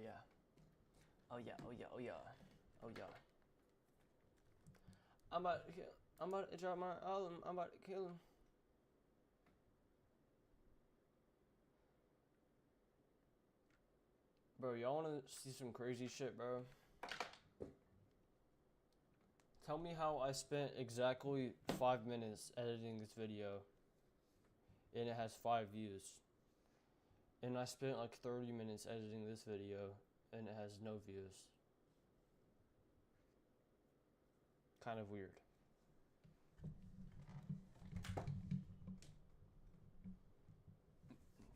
yeah. Oh yeah, oh yeah, oh yeah. Oh yeah. I'm about to drop my album. I'm about to kill him. Bro, y'all wanna see some crazy shit, bro? Tell me how I spent exactly 5 minutes editing this video and it has 5 views. And I spent like 30 minutes editing this video and it has no views. Kind of weird.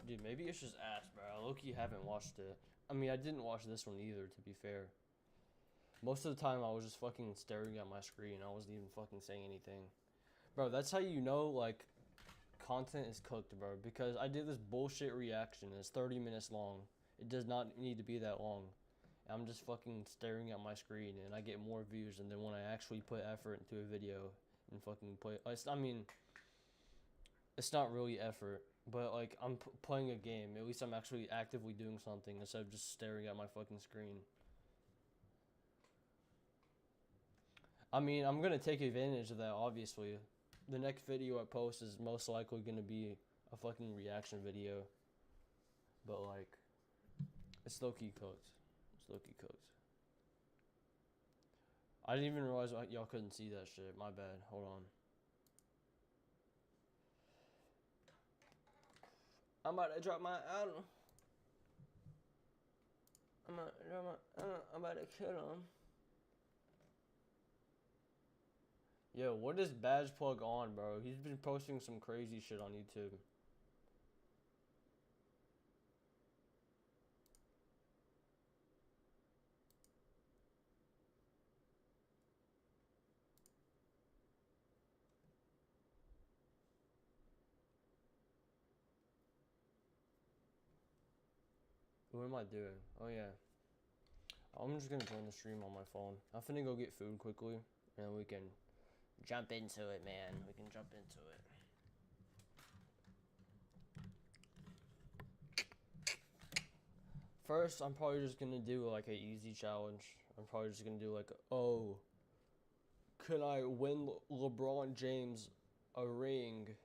Dude, maybe it's just ass, bro. I low-key haven't watched it. I mean, I didn't watch this one either, to be fair. Most of the time, I was just fucking staring at my screen. I wasn't even fucking saying anything. Bro, that's how you know, like, content is cooked, bro. Because I did this bullshit reaction. It's 30 minutes long. It does not need to be that long. I'm just fucking staring at my screen, and I get more views than when I actually put effort into a video and fucking play. I mean, it's not really effort, but like I'm playing a game. At least I'm actually actively doing something instead of just staring at my fucking screen. I mean, I'm gonna take advantage of that, obviously. The next video I post is most likely gonna be a fucking reaction video. But like, it's low-key cooked. It's low-key cooked. I didn't even realize y'all couldn't see that shit. My bad. Hold on. I'm about to drop my album. I'm about to kill him. Yo, what is Badge Plug on, bro? He's been posting some crazy shit on YouTube. What am I doing? Oh yeah. I'm just gonna join the stream on my phone. I'm finna go get food quickly, and we can jump into it, man. We can jump into it. First, I'm probably just gonna do like an easy challenge. I'm probably just gonna do like, oh, can I win LeBron James a ring?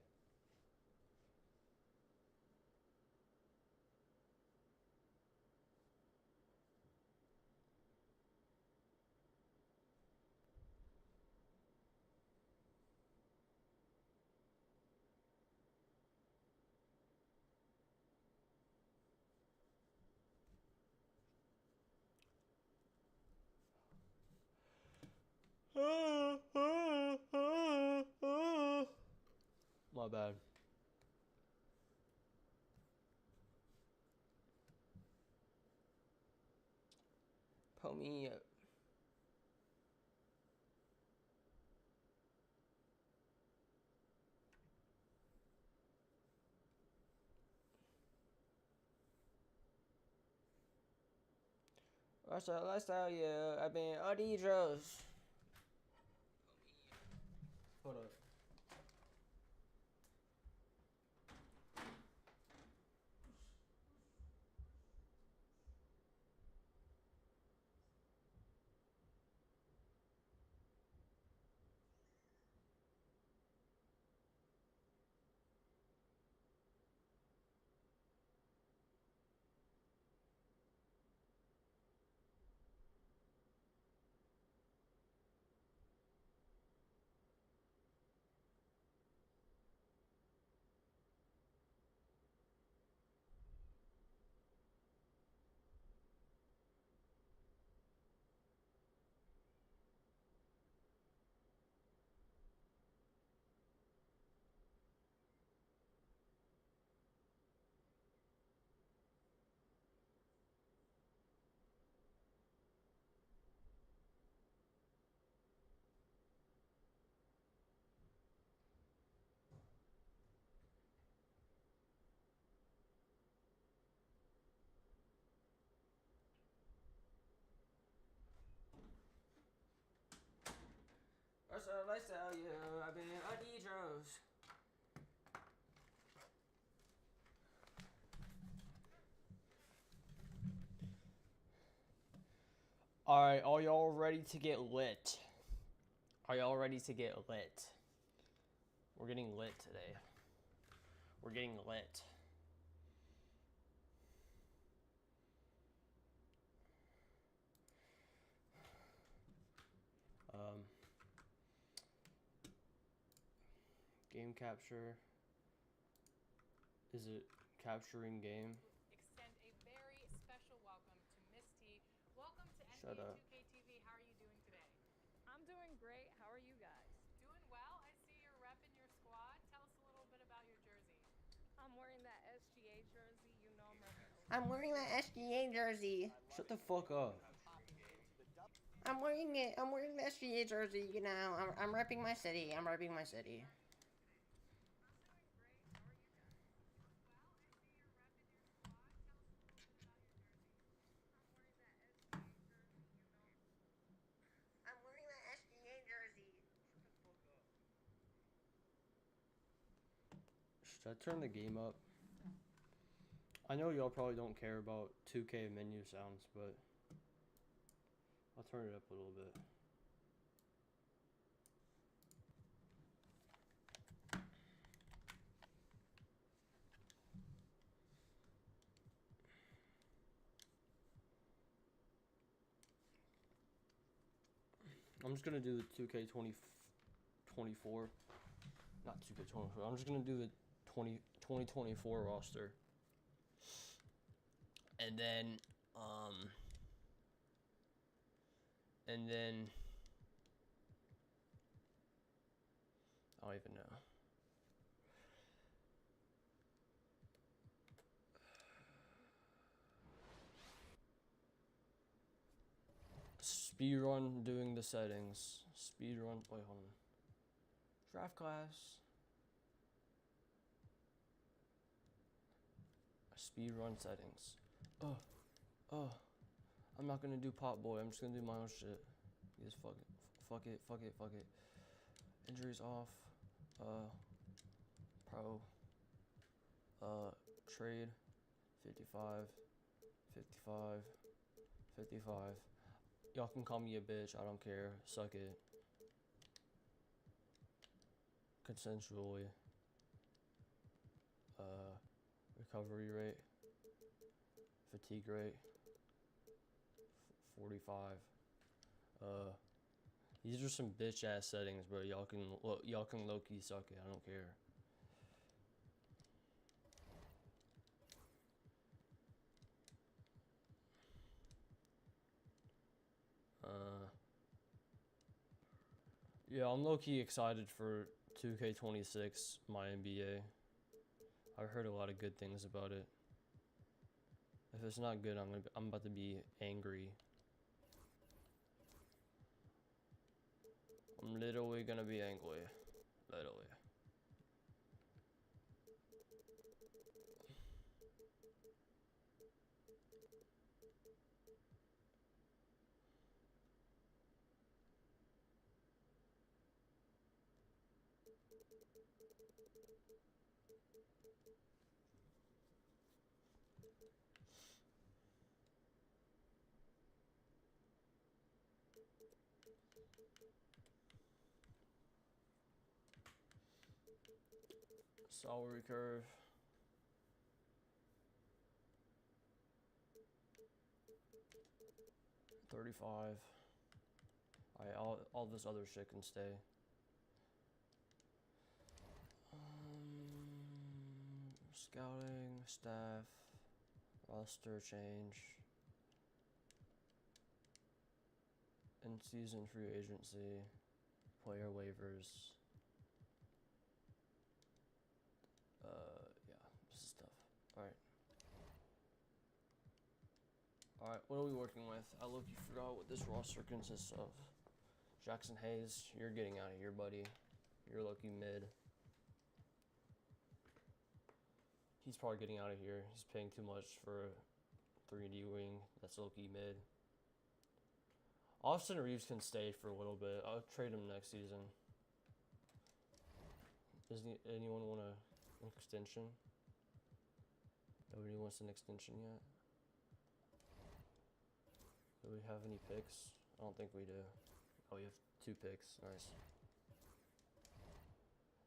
My bad. Pull me up. What's up, lifestyle? Yeah, I've been all these drugs. Hold up. What's up, lifestyle? Yeah, I've been all these drugs. Alright, are y'all ready to get lit? Are y'all ready to get lit? We're getting lit today. We're getting lit. Game capture. Is it capturing game? Extend a very special welcome to Miss T. Welcome to Shut NBA up. 2K TV. How are you doing today? I'm doing great. How are you guys? Doing well. I see you're repping your squad. Tell us a little bit about your jersey. I'm wearing that SGA jersey. You know I'm repping those. I'm wearing that SGA jersey. Shut the fuck up. I'm wearing it. I'm wearing the SGA jersey. You know, I'm repping my city. I'm repping my city. I'm wearing that SGA jersey. Should I turn the game up? I know y'all probably don't care about 2K menu sounds, but I'll turn it up a little bit. I'm just gonna do the 2K24, not 2K24. I'm just gonna do the 2024 roster, and then I don't even know. Speed run doing the settings. Speed run. Wait, hold on. Draft class. Speed run settings. Oh. I'm not gonna do Pop Boy. I'm just gonna do my own shit. Just fuck it. Injuries off. Pro. Trade. 55. 55. Y'all can call me a bitch. I don't care. Suck it. Consensually. Recovery rate. Fatigue rate. 45. These are some bitch ass settings, bro. Y'all can low key suck it. I don't care. Yeah, I'm low key excited for 2K26, my NBA. I've heard a lot of good things about it. If it's not good, I'm about to be angry. I'm literally gonna be angry. Literally. Salary curve. $35. Alright, all this other shit can stay. Scouting, staff, roster change, in-season free agency, player waivers. Yeah, this is stuff. Alright, what are we working with? I low-key forgot what this roster consists of. Jackson Hayes, you're getting out of here, buddy. You're low-key mid. He's probably getting out of here. He's paying too much for a 3D wing. That's low-key mid. Austin Reeves can stay for a little bit. I'll trade him next season. Does anyone want an extension? Nobody wants an extension yet? Do we have any picks? I don't think we do. Oh, we have 2 picks. Nice.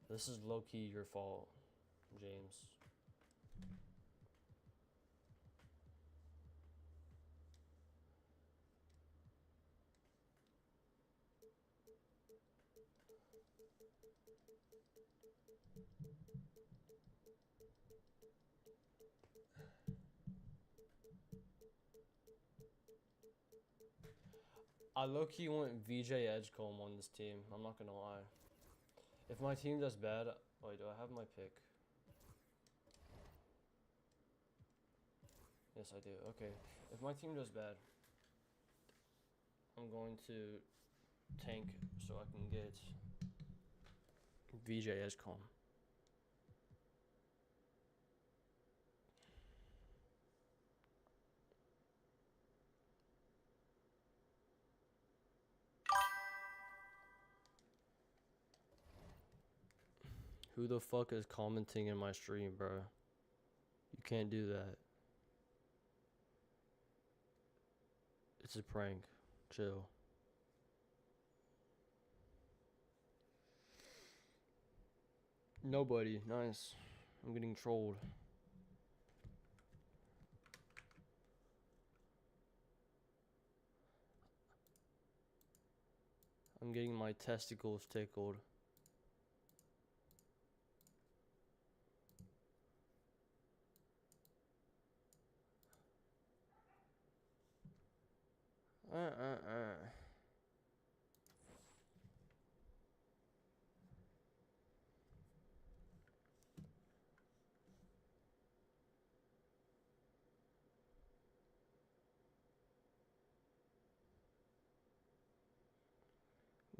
This is low-key your fault, James. I low-key want VJ Edgecombe on this team. I'm not gonna lie. If my team does bad, wait, do I have my pick? Yes, I do. Okay. If my team does bad, I'm going to tank so I can get VJ Edgecombe. Who the fuck is commenting in my stream, bro? You can't do that. It's a prank. Chill. Nobody. Nice. I'm getting trolled. I'm getting my testicles tickled.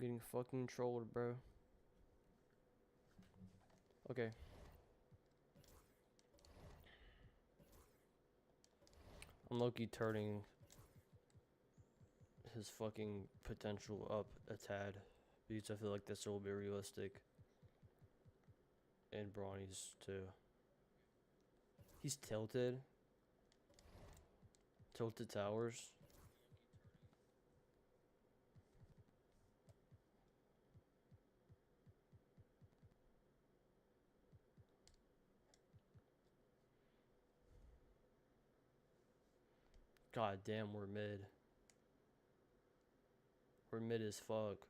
I'm getting fucking trolled, bro. Okay. I'm low-key turning his fucking potential up a tad because I feel like this will be realistic. And Bronny's too. He's tilted. Tilted towers. God damn, we're mid. We're mid as fuck.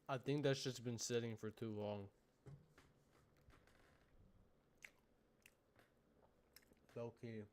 I think that's just been sitting for too long. Low key.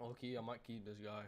Okay, I might keep this guy.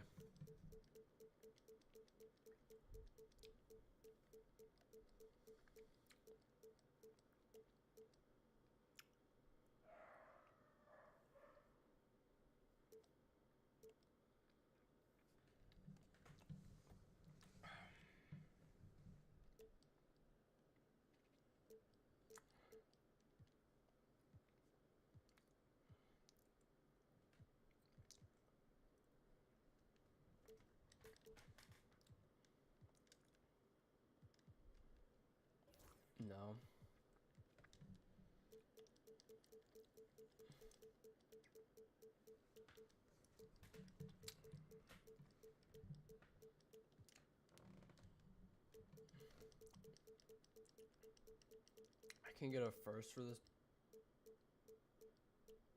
can't get a first for this.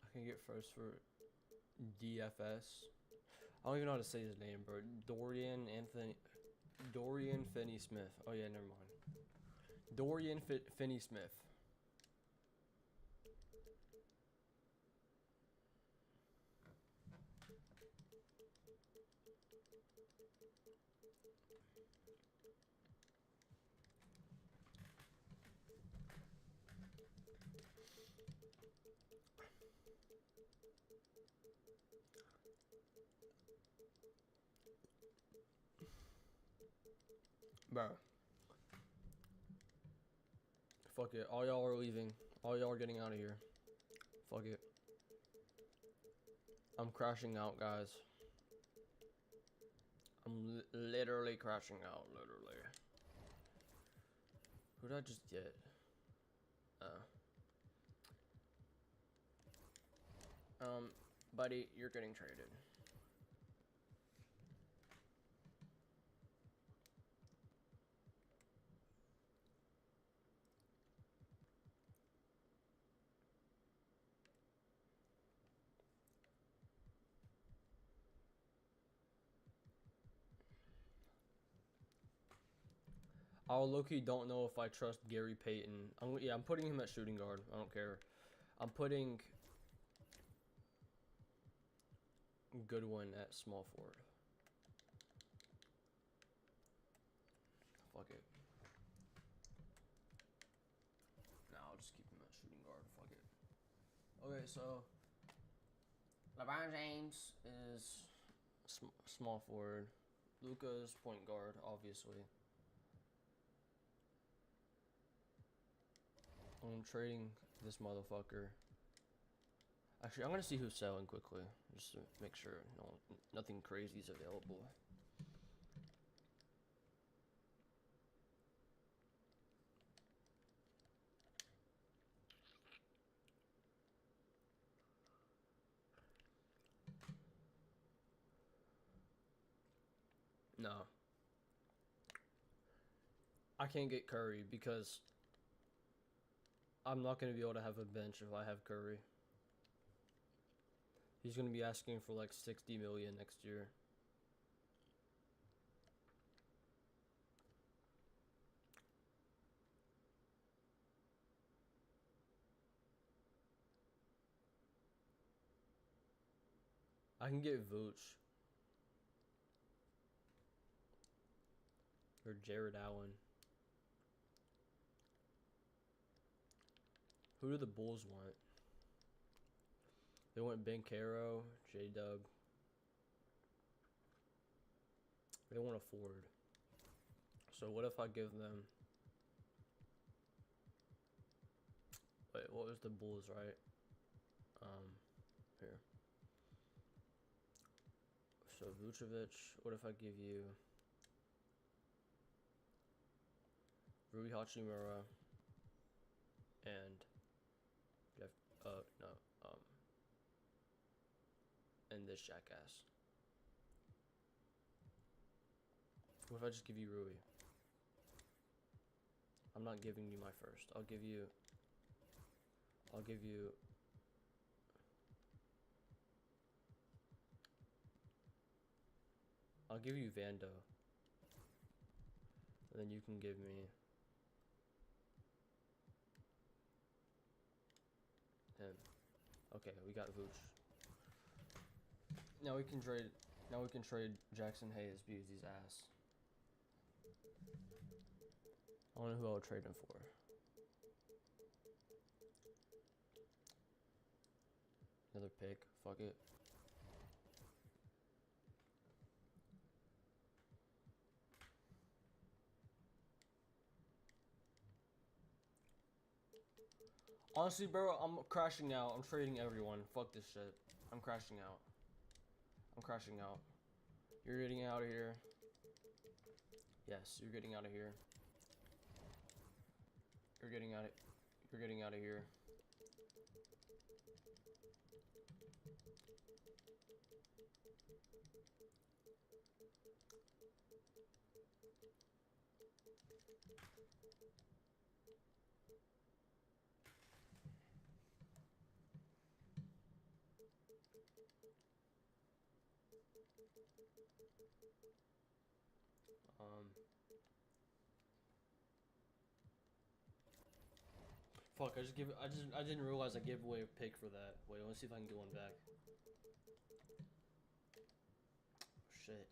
I can get first for DFS. I don't even know how to say his name, bro. Dorian Finney-Smith. Oh yeah, never mind. Dorian Finney-Smith. Bro. Fuck it. All y'all are leaving. All y'all are getting out of here. Fuck it. I'm crashing out, guys. I'm literally crashing out, literally. Who did I just get? Buddy, you're getting traded. I low-key don't know if I trust Gary Payton. I'm putting him at shooting guard. I don't care. I'm putting Goodwin at small forward. Fuck it. Nah, I'll just keep him at shooting guard. Fuck it. Okay, so LeBron James is small forward. Luka's point guard, obviously. I'm trading this motherfucker. Actually, I'm gonna see who's selling quickly, just to make sure nothing crazy is available. No. I can't get Curry because I'm not going to be able to have a bench if I have Curry. He's going to be asking for like 60 million next year. I can get Vooch. Or Jared Allen. Who do the Bulls want? They want Ben Caro, J-Dub. They want a forward. So what if I give them... Wait, what was the Bulls, right? Here. So Vucevic, what if I give you... Rui Hachimura and... and this jackass. What if I just give you Rui? I'm not giving you my first. I'll give you Vando. And then you can give me him. Okay, we got Vooch. Now we can trade Jackson Hayes, Busy's ass. I don't know who I would trade him for. Another pick. Fuck it. Honestly, bro, I'm crashing out. I'm trading everyone. Fuck this shit. I'm crashing out. I'm crashing out. You're getting out of here. Yes, you're getting out of here. You're getting out of here. Fuck, I didn't realize I gave away a pick for that. Wait, let's see if I can get one back. Shit.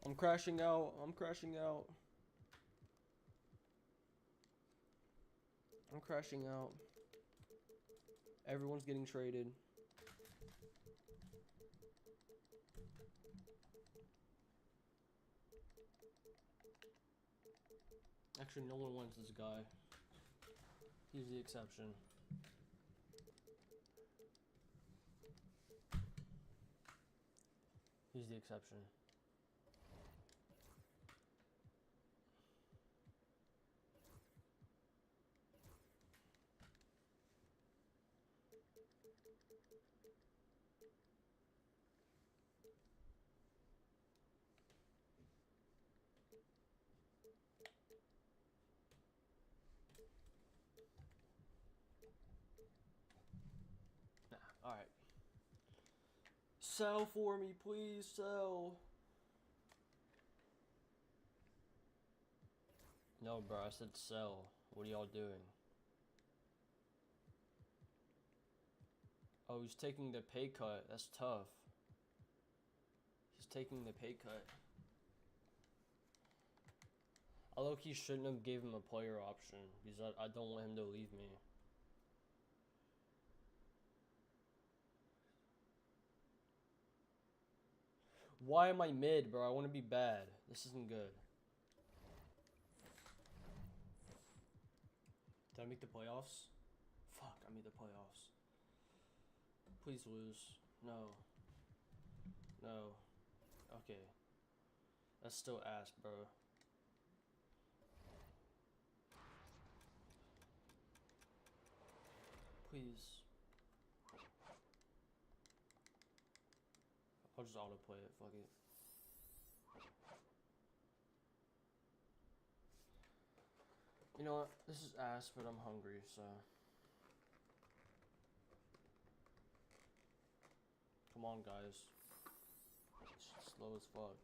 I'm crashing out. I'm crashing out. I'm crashing out. Everyone's getting traded. Actually, no one wants this guy. He's the exception. He's the exception. Nah, alright. Sell for me, please, sell. No, bro, I said sell. What are y'all doing? Oh, he's taking the pay cut. That's tough. He's taking the pay cut. I low-key shouldn't have gave him a player option because I don't want him to leave me. Why am I mid, bro? I want to be bad. This isn't good. Did I make the playoffs? Fuck, I made the playoffs. Please lose. No. No. Okay. That's still ass, bro. Please. I'll just autoplay it, fuck it. You know what? This is ass, but I'm hungry, so. Come on, guys. This shit's slow as fuck.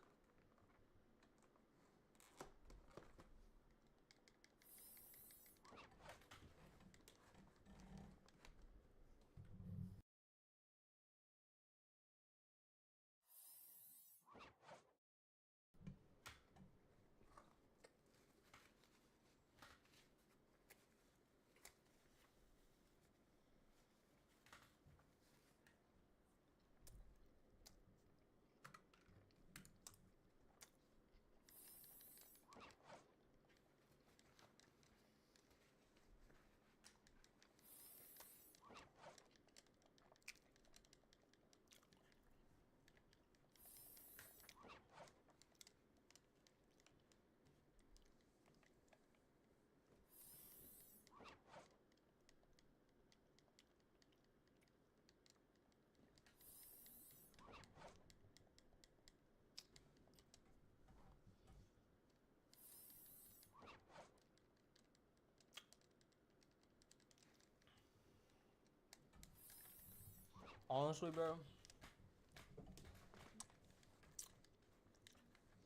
Honestly, bro.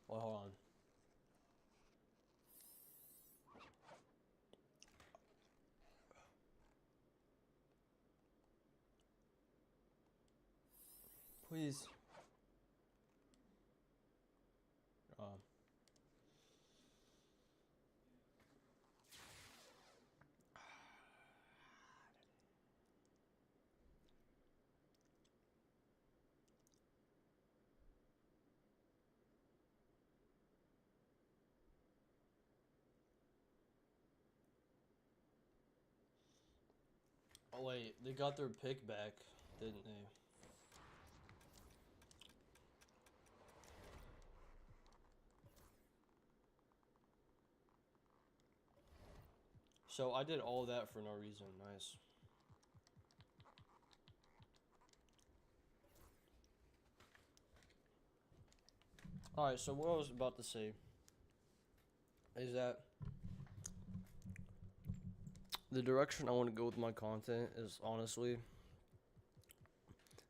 Well, hold on. Please. Oh wait, they got their pick back, didn't they? So I did all that for no reason. Nice. Alright, so what I was about to say is that the direction I want to go with my content is honestly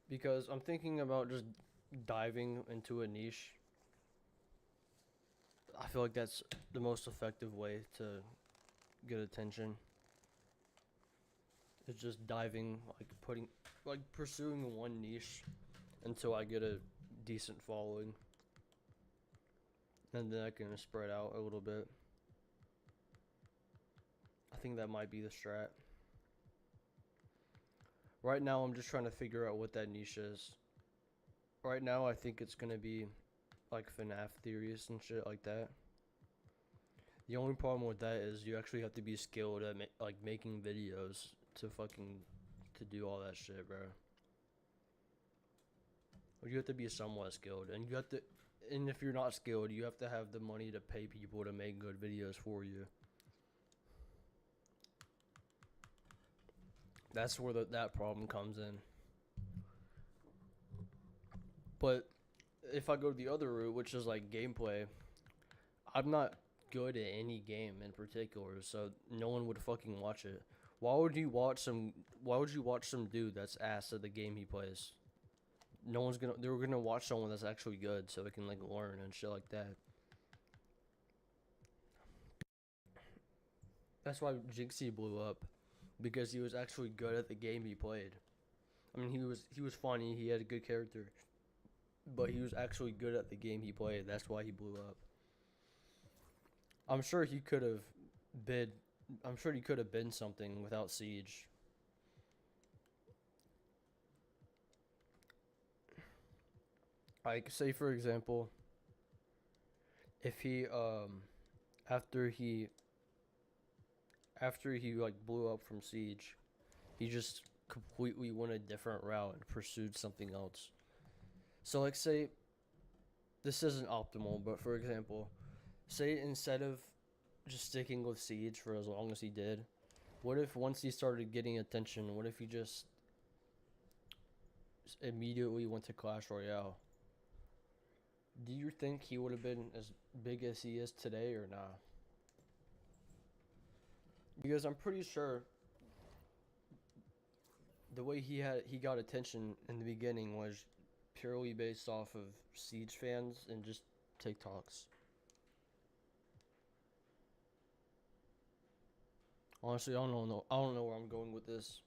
because I'm thinking about just diving into a niche. I feel like that's the most effective way to get attention. It's just diving, pursuing one niche until I get a decent following. And then I can spread out a little bit. I think that might be the strat. Right now, I'm just trying to figure out what that niche is. Right now, I think it's gonna be like FNAF theories and shit like that. The only problem with that is you actually have to be skilled at making videos to do all that shit, bro. Or you have to be somewhat skilled, and and if you're not skilled, you have to have the money to pay people to make good videos for you. That's where that problem comes in. But if I go the other route, which is like gameplay, I'm not good at any game in particular, so no one would fucking watch it. Why would you watch some dude that's ass at the game he plays? They're gonna watch someone that's actually good so they can like learn and shit like that. That's why Jinxie blew up, because he was actually good at the game he played. I mean, he was funny, he had a good character, but he was actually good at the game he played. That's why he blew up. I'm sure he could have been something without Siege. Like, say for example, if he after he like blew up from Siege, he just completely went a different route and pursued something else. So like, say this isn't optimal, but for example, say instead of just sticking with Siege for as long as he did, what if once he started getting attention, what if he just immediately went to Clash Royale? Do you think he would have been as big as he is today or not? Because I'm pretty sure the way he got attention in the beginning was purely based off of Siege fans and just TikToks. Honestly, I don't know where I'm going with this.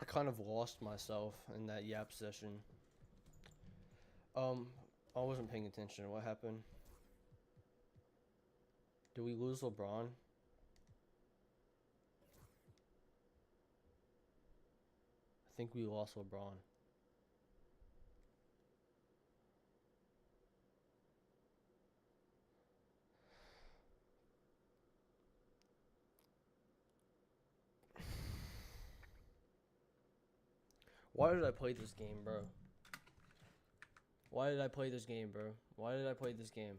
I kind of lost myself in that yap session. I wasn't paying attention. What happened? Did we lose LeBron? I think we lost LeBron. Why did I play this game, bro? Why did I play this game, bro? Why did I play this game?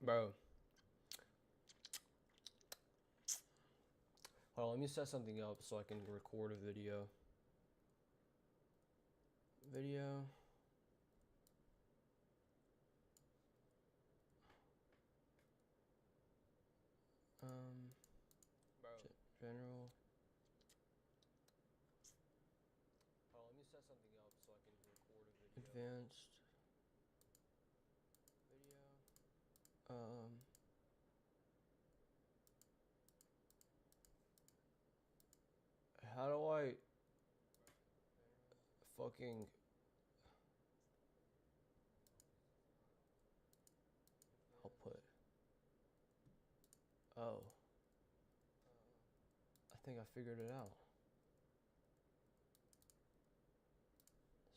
Bro. Hold on, let me set something up so I can record a video. Video. Bro. General. Hold on, let me set something up so I can record a video. Advanced. Video. How do I fucking output? Oh. think I figured it out.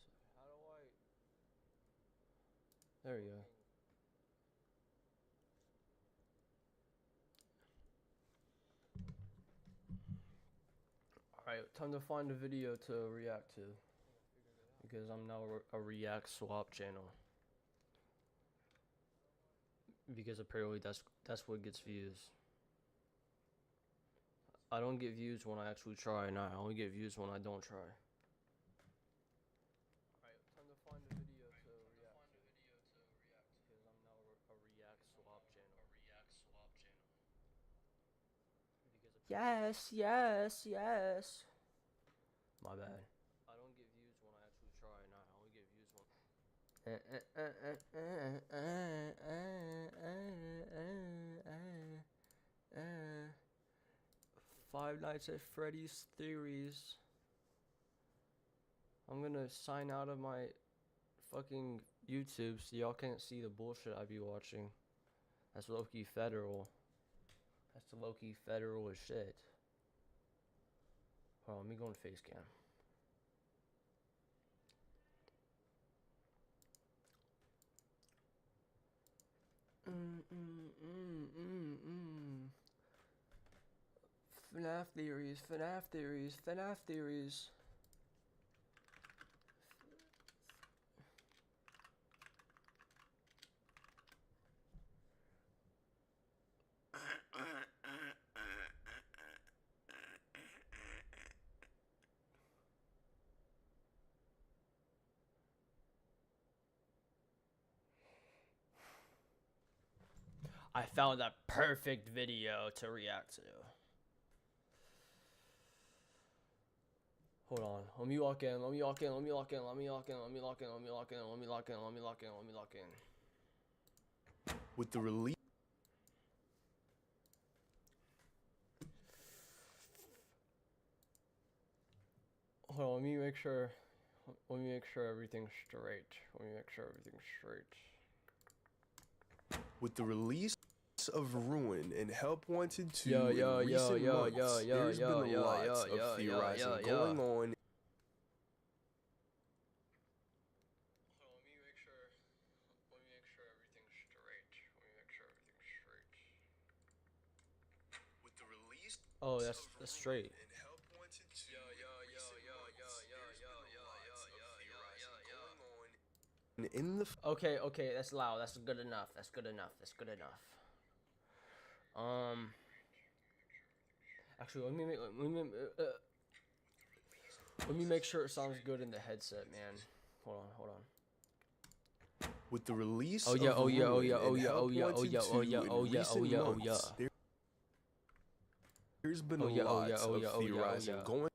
So how do I? There you go. Alright, time to find a video to react to. Because I'm now a react swap channel. Because apparently that's what gets views. I don't get views when I actually try, and I only get views when I don't try. Alright, time to find a video to react to. Because I'm now a react swap channel. Yes, yes, yes. My bad. I don't get views when I actually try, and I only get views when. Five Nights at Freddy's Theories. I'm gonna sign out of my fucking YouTube so y'all can't see the bullshit I be watching. That's low-key federal. That's the low-key federal as shit. Hold on, let me go on Facecam. FNAF theories, FNAF theories, FNAF theories. I found that perfect video to react to. Hold on. Let me lock in. Let me lock in. Let me lock in. Let me lock in. Let me lock in. Let me lock in. Let me lock in. Let me lock in. Let me lock in. With the release. Hold on. Let me make sure. Let me make sure everything's straight. Let me make sure everything's straight. With the release of Ruin and Help Wanted 2 Yo, yo, in yo, recent yo, months, yo, yo, there's yo, been yo, lots yo, of yo, theorizing yo, yo, going on. Hold on, let me make sure. Let me make sure everything's straight. Let me make sure everything's straight. With the release Oh, that's straight. and Help Wanted 2 Yo, yo, yo, yo, yo, yo, yo, yo, yo, yo, yo, yo. in the Okay, okay, that's loud. That's good enough. That's good enough. That's good enough. Actually, let me make sure it sounds good in the headset, man. Hold on, hold on. with the release Oh yeah, of oh yeah, oh Ruin yeah, oh and yeah, Help oh yeah, oh Wanted yeah, oh 2 yeah, in oh yeah, oh recent yeah, oh yeah. months, there's been Oh yeah, oh yeah, lots oh yeah, of oh yeah, oh theorizing yeah. going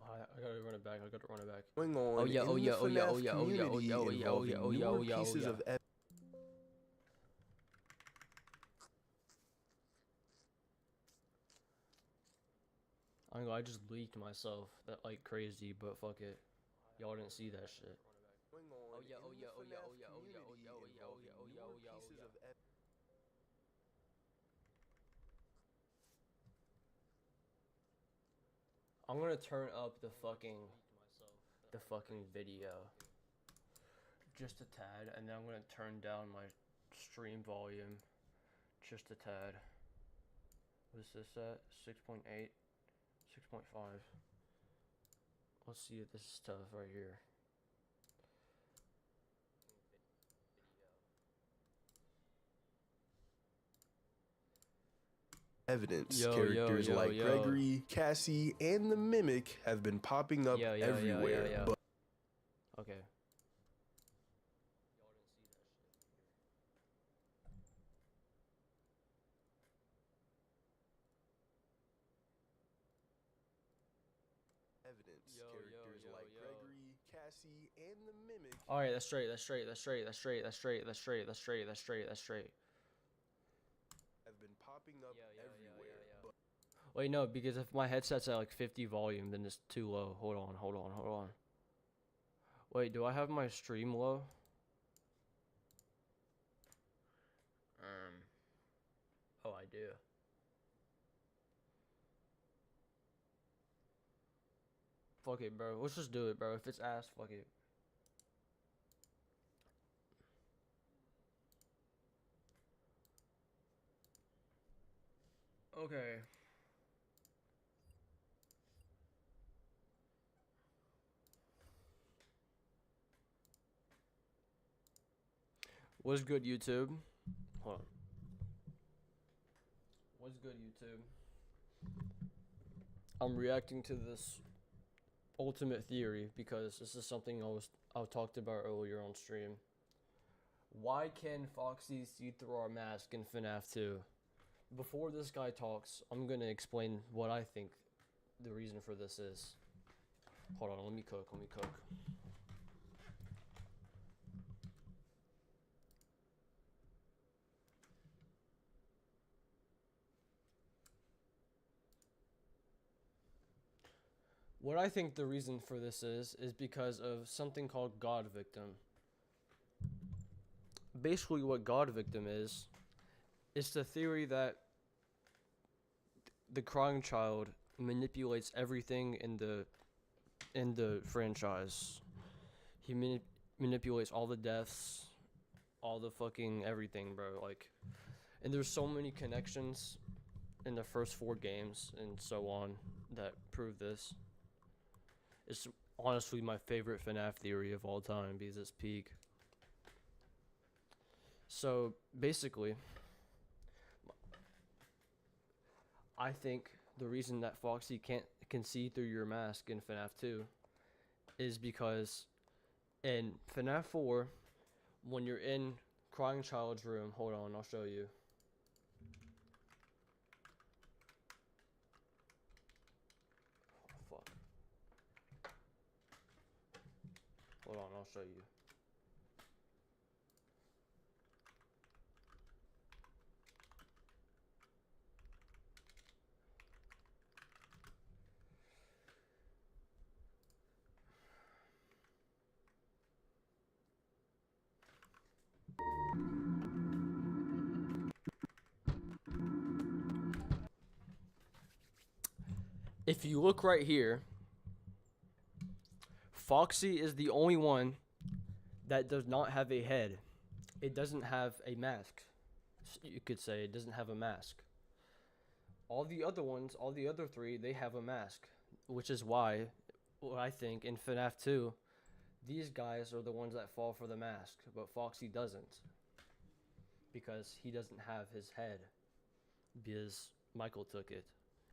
I gotta run it back. I gotta run it back. going on Oh yeah, oh in yeah, the oh yeah, oh FNAF yeah, oh yeah, oh community yeah, oh yeah, oh yeah, involving oh yeah, newer oh yeah, oh pieces yeah. of I just leaked myself that like crazy, but fuck it. Y'all didn't see that shit. Oh yeah, oh yeah, oh yeah, oh yeah, oh yeah, oh yeah, oh yeah, oh yeah, oh yeah, oh yeah, oh yeah. I'm gonna turn up the fucking video just a tad, and then I'm gonna turn down my stream volume just a tad. What is this at? 6.8, 6.5. Let's see if this stuff right here. Evidence. Yo, Characters yo, yo, like yo. Gregory, Cassie, and the Mimic have been popping up Yo, yo, yo, everywhere. yo, yo. But Okay. evidence. Yo, yo, Characters yo, like yo. Gregory, Cassie, Cassie and the Mimic All right, that's straight. That's straight. That's straight. That's straight. That's straight. That's straight. That's straight. That's straight. That's straight. have been popping up everywhere. But Wait, no, because if my headset's at like 50 volume, then it's too low. Hold on, hold on, hold on. Wait, do I have my stream low? Oh, I do. Fuck it, bro. Let's just do it, bro. If it's ass, fuck it. Okay. What's good, YouTube? Hold on. What's good, YouTube? I'm reacting to this ultimate theory because this is something I talked about earlier on stream. Why can Foxy see through our mask in FNAF 2? Before this guy talks, I'm gonna explain what I think the reason for this is. Hold on, let me cook. What I think the reason for this is because of something called God Victim. Basically what God Victim is the theory that the crying child manipulates everything in the franchise. He manipulates all the deaths, all the fucking everything, bro. Like, and there's so many connections in the first 4 games and so on that prove this. It's honestly my favorite FNAF theory of all time because it's peak. So basically, I think the reason that Foxy can see through your mask in FNAF 2 is because in FNAF 4, when you're in Crying Child's room, hold on, I'll show you. Fuck. Hold on, I'll show you. If you look right here, Foxy is the only one that does not have a head. It doesn't have a mask. You could say it doesn't have a mask. All the other ones, all the other 3, they have a mask, which is why I think in FNAF 2, these guys are the ones that fall for the mask, but Foxy doesn't. Because he doesn't have his head. Because Michael took it.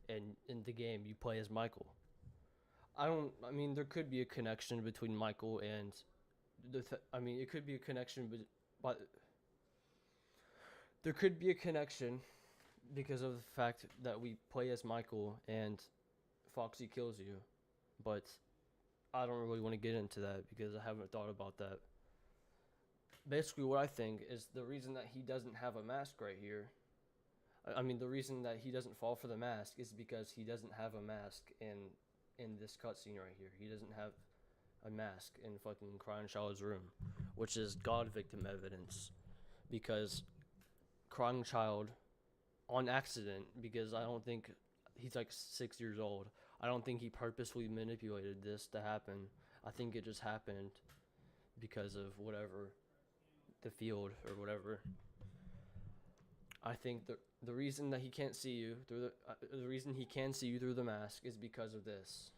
And in the game, you play as Michael. I mean, there could be a connection between Michael and... it could be a connection, but... There could be a connection because of the fact that we play as Michael and Foxy kills you. But I don't really want to get into that because I haven't thought about that. Basically, what I think is the reason that he doesn't have a mask right here... I mean, the reason that he doesn't fall for the mask is because he doesn't have a mask in this cutscene right here. He doesn't have a mask in fucking Crying Child's room, which is God Victim evidence. Because Crying Child, on accident, because I don't think he's like 6 years old, I don't think he purposely manipulated this to happen. I think it just happened because of whatever, the field or whatever. I think the reason that he can't see you through the reason he can see you through the mask is because of this.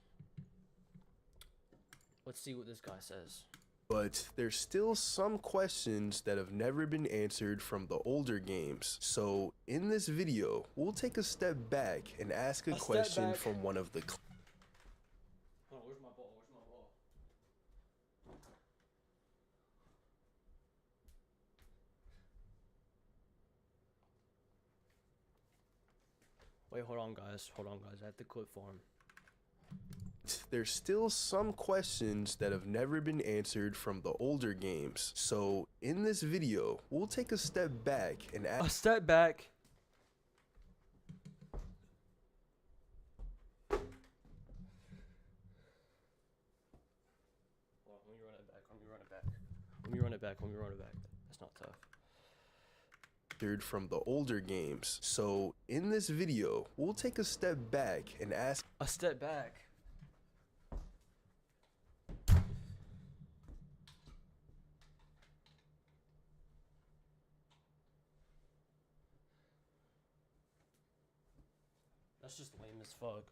Let's see what this guy says. But there's still some questions that have never been answered from the older games. So in this video, we'll take a step back and ask a question from one of the Oh, where's my ball? Where's my ball? Wait, hold on, guys. Hold on, guys. I have to clip for him. There's still some questions that have never been answered from the older games. So in this video, we'll take a step back and A step back. Well, let me run it back. Let me run it back. Let me run it back. Let me run it back. That's not tough. From the older games. So in this video, we'll take a step back and ask A step back. That's just lame as fuck.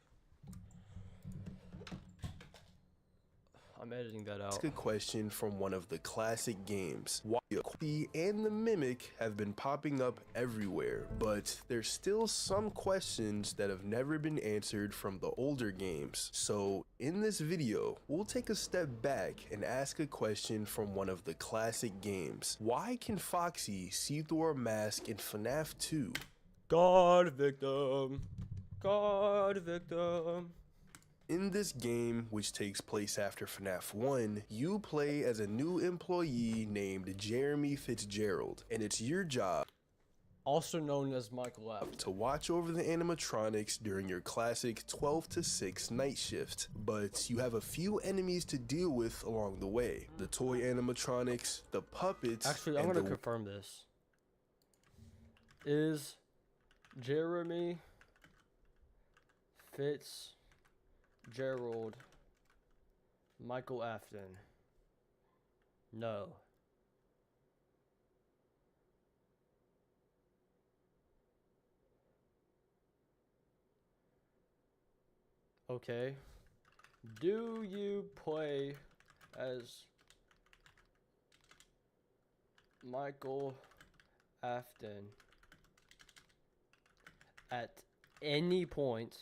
I'm editing that out. a question from one of the classic games. Waluigi and the Mimic have been popping up everywhere, but there's still some questions that have never been answered from the older games. So in this video, we'll take a step back and ask a question from one of the classic games. Why can Foxy see through a mask in FNAF 2? God victim. God victim. In this game, which takes place after FNAF 1, you play as a new employee named Jeremy Fitzgerald, and it's your job, Also known as Michael F. to watch over the animatronics during your classic 12 to 6 night shift. But you have a few enemies to deal with along the way. The toy animatronics, the puppets, Actually, I'm and gonna the confirm this. Is Jeremy Fitzgerald Michael Afton? No. Okay. Do you play as Michael Afton at any point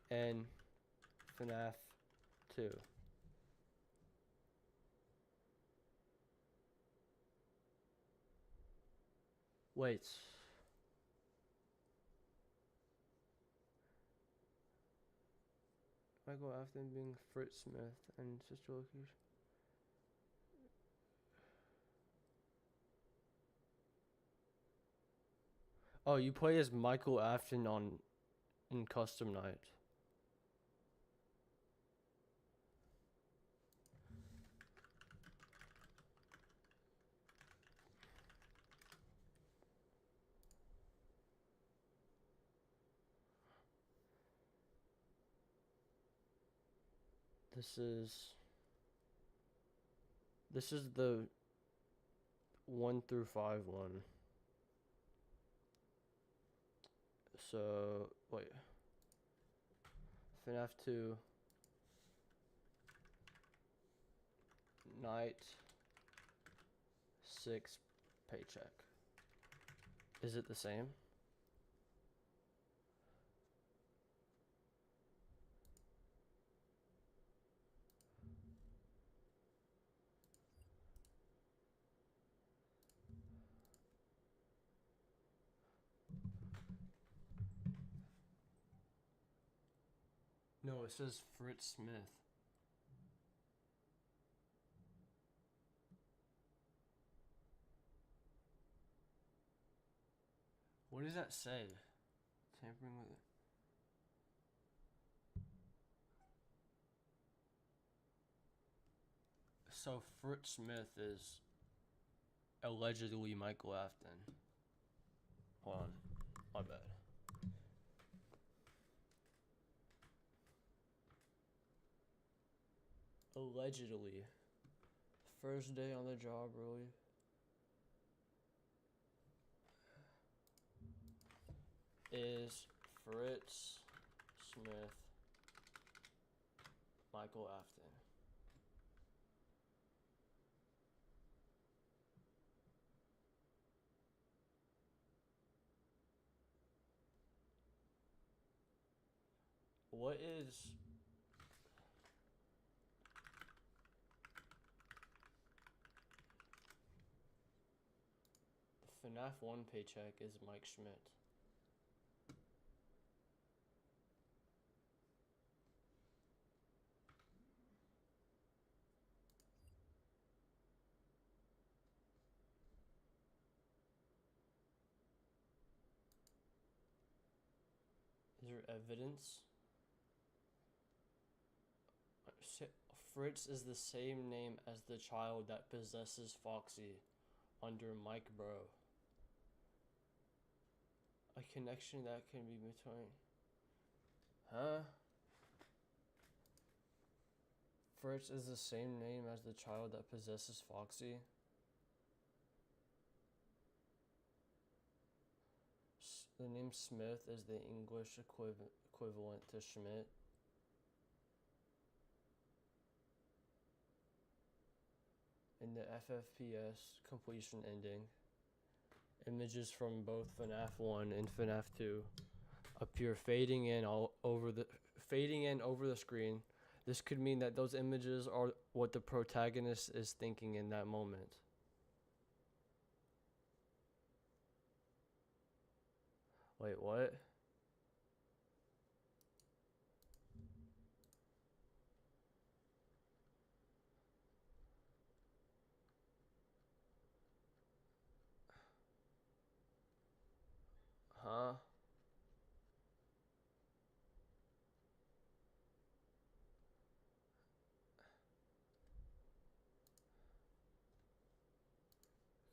in FNAF 2? Wait. Michael Afton being Fritz Smith and Sister Loki's. Oh, you play as Michael Afton in Custom Night. This is the 1 through 5 one. So, wait. FNAF 2 Night 6 paycheck. Is it the same? No, it says Fritz Smith. What does that say? Tampering with it. So Fritz Smith is allegedly Michael Afton. Hold on. My bad. Allegedly. First day on the job, really? Is Fritz Smith Michael Afton? What is the FNAF 1 paycheck is Mike Schmidt. there evidence? Fritz is the same name as the child that possesses Foxy under Mike Bro. A connection that can be between... Huh? Fritz is the same name as the child that possesses Foxy. The name Smith is the English equivalent to Schmidt. In the FFPS completion ending, images from both FNAF 1 and FNAF 2 appear fading in over the screen. This could mean that those images are what the protagonist is thinking in that moment. Wait, what? Huh?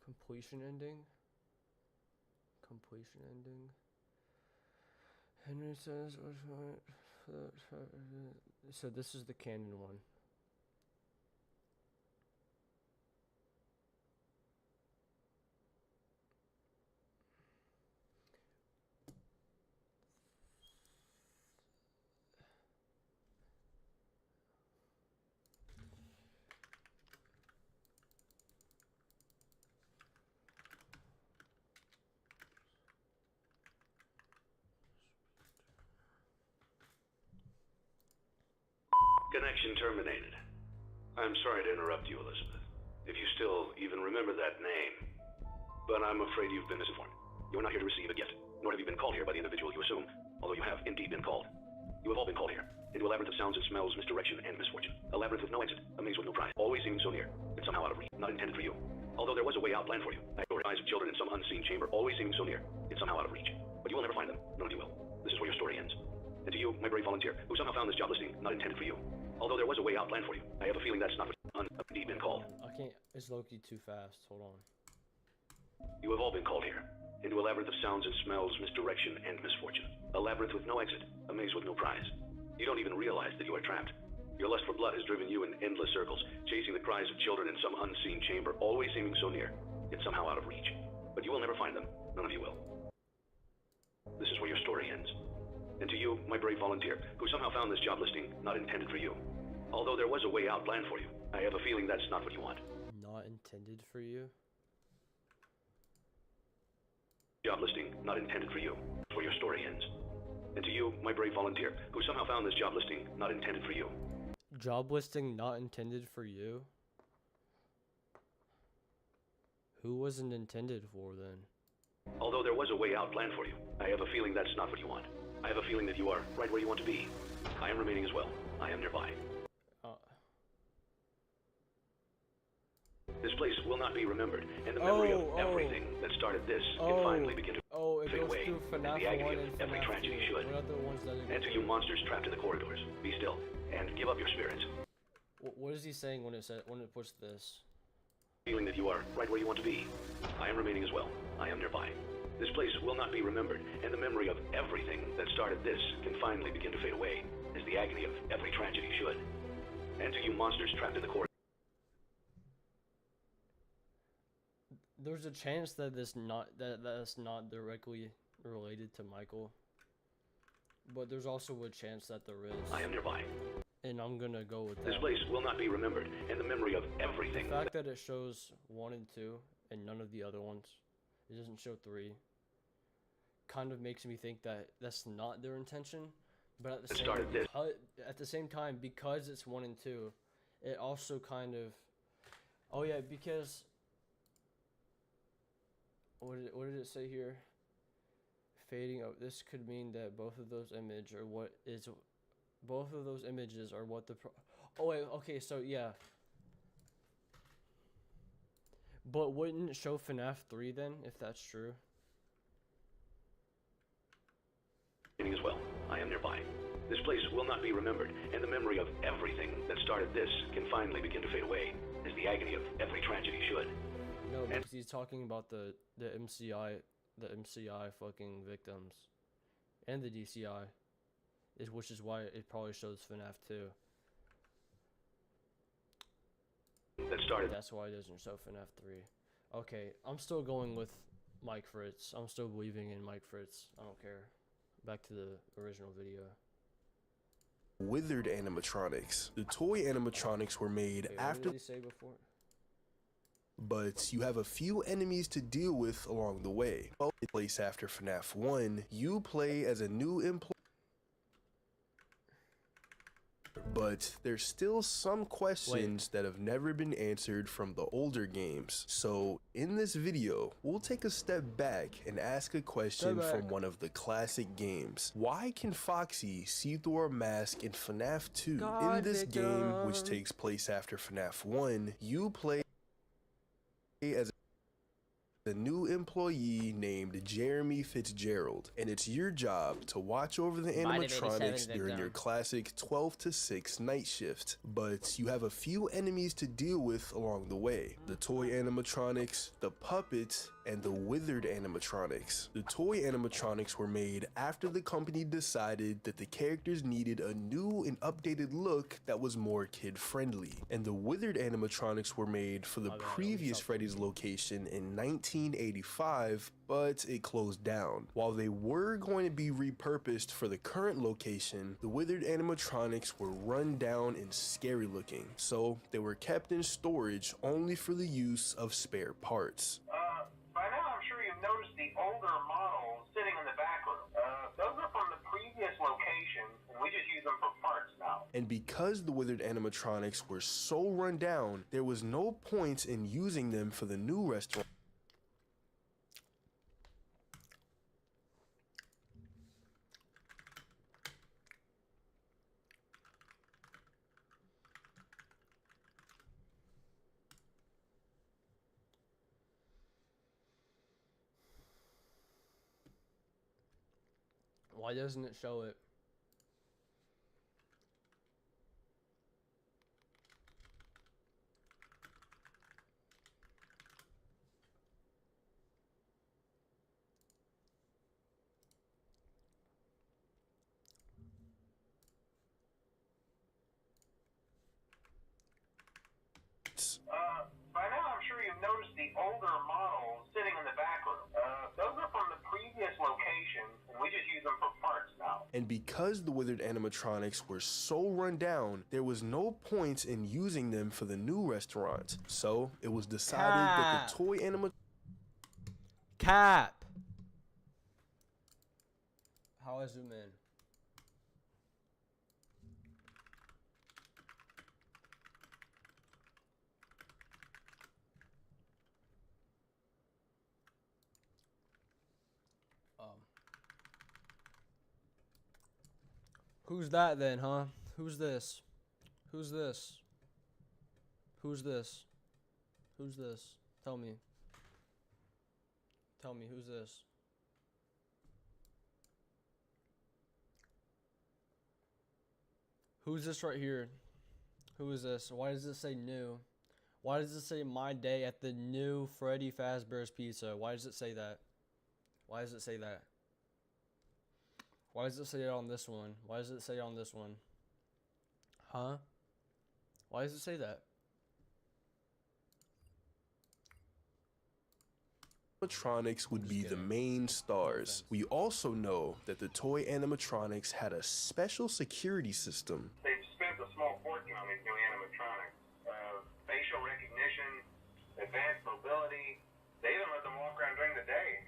Completion ending? Completion ending? Henry says, so this is the canon one. Connection terminated. I'm sorry to interrupt you, Elizabeth, if you still even remember that name. But I'm afraid you've been misinformed. You're not here to receive a gift, nor have you been called here by the individual you assume, although you have indeed been called. You have all been called here, into a labyrinth of sounds and smells, misdirection, and misfortune. A labyrinth with no exit, a maze with no prize, always seeming so near, and somehow out of reach, not intended for you. Although there was a way out planned for you, I saw eyes of children in some unseen chamber, always seeming so near, and somehow out of reach. But you will never find them, none of you will. This is where your story ends. And to you, my brave volunteer, who somehow found this job listing, not intended for you. Although there was a way out planned for you, I have a feeling that's not what indeed been called. I can't. It's Loki too fast. Hold on. You have all been called here, into a labyrinth of sounds and smells, misdirection, and misfortune. A labyrinth with no exit, a maze with no prize. You don't even realize that you are trapped. Your lust for blood has driven you in endless circles, chasing the cries of children in some unseen chamber, always seeming so near, yet somehow out of reach. But you will never find them. None of you will. This is where your story ends. And to you, my brave volunteer, who somehow found this job listing, not intended for you. Although there was a way out planned for you, I have a feeling that's not what you want. Not intended for you? Job listing, not intended for you. That's where your story ends. And to you, my brave volunteer, who somehow found this job listing, not intended for you. Job listing not intended for you? Who wasn't intended for then? Although there was a way out planned for you, I have a feeling that's not what you want. I have a feeling that you are right where you want to be. I am remaining as well. I am nearby. This place will not be remembered, and the memory of everything that started this can finally begin to fade away, and the agony of every tragedy should. And to you monsters trapped in the corridors, be still, and give up your spirits. What is he saying when it puts this? Feeling that you are right where you want to be. I am remaining as well. I am nearby. This place will not be remembered, and the memory of everything that started this can finally begin to fade away, as the agony of every tragedy should. And to you monsters trapped in the corridors. There's a chance that that's not directly related to Michael, but there's also a chance that there is. I am nearby. And I'm gonna go with that. This place will not be remembered, and the memory of everything. The fact that it shows 1 and 2 and none of the other ones, it doesn't show 3, kind of makes me think that that's not their intention. But at the same time, because it's 1 and 2, it also kind of, oh yeah, because. What did it say here? Fading out. This could mean that both of those images are what the oh wait, okay, so yeah. But wouldn't it show FNAF 3 then, if that's true? As well. I place will not be remembered, and the memory of everything that started this can finally begin to fade away, as the agony of every tragedy should. No, because he's talking about the MCI fucking victims, and the DCI, which is why it probably shows FNAF 2. That started. That's why it doesn't show FNAF 3. Okay, I'm still going with Mike Fritz. I'm still believing in Mike Fritz. I don't care. Back to the original video. Withered animatronics. The toy animatronics were made Wait, after. What did he say before? But you have a few enemies to deal with along the way. In place after FNAF 1, you play as a new employee. But there's still some questions that have never been answered from the older games. So in this video, we'll take a step back and ask a question from one of the classic games. Why can Foxy see through a mask in FNAF 2? In this game, which takes place after FNAF 1, you play as a new employee named Jeremy Fitzgerald, and it's your job to watch over the animatronics during your classic 12 to 6 night shift. But you have a few enemies to deal with along the way: the toy animatronics, the puppet, and the withered animatronics. The toy animatronics were made after the company decided that the characters needed a new and updated look that was more kid-friendly. And the withered animatronics were made for the previous Freddy's location in 1985, but it closed down. While they were going to be repurposed for the current location, the withered animatronics were run down and scary looking, so they were kept in storage only for the use of spare parts. By now I'm sure you've noticed the older models sitting in the back room. Those are from the previous location, and we just use them for parts now. And because the withered animatronics were so run down, there was no point in using them for the new restaurant. Why doesn't it show it? By now I'm sure you've noticed the older models sitting in the back room. Those are from the previous location, and we just use them for parts now. And because the withered animatronics were so run down, there was no point in using them for the new restaurant. So it was decided that the toy Cap! How I zoom in? Who's that then, huh? Who's this? Who's this? Who's this? Who's this? Tell me. Tell me, who's this? Who's this right here? Who is this? Why does it say new? Why does it say my day at the new Freddy Fazbear's Pizza? Why does it say that? Why does it say that? Why does it say it on this one? Why does it say it on this one? Huh? Why does it say that? Animatronics would be the main stars. We also know that the toy animatronics had a special security system. They've spent a small fortune on these new animatronics. Facial recognition, advanced mobility. They even let them walk around during the day.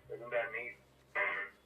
Isn't that neat?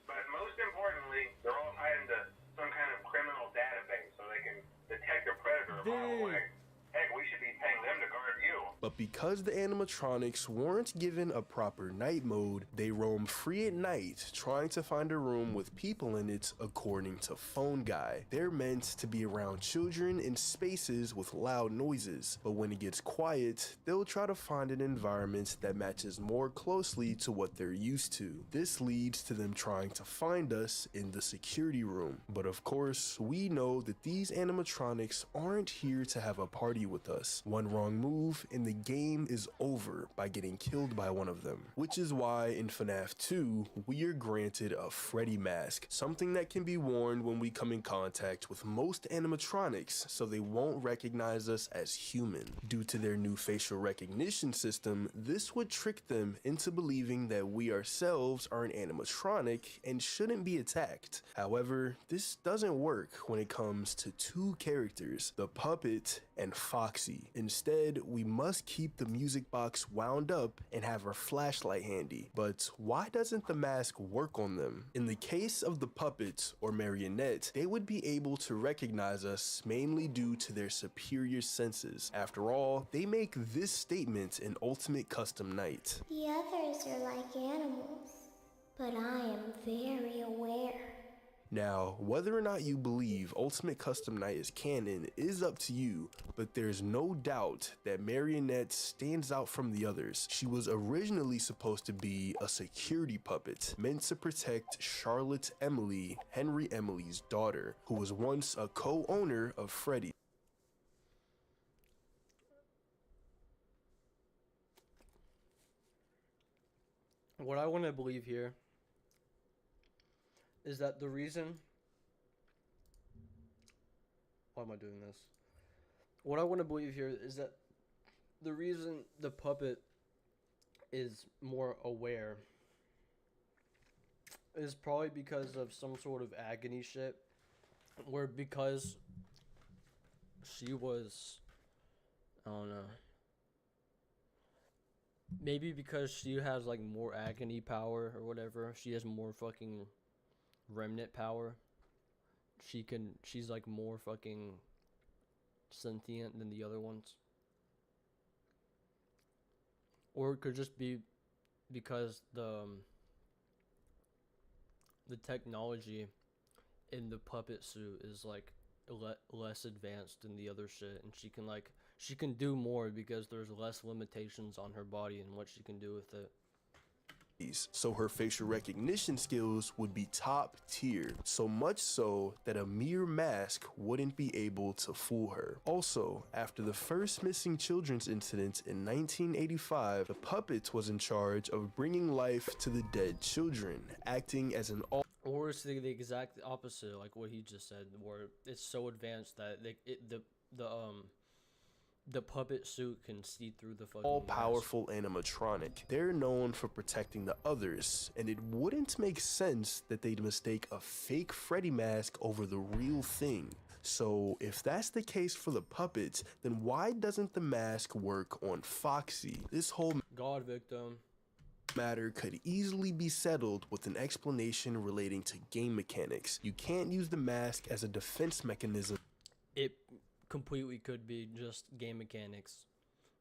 But most importantly, they're all tied into some kind of criminal database so they can detect a predator a mile away. Heck, we should be paying them to guard you. But because the animatronics weren't given a proper night mode, they roam free at night, trying to find a room with people in it according to Phone Guy. They're meant to be around children in spaces with loud noises, but when it gets quiet, they'll try to find an environment that matches more closely to what they're used to. This leads to them trying to find us in the security room. But of course, we know that these animatronics aren't here to have a party with us. One wrong move and the game is over by getting killed by one of them. Which is why in FNAF 2, we are granted a Freddy mask, something that can be worn when we come in contact with most animatronics so they won't recognize us as human. Due to their new facial recognition system, this would trick them into believing that we ourselves are an animatronic and shouldn't be attacked. However, this doesn't work when it comes to two characters, the puppet and Foxy. Instead, we must keep the music box wound up and have our flashlight handy. But why doesn't the mask work on them? In the case of the puppet or marionette, they would be able to recognize us mainly due to their superior senses. After all, they make this statement in Ultimate Custom Night. The others are like animals, but I am very aware. Now, whether or not you believe Ultimate Custom Night is canon is up to you, but there's no doubt that Marionette stands out from the others. She was originally supposed to be a security puppet, meant to protect Charlotte Emily, Henry Emily's daughter, who was once a co-owner of Freddy. What I want to believe here is that the reason... Why am I doing this? What I want to believe here is that the reason the puppet is more aware is probably because of some sort of agony shit, where because she was... I don't know. Maybe because she has like more agony power or whatever, she has more fucking remnant power. She's like more fucking sentient than the other ones. Or it could just be because the technology in the puppet suit is like less advanced than the other shit, and she can do more because there's less limitations on her body and what she can do with it. So her facial recognition skills would be top tier, so much so that a mere mask wouldn't be able to fool her. Also, after the first missing children's incident in 1985, the puppet was in charge of bringing life to the dead children, acting as an Or it's the exact opposite, like what he just said, where it's so advanced that the puppet suit can see through the fucking all-powerful animatronic. They're known for protecting the others, and it wouldn't make sense that they'd mistake a fake Freddy mask over the real thing. So if that's the case for the puppet, then why doesn't the mask work on Foxy? This whole God victim matter could easily be settled with an explanation relating to game mechanics. You can't use the mask as a defense mechanism. It completely could be just game mechanics,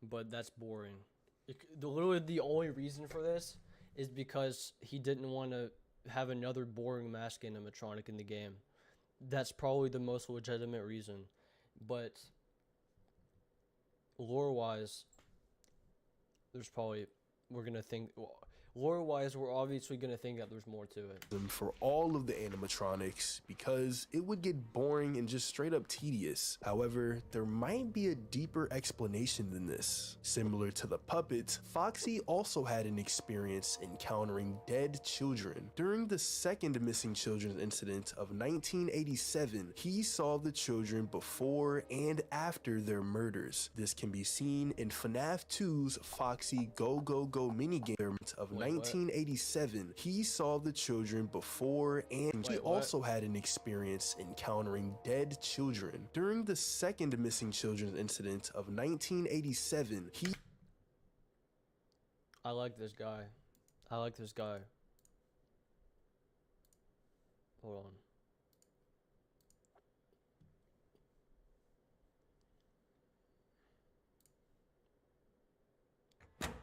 but that's boring. Literally the only reason for this is because he didn't want to have another boring mask animatronic in the game. That's probably the most legitimate reason, but lore-wise, there's probably, we're gonna think, lore-wise, we're obviously gonna think that there's more to it. For all of the animatronics, because it would get boring and just straight up tedious. However, there might be a deeper explanation than this. Similar to the puppet, Foxy also had an experience encountering dead children. During the second missing children incident of 1987, he saw the children before and after their murders. This can be seen in FNAF 2's Foxy Go Go Go minigame of 1987. He saw the children before and he also had an experience encountering dead children. During the second missing children incident of 1987, I like this guy. I like this guy. Hold on.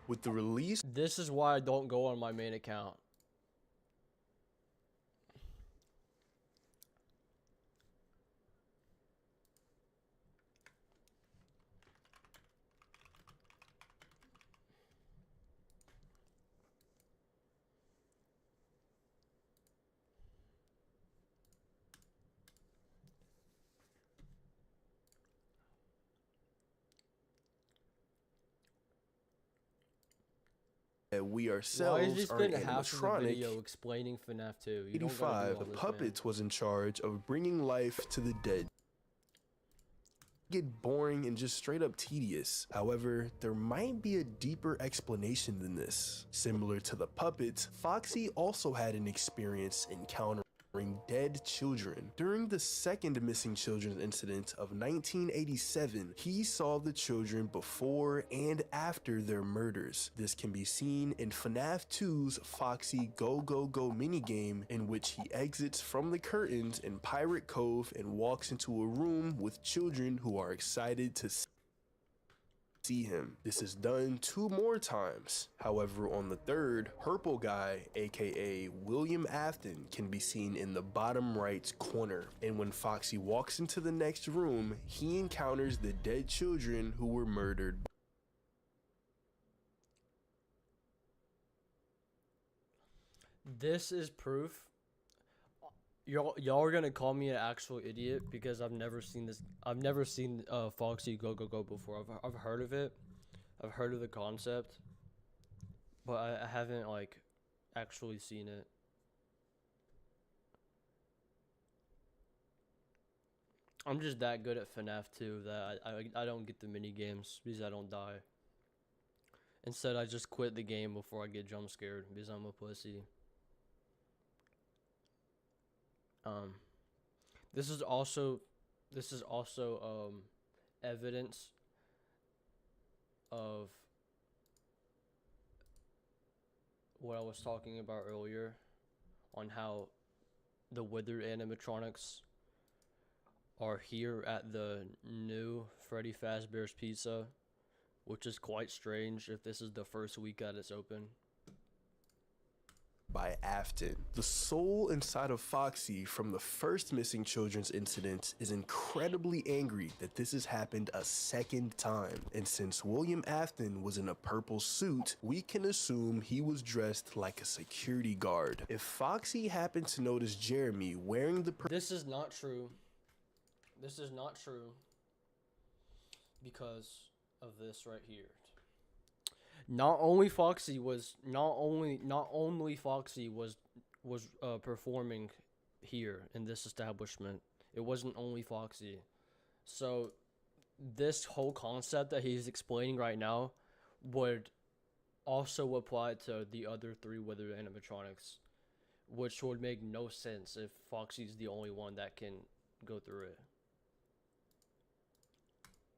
With the release This is why I don't go on my main account. that we Why ourselves did you are spend half of the animatronic, video explaining FNAF 2? You don't gotta do 85 all this, Puppets was in charge of bringing life to the dead. Get boring and just straight up tedious. However, there might be a deeper explanation than this. Similar to the puppets, Foxy also had an experience encountering dead children. During the second missing children incident of 1987, he saw the children before and after their murders. This can be seen in FNAF 2's Foxy Go Go Go minigame, in which he exits from the curtains in Pirate Cove and walks into a room with children who are excited to see him. This is done 2 more times. However, on the third, Purple Guy, aka William Afton, can be seen in the bottom right corner. And when Foxy walks into the next room, he encounters the dead children who were murdered. This is proof. Y'all are gonna call me an actual idiot because I've never seen this. I've never seen Foxy Go Go Go before. I've heard of it. I've heard of the concept, but I haven't like actually seen it. I'm just that good at FNAF 2 that I don't get the mini games because I don't die. Instead, I just quit the game before I get jump scared because I'm a pussy. This is also evidence of what I was talking about earlier on how the withered animatronics are here at the new Freddy Fazbear's Pizza, which is quite strange if this is the first week that it's open. By Afton. The soul inside of Foxy from the first missing children's incident is incredibly angry that this has happened a second time. And since William Afton was in a purple suit, we can assume he was dressed like a security guard. If Foxy happened to notice Jeremy wearing the This is not true. This is not true because of this right here. Not only Foxy was performing here in this establishment. It wasn't only Foxy. So this whole concept that he's explaining right now would also apply to the other 3 withered animatronics, which would make no sense if Foxy's the only one that can go through it.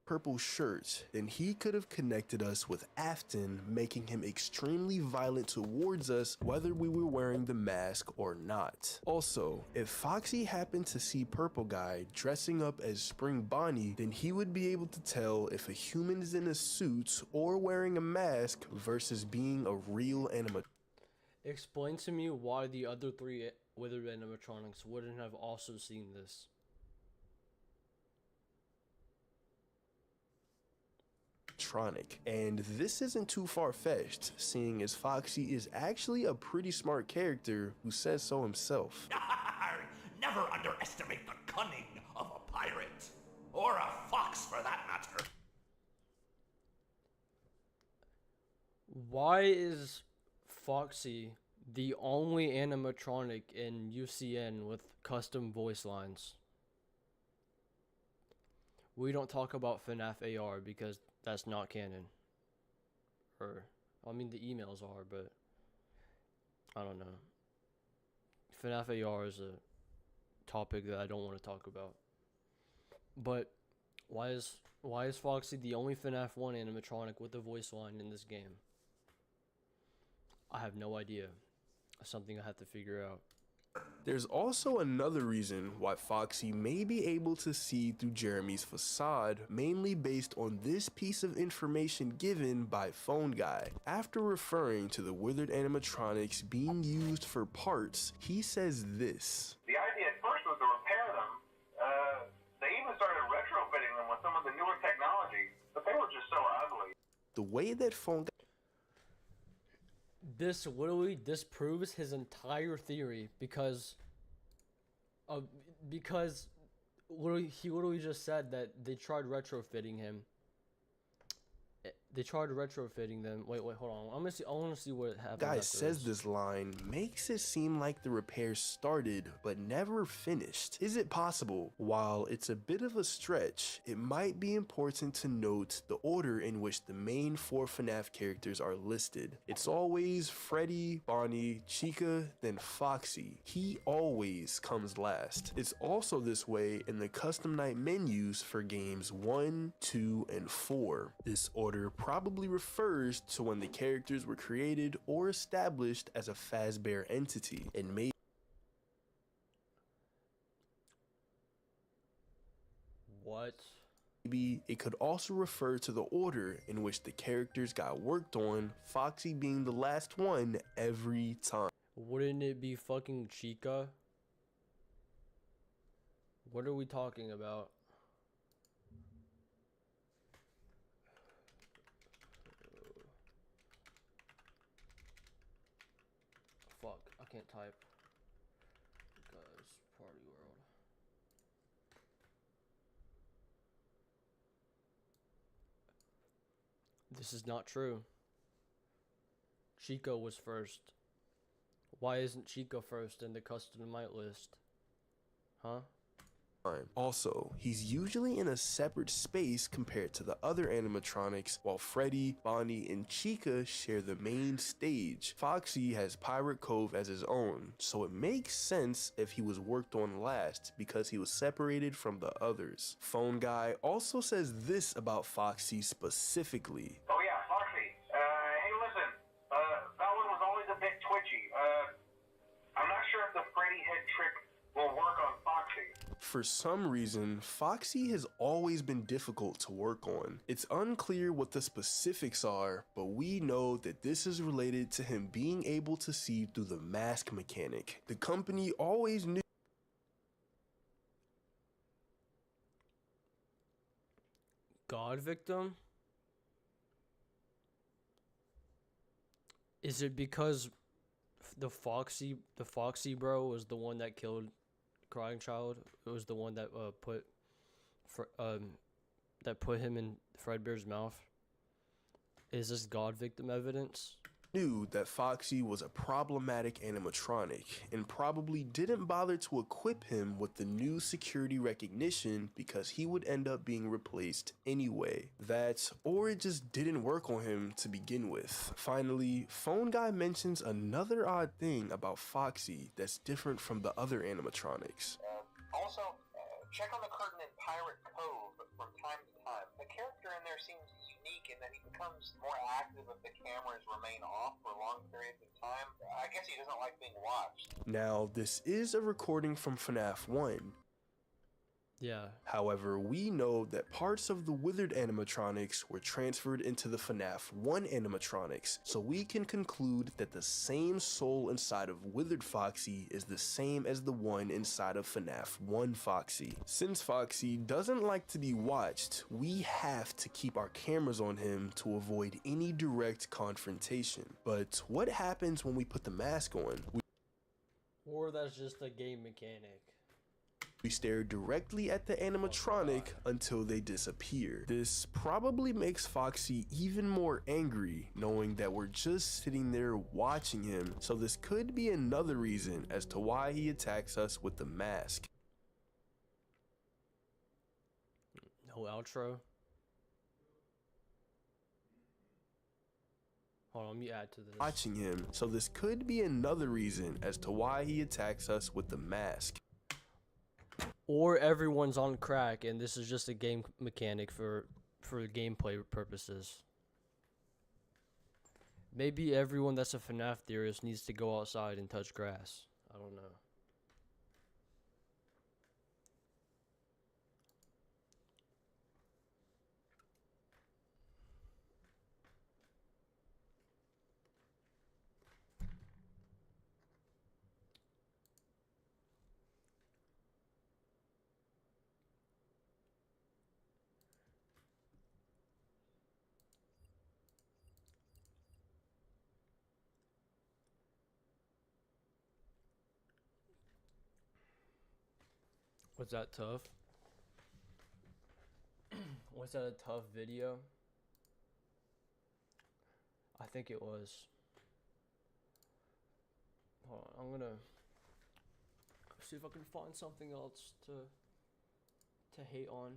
purple shirt, then he could have connected us with Afton, making him extremely violent towards us whether we were wearing the mask or not. Also, if Foxy happened to see Purple Guy dressing up as Spring Bonnie, then he would be able to tell if a human is in a suit or wearing a mask versus being a real animatronic. Explain to me why the other 3 withered animatronics wouldn't have also seen this. And this isn't too far-fetched, seeing as Foxy is actually a pretty smart character who says so himself. Never underestimate the cunning of a pirate, or a fox for that matter. Why is Foxy the only animatronic in UCN with custom voice lines? We don't talk about FNAF AR because that's not canon. Or, I mean, the emails are, but I don't know. FNAF AR is a topic that I don't want to talk about. But why is Foxy the only FNAF 1 animatronic with a voice line in this game? I have no idea. That's something I have to figure out. There's also another reason why Foxy may be able to see through Jeremy's facade, mainly based on this piece of information given by Phone Guy. After referring to the withered animatronics being used for parts, he says this. The idea at first was to repair them. They even started retrofitting them with some of the newer technology, but they were just so ugly. The way that Phone Guy This literally disproves his entire theory because he literally just said that they tried retrofitting him. They tried retrofitting them. Wait, hold on. I want to see what happened. Guy after says this line makes it seem like the repairs started but never finished. Is it possible? While it's a bit of a stretch, it might be important to note the order in which the main 4 FNAF characters are listed. It's always Freddy, Bonnie, Chica, then Foxy. He always comes last. It's also this way in the custom night menus for games 1, 2, and 4. This order probably refers to when the characters were created or established as a Fazbear entity, and maybe it could also refer to the order in which the characters got worked on, Foxy being the last one every time. Wouldn't it be fucking Chica? What are we talking about? Fuck, I can't type. Guys, party world. This is not true. Chico was first. Why isn't Chico first in the custom night list? Huh? Also, he's usually in a separate space compared to the other animatronics, while Freddy, Bonnie, and Chica share the main stage. Foxy has Pirate Cove as his own, so it makes sense if he was worked on last because he was separated from the others. Phone Guy also says this about Foxy specifically. Oh yeah, Foxy. Hey listen, that one was always a bit twitchy. I'm not sure if the Freddy head trick will work on Foxy. For some reason, Foxy has always been difficult to work on. It's unclear what the specifics are, but we know that this is related to him being able to see through the mask mechanic. The company always knew. God victim? Is it because the Foxy bro was the one that killed Crying Child? It was the one that put him in Fredbear's mouth. Is this God victim evidence? Knew that Foxy was a problematic animatronic and probably didn't bother to equip him with the new security recognition because he would end up being replaced anyway. That, or it just didn't work on him to begin with. Finally, Phone Guy mentions another odd thing about Foxy that's different from the other animatronics. Also, check on the curtain in Pirate Cove from time to time. The character in there seems unique in that he becomes more active if the cameras remain off for long periods of time. I guess he doesn't like being watched. Now, this is a recording from FNAF 1. Yeah. However, we know that parts of the withered animatronics were transferred into the FNAF 1 animatronics, so we can conclude that the same soul inside of withered Foxy is the same as the one inside of FNAF 1 Foxy. Since Foxy doesn't like to be watched, we have to keep our cameras on him to avoid any direct confrontation. But what happens when we put the mask on? Or that's just a game mechanic. We stare directly at the animatronic until they disappear. This probably makes Foxy even more angry, knowing that we're just sitting there watching him, so this could be another reason as to why he attacks us with the mask. No outro. Hold on, let me add to this. Watching him, so this could be another reason as to why he attacks us with the mask. Or everyone's on crack and this is just a game mechanic for gameplay purposes. Maybe everyone that's a FNAF theorist needs to go outside and touch grass. I don't know. Was that tough? Was that a tough video? I think it was. Hold on, I'm gonna see if I can find something else to hate on.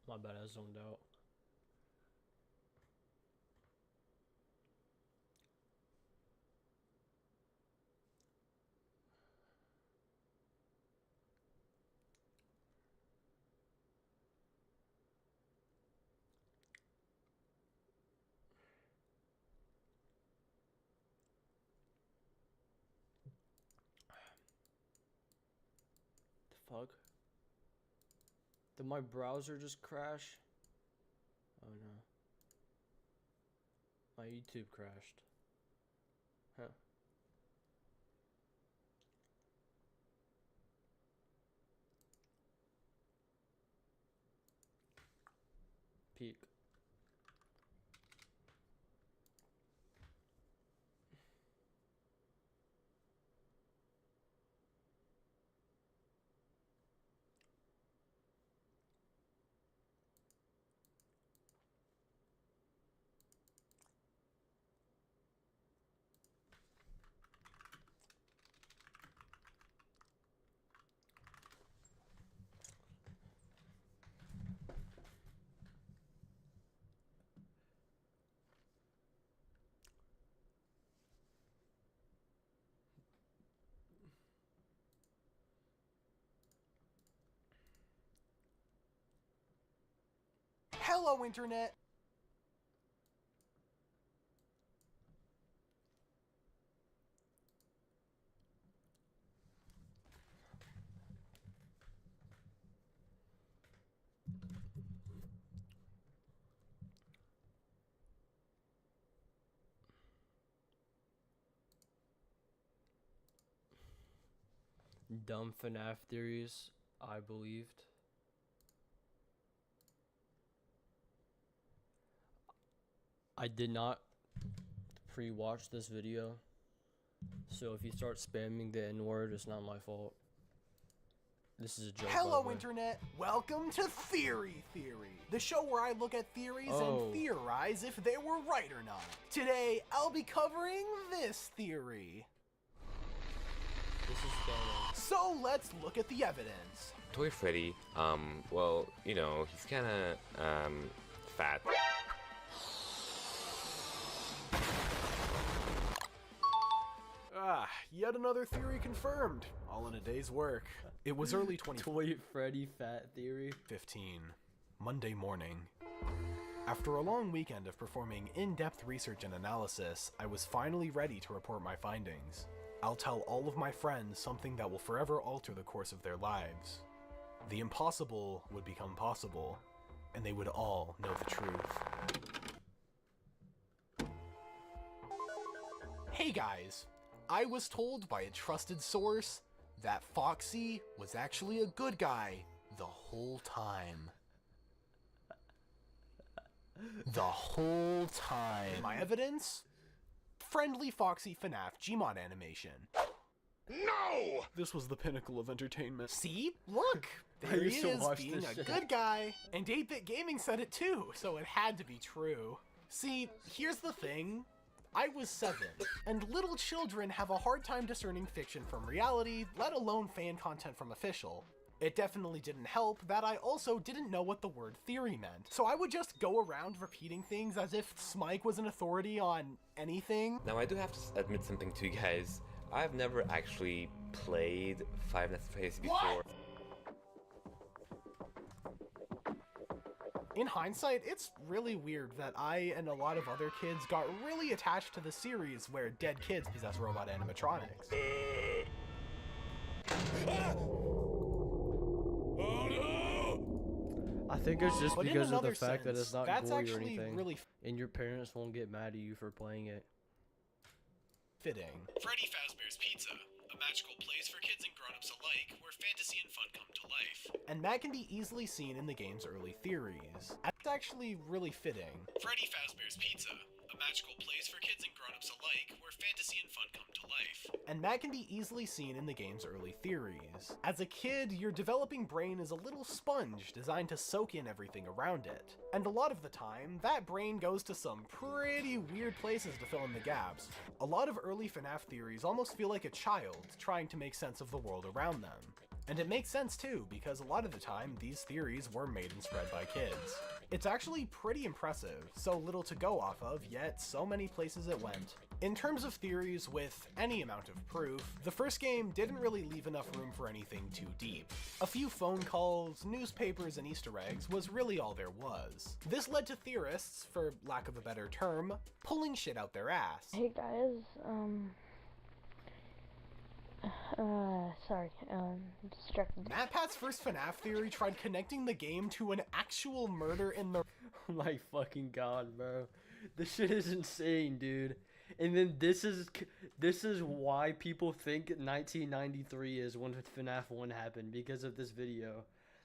My bad, I zoned out. The fuck? Did my browser just crash? Oh no. My YouTube crashed. Huh. Peak. Hello, Internet! Dumb FNAF theories, I believed. I did not pre-watch this video, so if you start spamming the N-word, it's not my fault. This is a joke. Hello, Internet! Welcome to Theory, the show where I look at theories and theorize if they were right or not. Today, I'll be covering this theory. This is so let's look at the evidence. Toy Freddy, well, you know, he's kinda, fat. Ah, yet another theory confirmed, all in a day's work. It was early 2015. Toy Freddy fat theory. Monday morning. After a long weekend of performing in-depth research and analysis, I was finally ready to report my findings. I'll tell all of my friends something that will forever alter the course of their lives. The impossible would become possible, and they would all know the truth. Hey guys! I was told by a trusted source that Foxy was actually a good guy the whole time. The whole time. My evidence? Friendly Foxy FNAF Gmod animation. No! This was the pinnacle of entertainment. See? Look! There he is, being a good guy. And 8-Bit Gaming said it too, so it had to be true. See, here's the thing. I was 7, and little children have a hard time discerning fiction from reality, let alone fan content from official. It definitely didn't help that I also didn't know what the word theory meant, so I would just go around repeating things as if Smike was an authority on anything. Now I do have to admit something to you guys. I've never actually played Five Nights at Freddy's before. In hindsight, it's really weird that I and a lot of other kids got really attached to the series where dead kids possess robot animatronics. I think it's just But in because of the another fact that it's sense, not that's gory or actually anything, really and your parents won't get mad at you for playing it. Fitting. Freddy Fazbear's Pizza, a magical place for kids and grown-ups alike, where fantasy and fun come to life. And that can be easily seen in the game's early theories. That's actually really fitting. Freddy Fazbear's Pizza, a magical place for kids and grown-ups alike, where fantasy and fun come to life. And that can be easily seen in the game's early theories. As a kid, your developing brain is a little sponge designed to soak in everything around it. And a lot of the time, that brain goes to some pretty weird places to fill in the gaps. A lot of early FNAF theories almost feel like a child trying to make sense of the world around them. And it makes sense too, because a lot of the time, these theories were made and spread by kids. It's actually pretty impressive, so little to go off of, yet so many places it went. In terms of theories with any amount of proof, the first game didn't really leave enough room for anything too deep. A few phone calls, newspapers, and Easter eggs was really all there was. This led to theorists, for lack of a better term, pulling shit out their ass. Hey guys, sorry, distracted. MatPat's first FNAF theory tried connecting the game to an actual murder in the— Oh my fucking god, bro. This shit is insane, dude. And then this is why people think 1993 is when FNAF 1 happened, because of this video.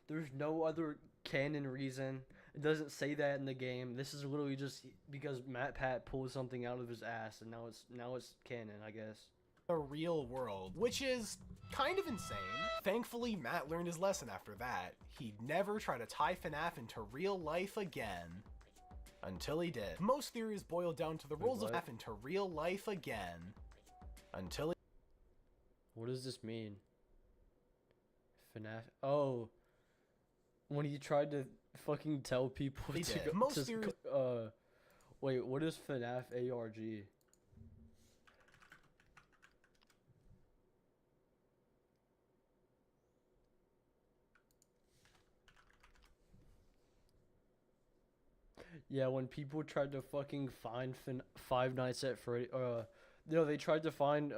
There's no other canon reason. It doesn't say that in the game. This is literally just because MatPat pulled something out of his ass, and now it's canon, I guess. The real world, which is kind of insane. Thankfully, Matt learned his lesson after that. He'd never try to tie FNAF into real life again. Until he did. Most theories boil down to the rules of FNAF into real life again. Until he— What does this mean? FNAF? Oh. When he tried to fucking tell people he to did. go Most to, theories— wait, what is FNAF ARG? Yeah, when people tried to fucking find Five Nights at Freddy, they tried to find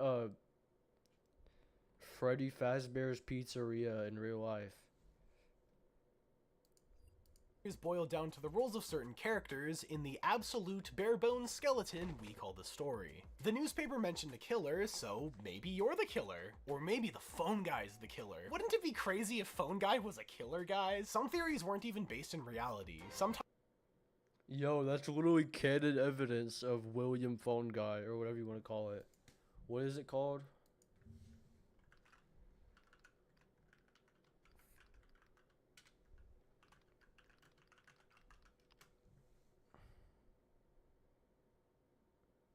Freddy Fazbear's Pizzeria in real life. Boil down to the roles of certain characters in the absolute bare-bones skeleton we call the story. The newspaper mentioned a killer, so maybe you're the killer. Or maybe the phone guy's the killer. Wouldn't it be crazy if Phone Guy was a killer, guys? Some theories weren't even based in reality. Sometimes— Yo, that's literally canon evidence of William Phone Guy, or whatever you want to call it. What is it called?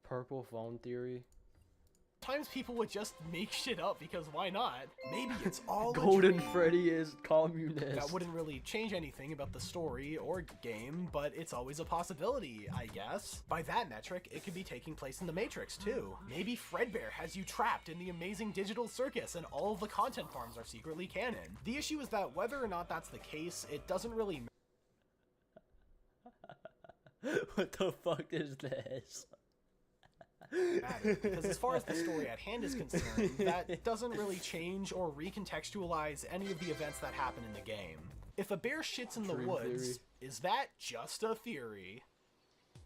Purple phone theory. Sometimes people would just make shit up because why not? Maybe it's all Golden Freddy is communist. That wouldn't really change anything about the story or game, but it's always a possibility, I guess. By that metric, it could be taking place in the Matrix too. Maybe Fredbear has you trapped in the amazing digital circus and all of the content farms are secretly canon. The issue is that whether or not that's the case, it doesn't really What the fuck is this? matter, because as far as the story at hand is concerned, that doesn't really change or recontextualize any of the events that happen in the game. If a bear shits in the woods, is that just a theory?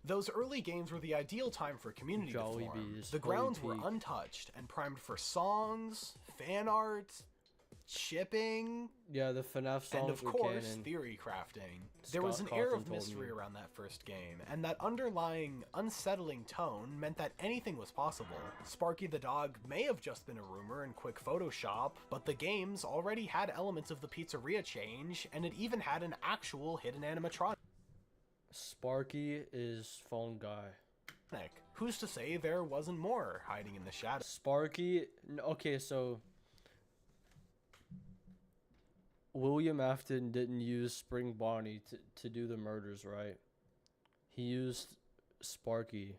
Those early games were the ideal time for community to form. The grounds were untouched and primed for songs, fan art, shipping, yeah, the FNAF songs and of were course, canon. theory crafting. There was an air of mystery around that first game, and that underlying, unsettling tone meant that anything was possible. Sparky the dog may have just been a rumor in quick Photoshop, but the games already had elements of the pizzeria change, and it even had an actual hidden animatronic. Sparky is Phone Guy. Who's to say there wasn't more hiding in the shadows? Sparky. Okay, so William Afton didn't use Spring Bonnie to do the murders, right? He used Sparky.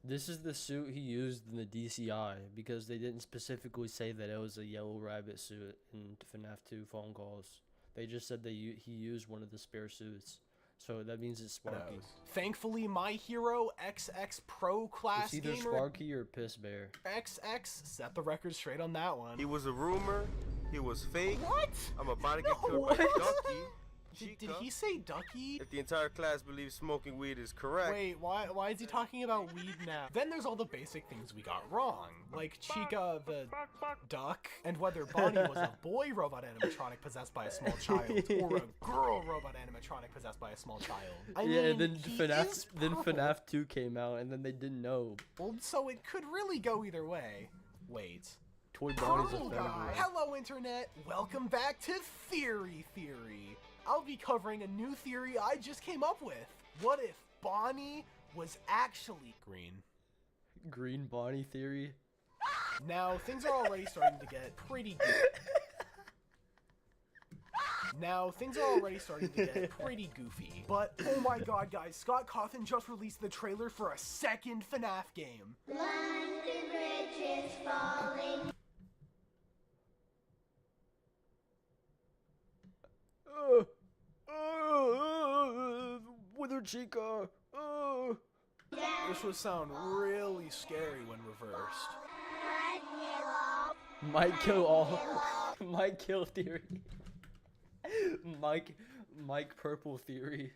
This is the suit he used in the DCI because they didn't specifically say that it was a Yellow Rabbit suit in FNAF 2 phone calls. They just said that he used one of the spare suits. So that means it's Sparky. Thankfully, my hero, XX Pro Class It's either Gamer Sparky or Piss Bear. XX set the record straight on that one. He was a rumor. He was fake. What? I'm about to get killed by Ducky. Did he say Ducky? If the entire class believes smoking weed is correct. Wait, why is he talking about weed now? Then there's all the basic things we got wrong, like Chica the duck, and whether Bonnie was a boy robot animatronic possessed by a small child, or a girl robot animatronic possessed by a small child. I mean, and then FNAF 2 came out, and then they didn't know. So it could really go either way. Wait. Toy Bonnie's a Purple fanboy. Guy. Hello, Internet. Welcome back to Theory. I'll be covering a new theory I just came up with. What if Bonnie was actually green? Green Bonnie theory? Now, things are already starting to get pretty goofy. But, oh my god, guys, Scott Cawthon just released the trailer for a second FNAF game. London Bridge is falling. Wither Chica. This would sound really scary when reversed. Might kill all. Might kill theory. Mike Purple theory.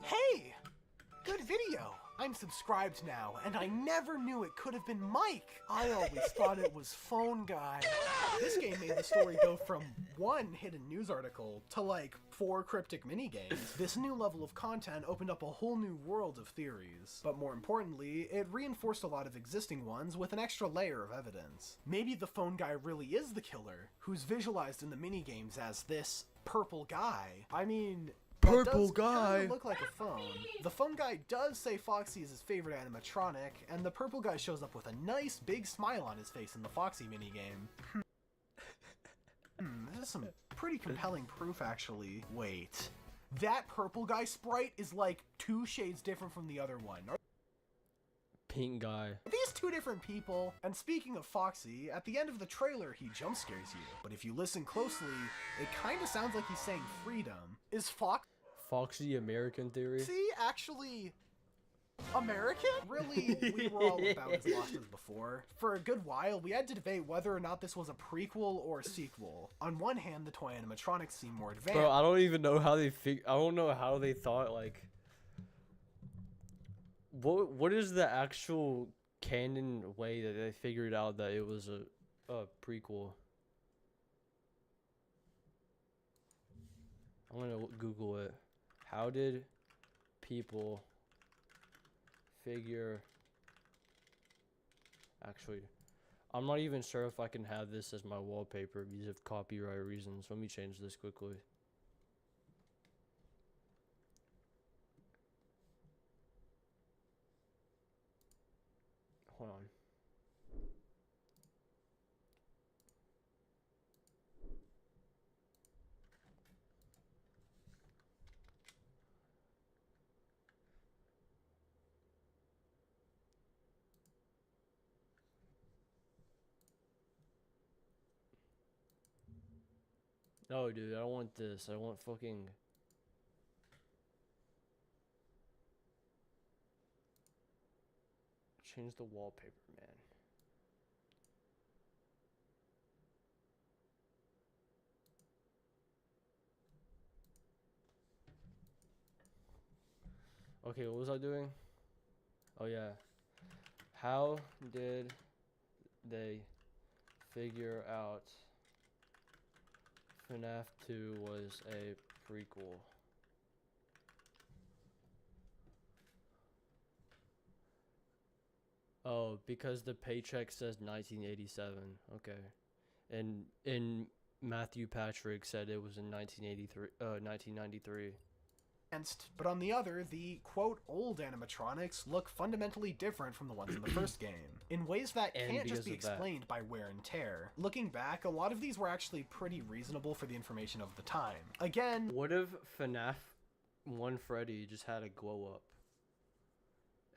Hey! Good video! I'm subscribed now, and I never knew it could have been Mike! I always thought it was Phone Guy. This game made the story go from 1 hidden news article to like 4 cryptic minigames. This new level of content opened up a whole new world of theories. But more importantly, it reinforced a lot of existing ones with an extra layer of evidence. Maybe the Phone Guy really is the killer, who's visualized in the minigames as this purple guy. I mean, Purple does guy kinda look like a phone. The phone guy does say Foxy is his favorite animatronic, and the purple guy shows up with a nice big smile on his face in the Foxy minigame. This is some pretty compelling proof, actually. Wait, that purple guy sprite is like 2 shades different from the other one. Pink guy. Are these 2 different people? And speaking of Foxy, at the end of the trailer, he jump scares you. But if you listen closely, it kinda sounds like he's saying freedom. Is Foxy American theory? See, actually, American? Really, we were all about as lost as before. For a good while, we had to debate whether or not this was a prequel or a sequel. On one hand, the toy animatronics seem more advanced. Bro, I don't even know how they I don't know how they thought, like... What is the actual canon way that they figured out that it was a prequel? I'm gonna Google it. How did people figure... Actually, I'm not even sure if I can have this as my wallpaper because of copyright reasons. Let me change this quickly. Hold on. No, dude, I don't want this. I want fucking... Change the wallpaper, man. Okay, what was I doing? Oh yeah. How did they figure out FNAF 2 was a prequel? Oh, because the paycheck says 1987. Okay. And Matthew Patrick said it was in 1993. but on the other, the quote old animatronics look fundamentally different from the ones in the first game, in ways that can't just be explained by wear and tear. Looking back, a lot of these were actually pretty reasonable for the information of the time. Again, what if FNAF 1 Freddy just had a glow up?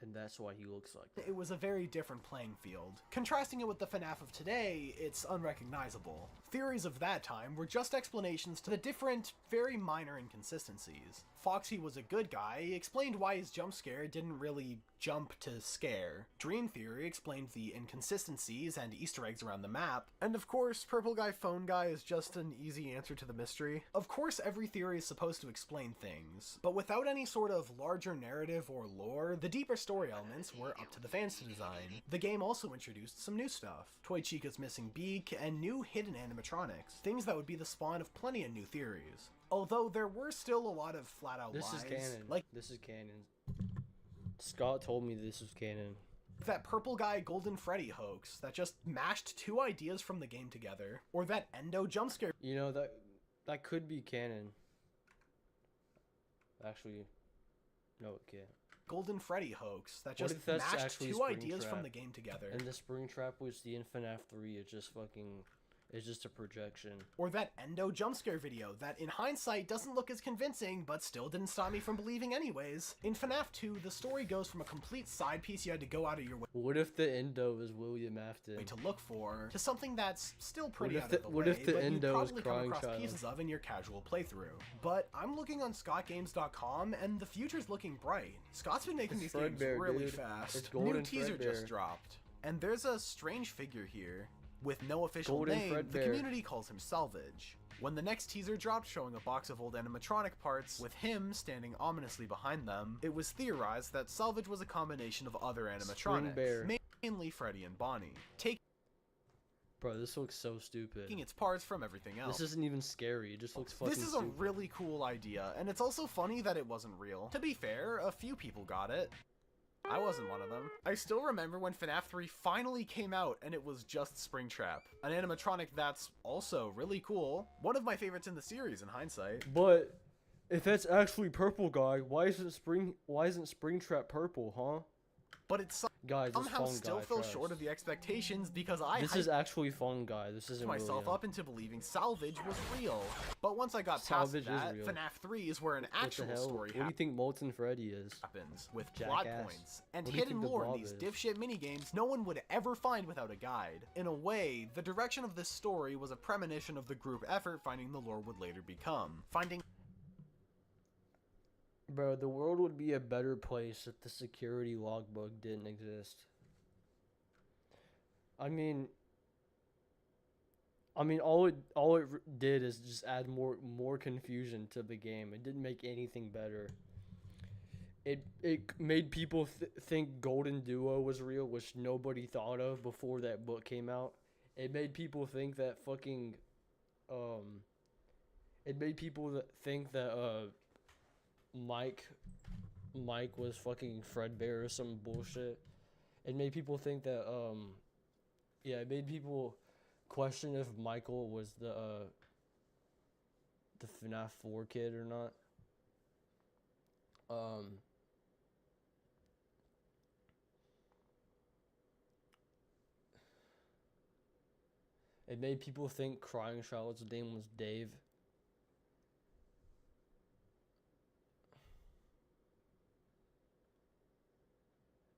And that's why he looks like that. It was a very different playing field. Contrasting it with the FNAF of today, it's unrecognizable. Theories of that time were just explanations to the different, very minor inconsistencies. Foxy was a good guy, he explained why his jump scare didn't really jump to scare. Dream Theory explained the inconsistencies and Easter eggs around the map. And of course, Purple Guy Phone Guy is just an easy answer to the mystery. Of course, every theory is supposed to explain things, but without any sort of larger narrative or lore, the deeper story elements were up to the fans to design. The game also introduced some new stuff. Toy Chica's missing beak, and new hidden animatronics. Things that would be the spawn of plenty of new theories. Although there were still a lot of flat-out lies. This is canon. Like, this is canon. Scott told me this was canon. That Purple Guy Golden Freddy hoax that just mashed two ideas from the game together. Or that Endo jump scare. You know, that could be canon. Actually, no, it can't. Golden Freddy hoax that just mashed two ideas from the game together. And the Springtrap was the FNAF 3, it's just a projection. Or that Endo jump scare video that in hindsight doesn't look as convincing, but still didn't stop me from believing anyways. In FNAF 2, the story goes from a complete side piece you had to go out of your way. What if the Endo is William Afton? To look for, to something that's still pretty out of the way, what if the but Endo you'd is probably Crying come across Child? Pieces of in your casual playthrough. But I'm looking on ScottGames.com and the future's looking bright. Scott's been making these games really fast. New teaser just dropped. And there's a strange figure here. With no official name, the community calls him Salvage. When the next teaser dropped showing a box of old animatronic parts, with him standing ominously behind them, it was theorized that Salvage was a combination of other animatronics, mainly Freddy and Bonnie. Bro, this looks so stupid. Taking its parts from everything else. This isn't even scary, it just looks fucking stupid. This is a really cool idea, and it's also funny that it wasn't real. To be fair, a few people got it. I wasn't one of them. I still remember when FNAF 3 finally came out and it was just Springtrap, an animatronic that's also really cool. One of my favorites in the series in hindsight. But if that's actually Purple Guy, why isn't Springtrap purple, huh? But it's somehow still fell short of the expectations because This is actually Phone Guy. This isn't myself really up into believing Salvage was real. But once I got past that, FNAF 3 is where an actual story What do you think Molten Freddy is? Happens with plot points and hidden lore in these dipshit minigames no one would ever find without a guide. In a way, the direction of this story was a premonition of the group effort finding the lore would later become. Bro, the world would be a better place if the security logbook didn't exist. I mean, all it did is just add more confusion to the game. It didn't make anything better. It made people think Golden Duo was real, which nobody thought of before that book came out. It made people think that fucking it made people think that Mike was fucking Fredbear or some bullshit. It made people think that yeah, it made people question if Michael was the FNAF 4 kid or not. It made people think Crying Child's name was Dave.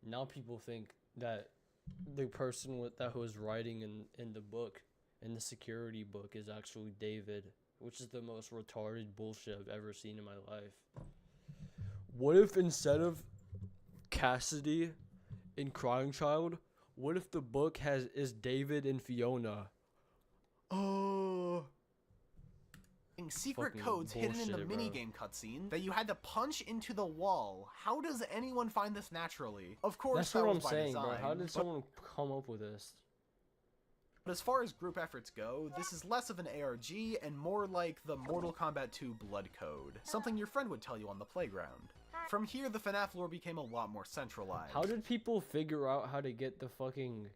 Now people think that the person that was writing in the book, in the security book, is actually David, which is the most retarded bullshit I've ever seen in my life. What if instead of Cassidy in Crying Child, what if the book is David and Fiona? Secret codes hidden in the minigame cutscene that you had to punch into the wall. How does anyone find this naturally? Of course, that's what I'm saying, bro. How did someone come up with this? But as far as group efforts go, this is less of an ARG and more like the Mortal Kombat 2 Blood Code, something your friend would tell you on the playground. From here, the FNAF lore became a lot more centralized. How did people figure out how to get the fucking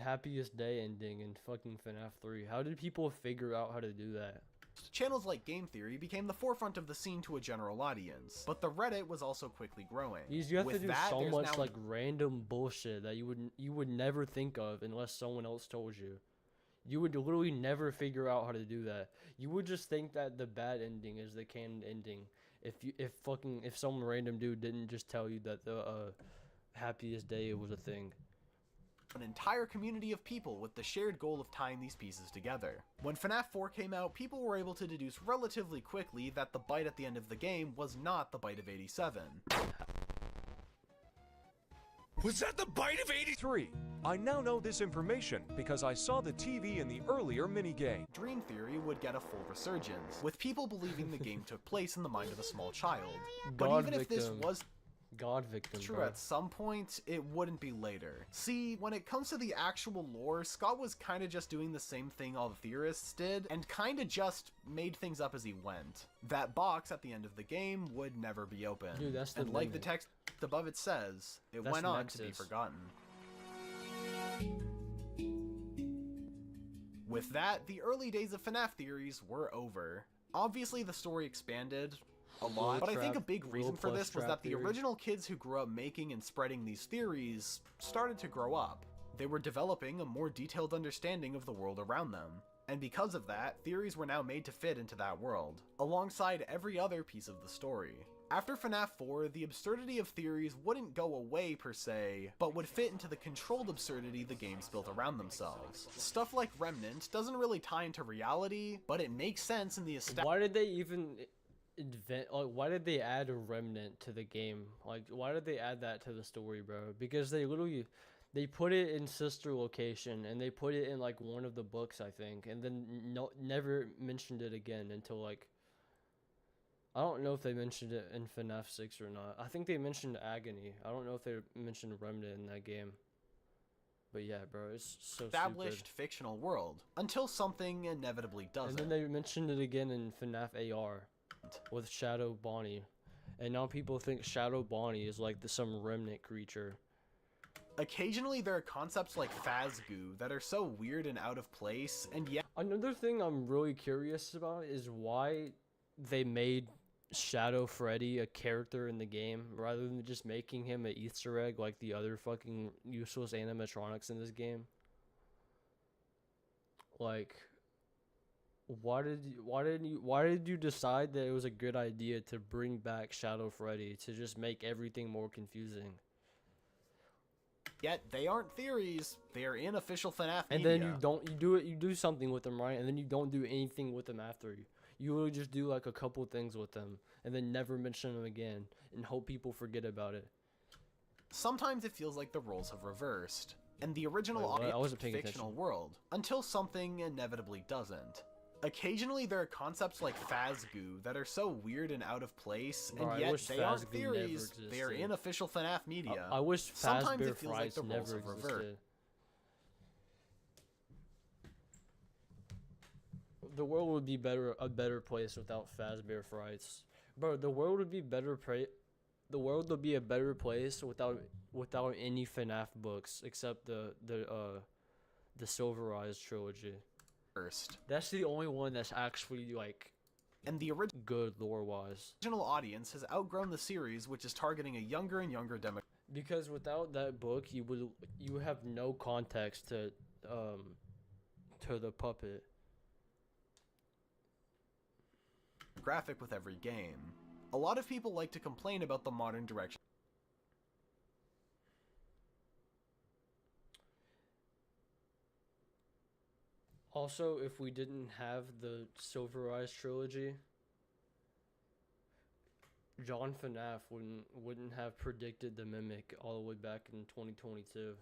happiest day ending in fucking FNAF 3. How did people figure out how to do that? Channels like Game Theory became the forefront of the scene to a general audience, but the Reddit was also quickly growing. You have With to do that, so there's much now- like random bullshit that you would never think of unless someone else told you. You would literally never figure out how to do that. You would just think that the bad ending is the canon ending if some random dude didn't just tell you that the happiest day was a thing. An entire community of people with the shared goal of tying these pieces together. When FNAF 4 came out, people were able to deduce relatively quickly that the bite at the end of the game was not the bite of 87. Was that the bite of 83? I now know this information because I saw the TV in the earlier minigame. Dream Theory would get a full resurgence, with people believing the game took place in the mind of a small child. But God even if this victim. was God victim, true bro. at some point, it wouldn't be later. See, when it comes to the actual lore, Scott was kinda just doing the same thing all the theorists did, and kinda just made things up as he went. That box at the end of the game would never be opened. Dude, that's the and like the limit. text above it says, it That's went on to be Nexus. forgotten. With that, the early days of FNAF theories were over. Obviously, the story expanded a lot, but I think a big reason for this was that the original kids who grew up making and spreading these theories started to grow up. They were developing a more detailed understanding of the world around them. And because of that, theories were now made to fit into that world, alongside every other piece of the story. After FNAF 4, the absurdity of theories wouldn't go away per se, but would fit into the controlled absurdity the games built around themselves. Stuff like Remnant doesn't really tie into reality, but it makes sense in the Why did they even invent, like, why did they add a remnant to the game? Like, why did they add that to the story, bro? Because they literally, they put it in sister location, and they put it in, like, one of the books, I think, and then never mentioned it again until, like, I don't know if they mentioned it in FNAF 6 or not. I think they mentioned Agony. I don't know if they mentioned Remnant in that game. But yeah, bro, it's so established stupid. fictional world, until something inevitably doesn't. And then they mentioned it again in FNAF AR with Shadow Bonnie. And now people think Shadow Bonnie is like some remnant creature. Occasionally there are concepts like Phasgoo that are so weird and out of place, and yet another thing I'm really curious about is why they made Shadow Freddy a character in the game rather than just making him an Easter egg like the other fucking useless animatronics in this game. Like, why did you decide that it was a good idea to bring back Shadow Freddy to just make everything more confusing? yet they aren't theories, they are in official FNAF And media. then you do something with them, right? And then you don't do anything with them after. You will just do like a couple things with them and then never mention them again and hope people forget about it. Sometimes it feels like the roles have reversed, and the original Wait, what? I audience wasn't paying fictional attention. world, until something inevitably doesn't. Occasionally there are concepts like Phasgoo that are so weird and out of place, and Bro, I yet wish they aren't Phasgoo theories, never they are existed. in official FNAF media. I wish Sometimes Fazbear it feels like Frights the roles never have reversed. existed. The world would be a better place without Fazbear Frights. Bro, the world would be the world would be a better place without any FNAF books except the Silver Eyes trilogy. First. That's the only one that's actually like and the good lore-wise. Original audience has outgrown the series, which is targeting a younger and younger demographic. Because without that book, you have no context to the puppet. Graphic with every game. A lot of people like to complain about the modern direction. Also, if we didn't have the Silver Eyes trilogy, John FNAF wouldn't have predicted the Mimic all the way back in 2022.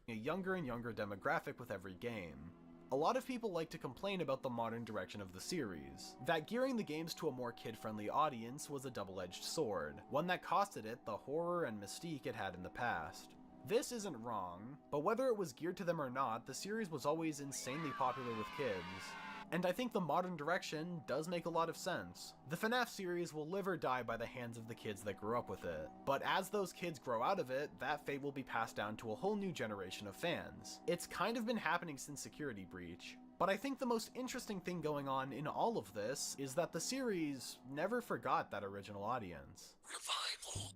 A younger and younger demographic with every game. A lot of people like to complain about the modern direction of the series, that gearing the games to a more kid-friendly audience was a double-edged sword, one that costed it the horror and mystique it had in the past. This isn't wrong, but whether it was geared to them or not, the series was always insanely popular with kids. And I think the modern direction does make a lot of sense. The FNAF series will live or die by the hands of the kids that grew up with it, but as those kids grow out of it, that fate will be passed down to a whole new generation of fans. It's kind of been happening since Security Breach. But I think the most interesting thing going on in all of this is that the series never forgot that original audience. Revival.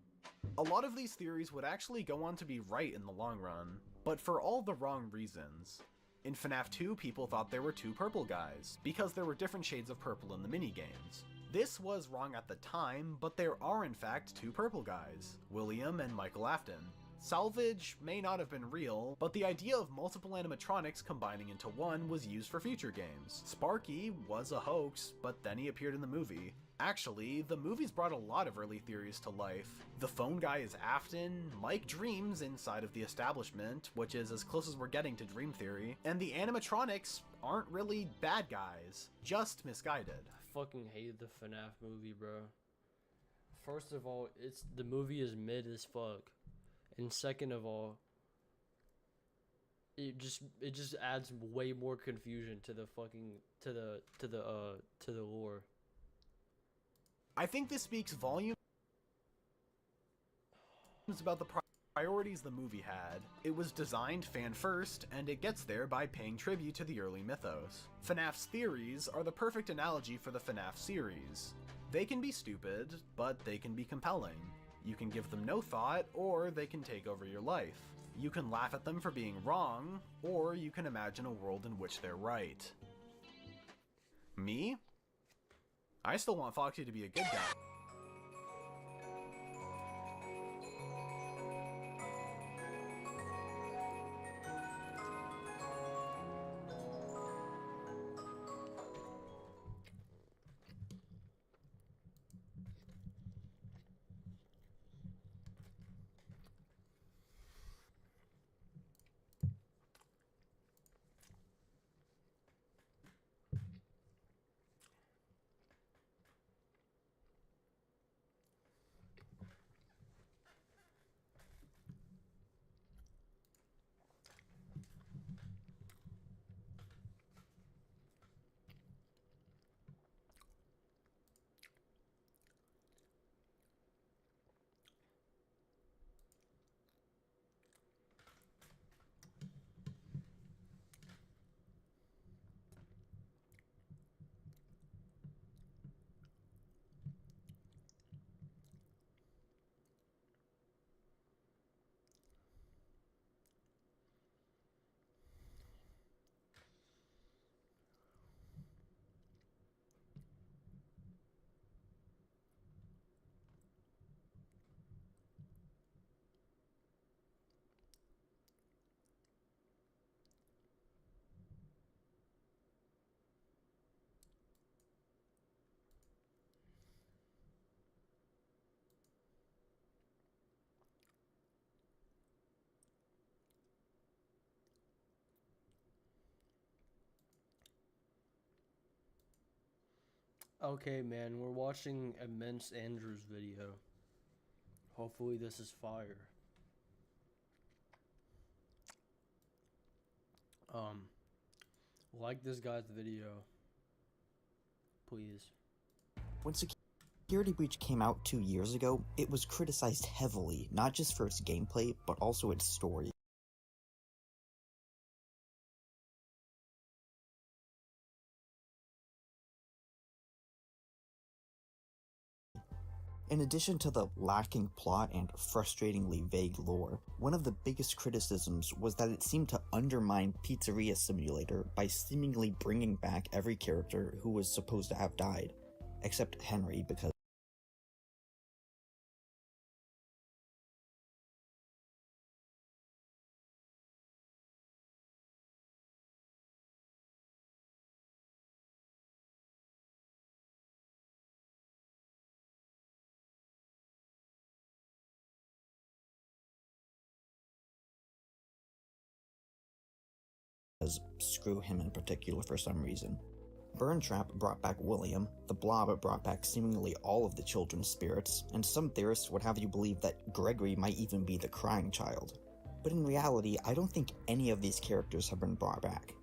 A lot of these theories would actually go on to be right in the long run, but for all the wrong reasons. In FNAF 2, people thought there were 2 purple guys, because there were different shades of purple in the minigames. This was wrong at the time, but there are in fact 2 purple guys, William and Michael Afton. Salvage may not have been real, but the idea of multiple animatronics combining into one was used for future games. Sparky was a hoax, but then he appeared in the movie. Actually, the movies brought a lot of early theories to life. The phone guy is Afton, Mike dreams inside of the establishment, which is as close as we're getting to Dream Theory, and the animatronics aren't really bad guys, just misguided. I fucking hated the FNAF movie, bro. First of all, the movie is mid as fuck. And second of all, it just adds way more confusion to the fucking to the lore. I think this speaks volumes about the priorities the movie had. It was designed fan first, and it gets there by paying tribute to the early mythos. FNAF's theories are the perfect analogy for the FNAF series. They can be stupid, but they can be compelling. You can give them no thought, or they can take over your life. You can laugh at them for being wrong, or you can imagine a world in which they're right. Me? I still want Foxy to be a good guy. Okay, man, we're watching Immense Andrew's video. Hopefully this is fire. Like this guy's video, please. When Security Breach came out 2 years ago, it was criticized heavily, not just for its gameplay, but also its story. In addition to the lacking plot and frustratingly vague lore, one of the biggest criticisms was that it seemed to undermine Pizzeria Simulator by seemingly bringing back every character who was supposed to have died, except Henry, because screw him in particular for some reason. Burntrap brought back William, the Blob brought back seemingly all of the children's spirits, and some theorists would have you believe that Gregory might even be the crying child. But in reality, I don't think any of these characters have been brought back.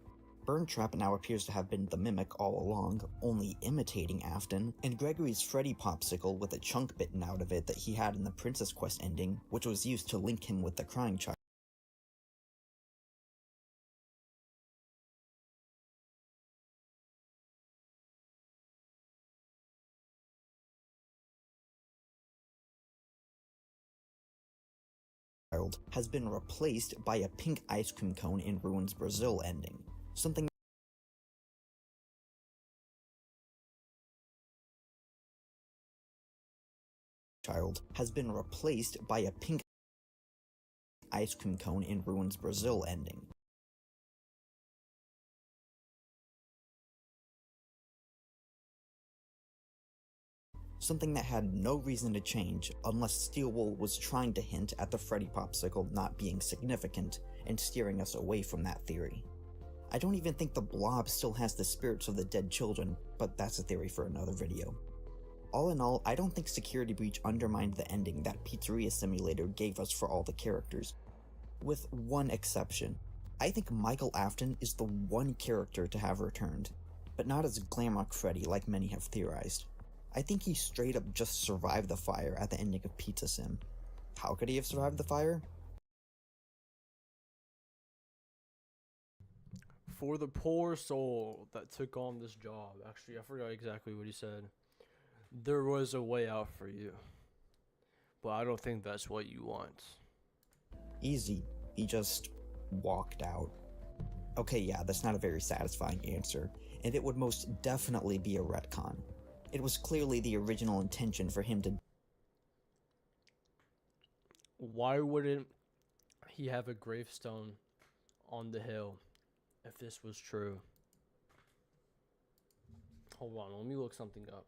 Burntrap now appears to have been the Mimic all along, only imitating Afton, and Gregory's Freddy Popsicle with a chunk bitten out of it that he had in the Princess Quest ending, which was used to link him with the crying child. Has been replaced by a pink ice cream cone in Ruins Brazil ending, something has been replaced by a pink ice cream cone in Ruins Brazil ending. Something that had no reason to change unless Steelwool was trying to hint at the Freddy Popsicle not being significant and steering us away from that theory. I don't even think the Blob still has the spirits of the dead children, but that's a theory for another video. All in all, I don't think Security Breach undermined the ending that Pizzeria Simulator gave us for all the characters, with one exception. I think Michael Afton is the one character to have returned, but not as Glamrock Freddy like many have theorized. I think he straight up just survived the fire at the ending of Pizza Sim. How could he have survived the fire? For the poor soul that took on this job. Actually, I forgot exactly what he said. There was a way out for you. But I don't think that's what you want. Easy. He just walked out. Okay, yeah, that's not a very satisfying answer, and it would most definitely be a retcon. It was clearly the original intention for him to... Why wouldn't he have a gravestone on the hill if this was true? Hold on, let me look something up.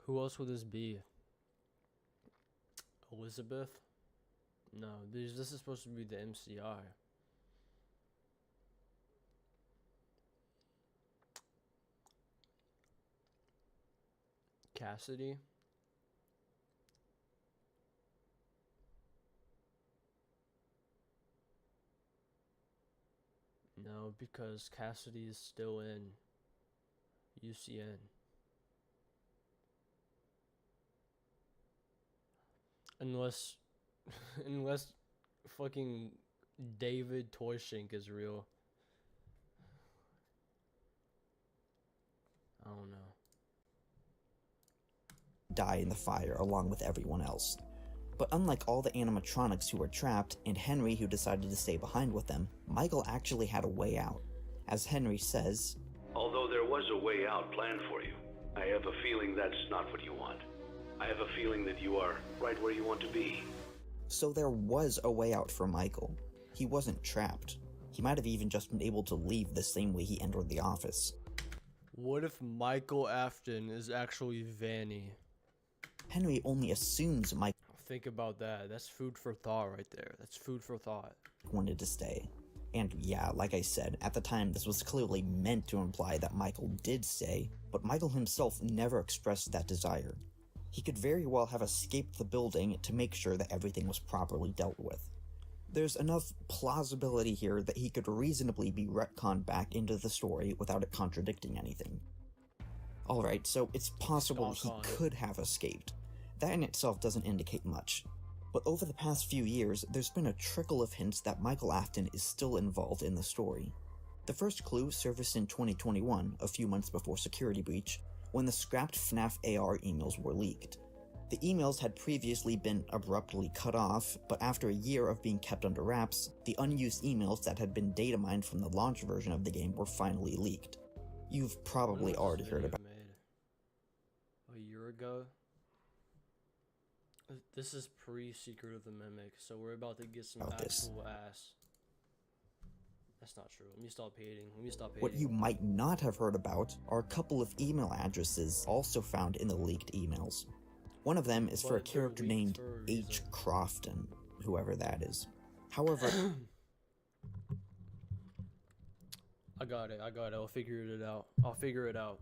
Who else would this be? Elizabeth? No, this is supposed to be the MCI. Cassidy? No, because Cassidy is still in UCN. Unless fucking David Toyshink is real. I don't know. Die in the fire along with everyone else. But unlike all the animatronics who were trapped, and Henry who decided to stay behind with them, Michael actually had a way out. As Henry says, "Although there was a way out planned for you, I have a feeling that's not what you want. I have a feeling that you are right where you want to be." So there was a way out for Michael. He wasn't trapped. He might have even just been able to leave the same way he entered the office. What if Michael Afton is actually Vanny? Henry only assumes Michael Think about that. That's food for thought right there. That's food for thought. Wanted to stay. And yeah, like I said, at the time this was clearly meant to imply that Michael did stay, but Michael himself never expressed that desire. He could very well have escaped the building to make sure that everything was properly dealt with. There's enough plausibility here that he could reasonably be retconned back into the story without it contradicting anything. Alright, so it's possible he could have escaped. That in itself doesn't indicate much. But over the past few years, there's been a trickle of hints that Michael Afton is still involved in the story. The first clue surfaced in 2021, a few months before Security Breach, when the scrapped FNAF AR emails were leaked. The The emails had previously been abruptly cut off, but after a year of being kept under wraps, the unused emails that had been data mined from the launch version of the game were finally leaked. You've probably already heard about a year ago. This is pre-Secret of the Mimic, so we're about to get some actual ass. That's not true. Let me stop hating. What you might not have heard about are a couple of email addresses also found in the leaked emails. One of them is for a character named H. Crofton, whoever that is. However... I got it. I'll figure it out.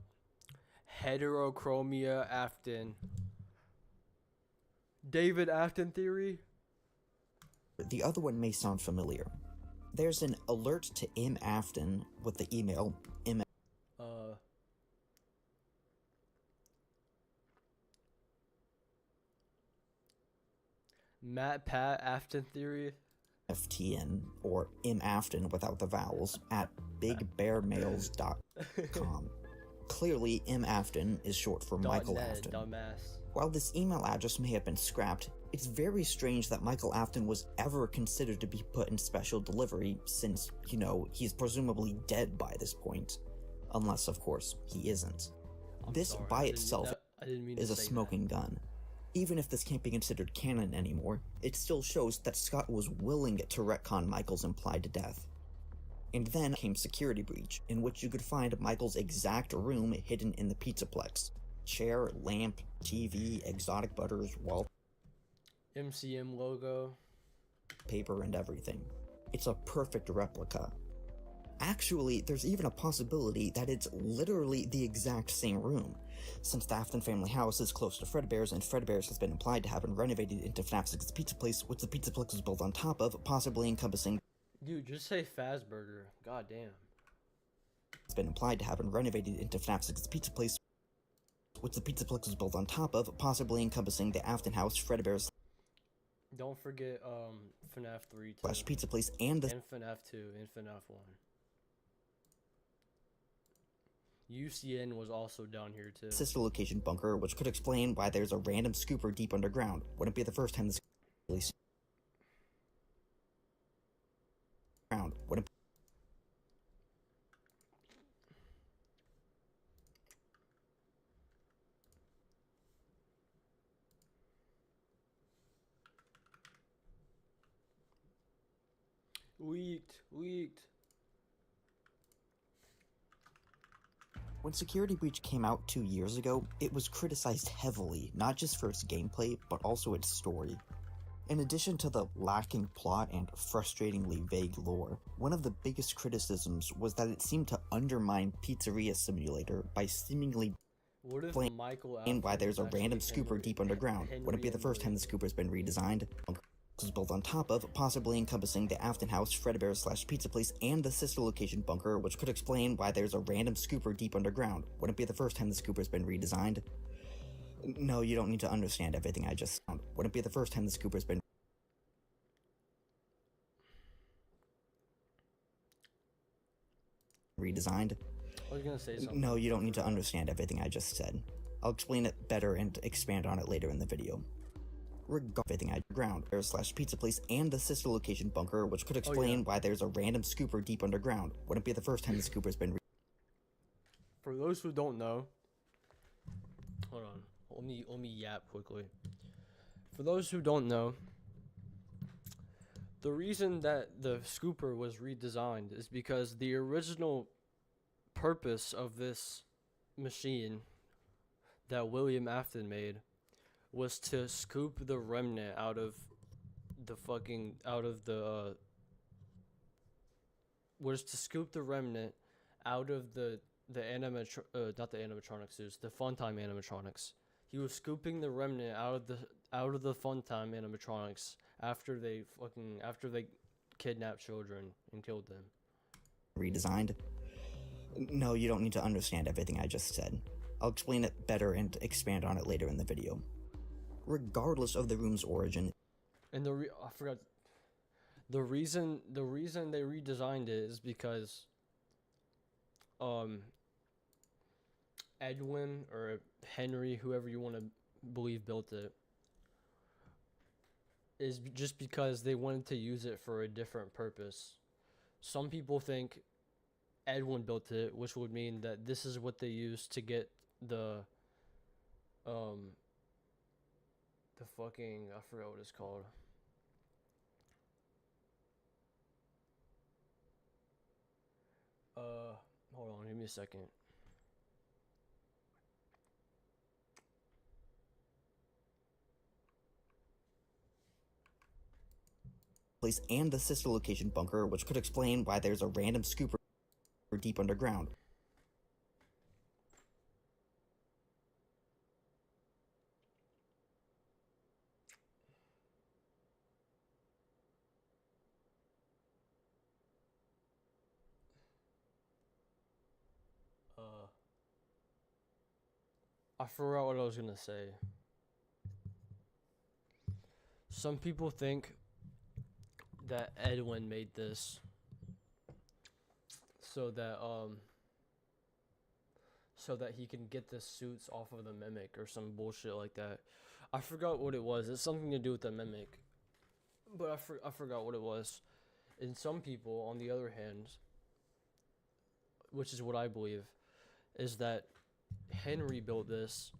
Heterochromia Afton. David Afton theory? The other one may sound familiar. There's an alert to M. Afton with the email Matt Pat Afton theory? FTN, or M. Afton without the vowels, at bigbearmails.com. Clearly, M. Afton is short for Michael Afton. Dumbass. While this email address may have been scrapped, it's very strange that Michael Afton was ever considered to be put in special delivery since, you know, he's presumably dead by this point. Unless, of course, he isn't. This by itself is a smoking gun. Even if this can't be considered canon anymore, it still shows that Scott was willing to retcon Michael's implied death. And then came Security Breach, in which you could find Michael's exact room hidden in the Pizzaplex. Chair, lamp, TV, exotic butters, wall... MCM logo. Paper and everything. It's a perfect replica. Actually, there's even a possibility that it's literally the exact same room, since the Afton family house is close to Fredbear's, and Fredbear's has been implied to have been renovated into FNAF 6's Pizza Place, which the Pizzaplex was built on top of, possibly encompassing... Dude, just say Fazburger. God damn. It's been implied to have been renovated into FNAF 6's Pizza Place, which the Pizzaplex was built on top of, possibly encompassing the Afton house, Fredbear's... Don't forget, FNAF 3 too. / Pizza Place and the... And FNAF 2 and FNAF 1. UCN was also down here too. Sister location bunker, which could explain why there's a random scooper deep underground. Wouldn't be the first time this police ground. Wouldn't Leaked. When Security Breach came out 2 years ago, it was criticized heavily, not just for its gameplay, but also its story. In addition to the lacking plot and frustratingly vague lore, one of the biggest criticisms was that it seemed to undermine Pizzeria Simulator by seemingly explain why there's a random scooper deep underground. Wouldn't be the first time the scooper's been redesigned. Was built on top of, possibly encompassing the Afton house, Fredbear's / Pizza Place, and the sister location bunker, which could explain why there's a random scooper deep underground. Wouldn't be the first time the scooper's been redesigned. No, you don't need to understand everything I just found. Wouldn't be the first time the scooper's been redesigned. I was gonna say something. No, you don't need to understand everything I just said. I'll explain it better and expand on it later in the video. Everything I ground / Pizza Place and the sister location bunker, which could explain why there's a random scooper deep underground. Wouldn't be the first time the scooper's been For those who don't know, hold on, let me yap quickly. For those who don't know, the reason that the scooper was redesigned is because the original purpose of this machine that William Afton made was to scoop the remnant out of the Funtime animatronics. He was scooping the remnant out of the Funtime animatronics after they kidnapped children and killed them. Redesigned. No, you don't need to understand everything I just said. I'll explain it better and expand on it later in the video. Regardless of the room's origin. And the reason they redesigned it is because Edwin or Henry, whoever you want to believe built it, is just because they wanted to use it for a different purpose. Some people think Edwin built it, which would mean that this is what they used to get the fucking, I forgot what it's called. Hold on, give me a second. Place and the sister location bunker, which could explain why there's a random scooper deep underground. I forgot what I was gonna say. Some people think that Edwin made this so that he can get the suits off of the Mimic or some bullshit like that. I forgot what it was. It's something to do with the Mimic, but I forgot what it was. And some people, on the other hand, which is what I believe, is that Henry built this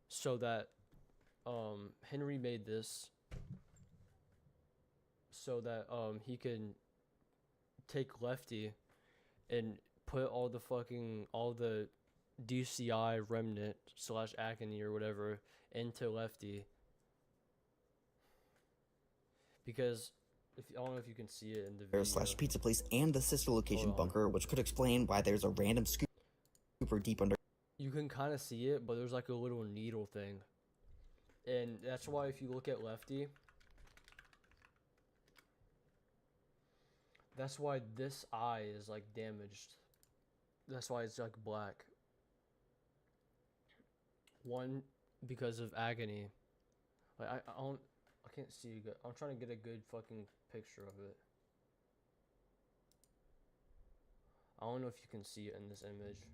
so that Henry made this so that he can take Lefty and put all the DCI remnant / Agony or whatever into Lefty, because I don't know if you can see it in the video. / pizza place and the sister location bunker, which could explain why there's a random scooper deep under. You can kind of see it, but there's like a little needle thing, and that's why if you look at Lefty, that's why this eye is like damaged. That's why it's like black. One, because of Agony. Like I can't see you. I'm trying to get a good fucking picture of it. I don't know if you can see it in this image.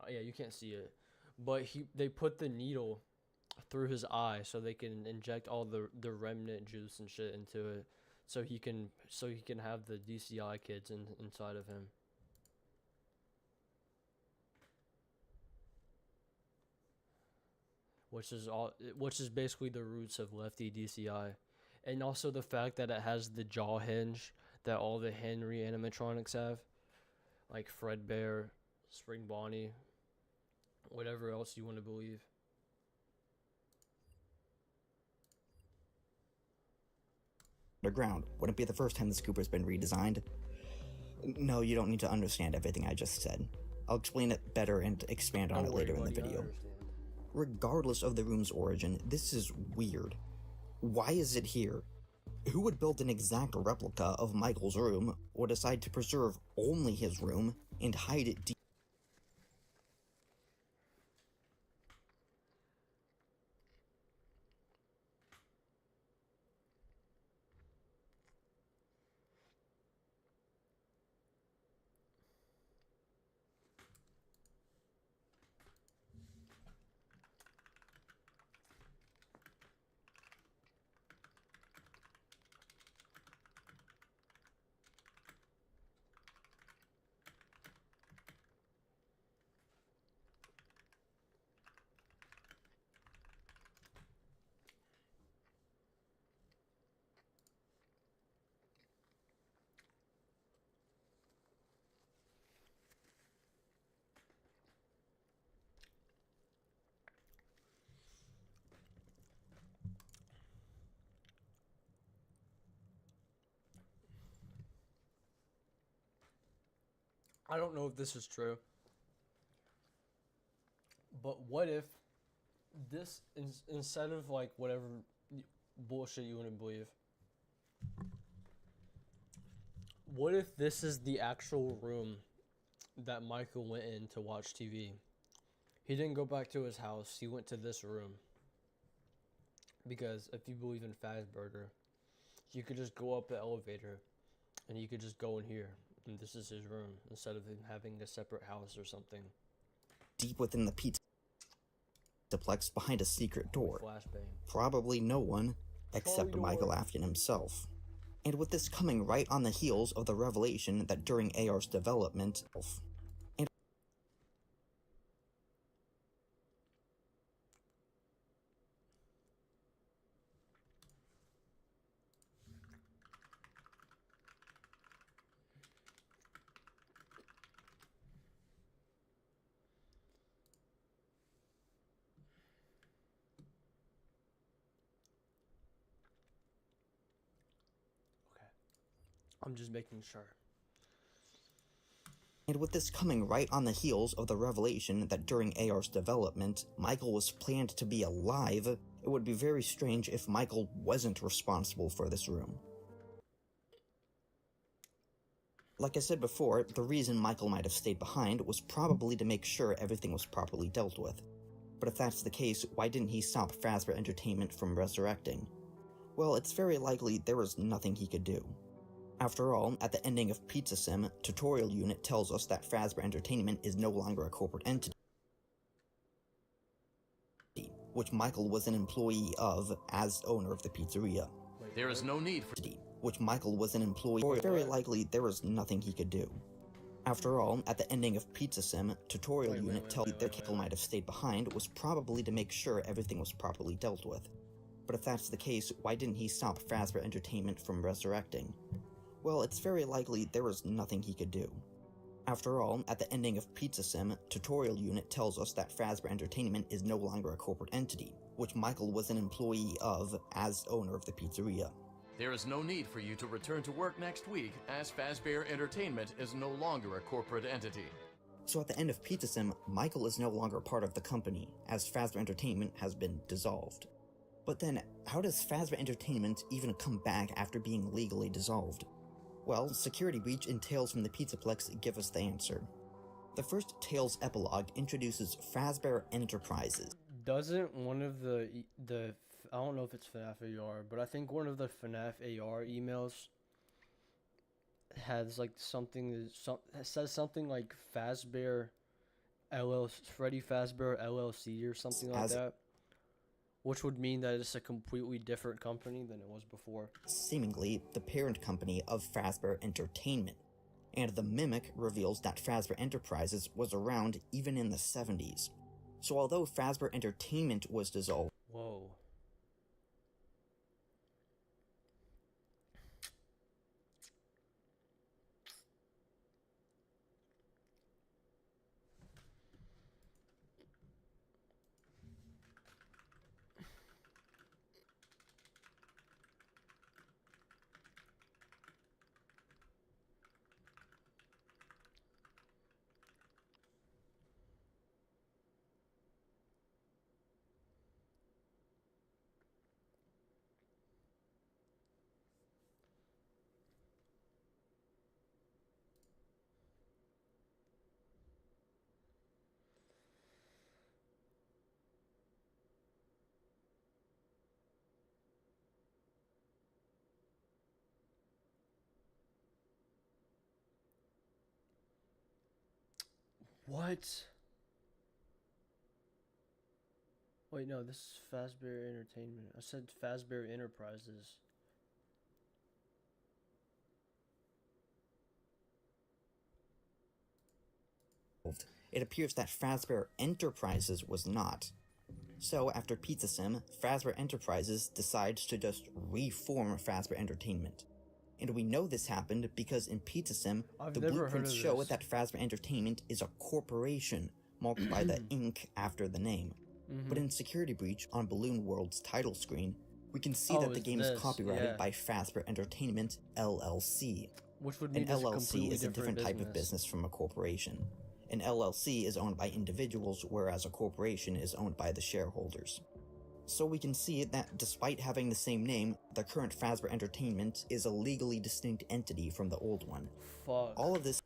Oh, yeah, you can't see it, but they put the needle through his eye so they can inject all the remnant juice and shit into it, so he can have the DCI kids inside of him. Which is basically the roots of Lefty DCI, and also the fact that it has the jaw hinge that all the Henry animatronics have, like Fredbear, Spring Bonnie, whatever else you want to believe. Underground. Wouldn't be the first time the scooper's been redesigned. No, you don't need to understand everything I just said. I'll explain it better and expand on it later in the video. Regardless of the room's origin, this is weird. Why is it here? Who would build an exact replica of Michael's room, or decide to preserve only his room, and hide it deep? I don't know if this is true, but what if this, instead of like whatever bullshit you want to believe, what if this is the actual room that Michael went in to watch TV? He didn't go back to his house, he went to this room. Because if you believe in Fazburger, you could just go up the elevator and you could just go in here And this is his room, instead of him having a separate house or something. Deep within the Pizzaplex behind a secret door. Flashbang. Probably no one except Michael Afton himself. And with this coming right on the heels of the revelation that during AR's development, I'm just making sure. And with this coming right on the heels of the revelation that during AR's development, Michael was planned to be alive, it would be very strange if Michael wasn't responsible for this room. Like I said before, the reason Michael might have stayed behind was probably to make sure everything was properly dealt with. But if that's the case, why didn't he stop Fazbear Entertainment from resurrecting? Well, it's very likely there was nothing he could do. After all, at the ending of Pizza Sim, Tutorial Unit tells us that Fazbear Entertainment is no longer a corporate entity, which Michael was an employee of as owner of the pizzeria. There is no need for which Michael was an employee. Very likely there was nothing he could do. After all, at the ending of Pizza Sim, Tutorial Unit tells us that Michael might have stayed behind was probably to make sure everything was properly dealt with. But if that's the case, why didn't he stop Fazbear Entertainment from resurrecting? Well, it's very likely there was nothing he could do. After all, at the ending of Pizza Sim, Tutorial Unit tells us that Fazbear Entertainment is no longer a corporate entity, which Michael was an employee of as owner of the pizzeria. There is no need for you to return to work next week, as Fazbear Entertainment is no longer a corporate entity. So at the end of Pizza Sim, Michael is no longer part of the company, as Fazbear Entertainment has been dissolved. But then, how does Fazbear Entertainment even come back after being legally dissolved? Well, Security Breach and Tales from the Pizzaplex give us the answer. The first Tales epilogue introduces Fazbear Enterprises. Doesn't one of the I don't know if it's FNAF AR, but I think one of the FNAF AR emails has like something says something like Fazbear LLC, Freddy Fazbear LLC or something like that, which would mean that it's a completely different company than it was before. Seemingly the parent company of Fazbear Entertainment, and the Mimic reveals that Fazbear Enterprises was around even in the 70s. So although Fazbear Entertainment was dissolved, whoa. What? Wait, no, this is Fazbear Entertainment. I said Fazbear Enterprises. it appears that Fazbear Enterprises was not. So, after Pizza Sim, Fazbear Enterprises decides to just reform Fazbear Entertainment. And we know this happened because in Pizza Sim, the blueprints show that Fazbear Entertainment is a corporation, marked by the Inc. after the name. But in Security Breach, on Balloon World's title screen, we can see that the game is copyrighted by Fazbear Entertainment, LLC. Which would mean an LLC is a different type of business from a corporation. An LLC is owned by individuals, whereas a corporation is owned by the shareholders. So we can see that despite having the same name, the current Fazbear Entertainment is a legally distinct entity from the old one. Fuck. All of this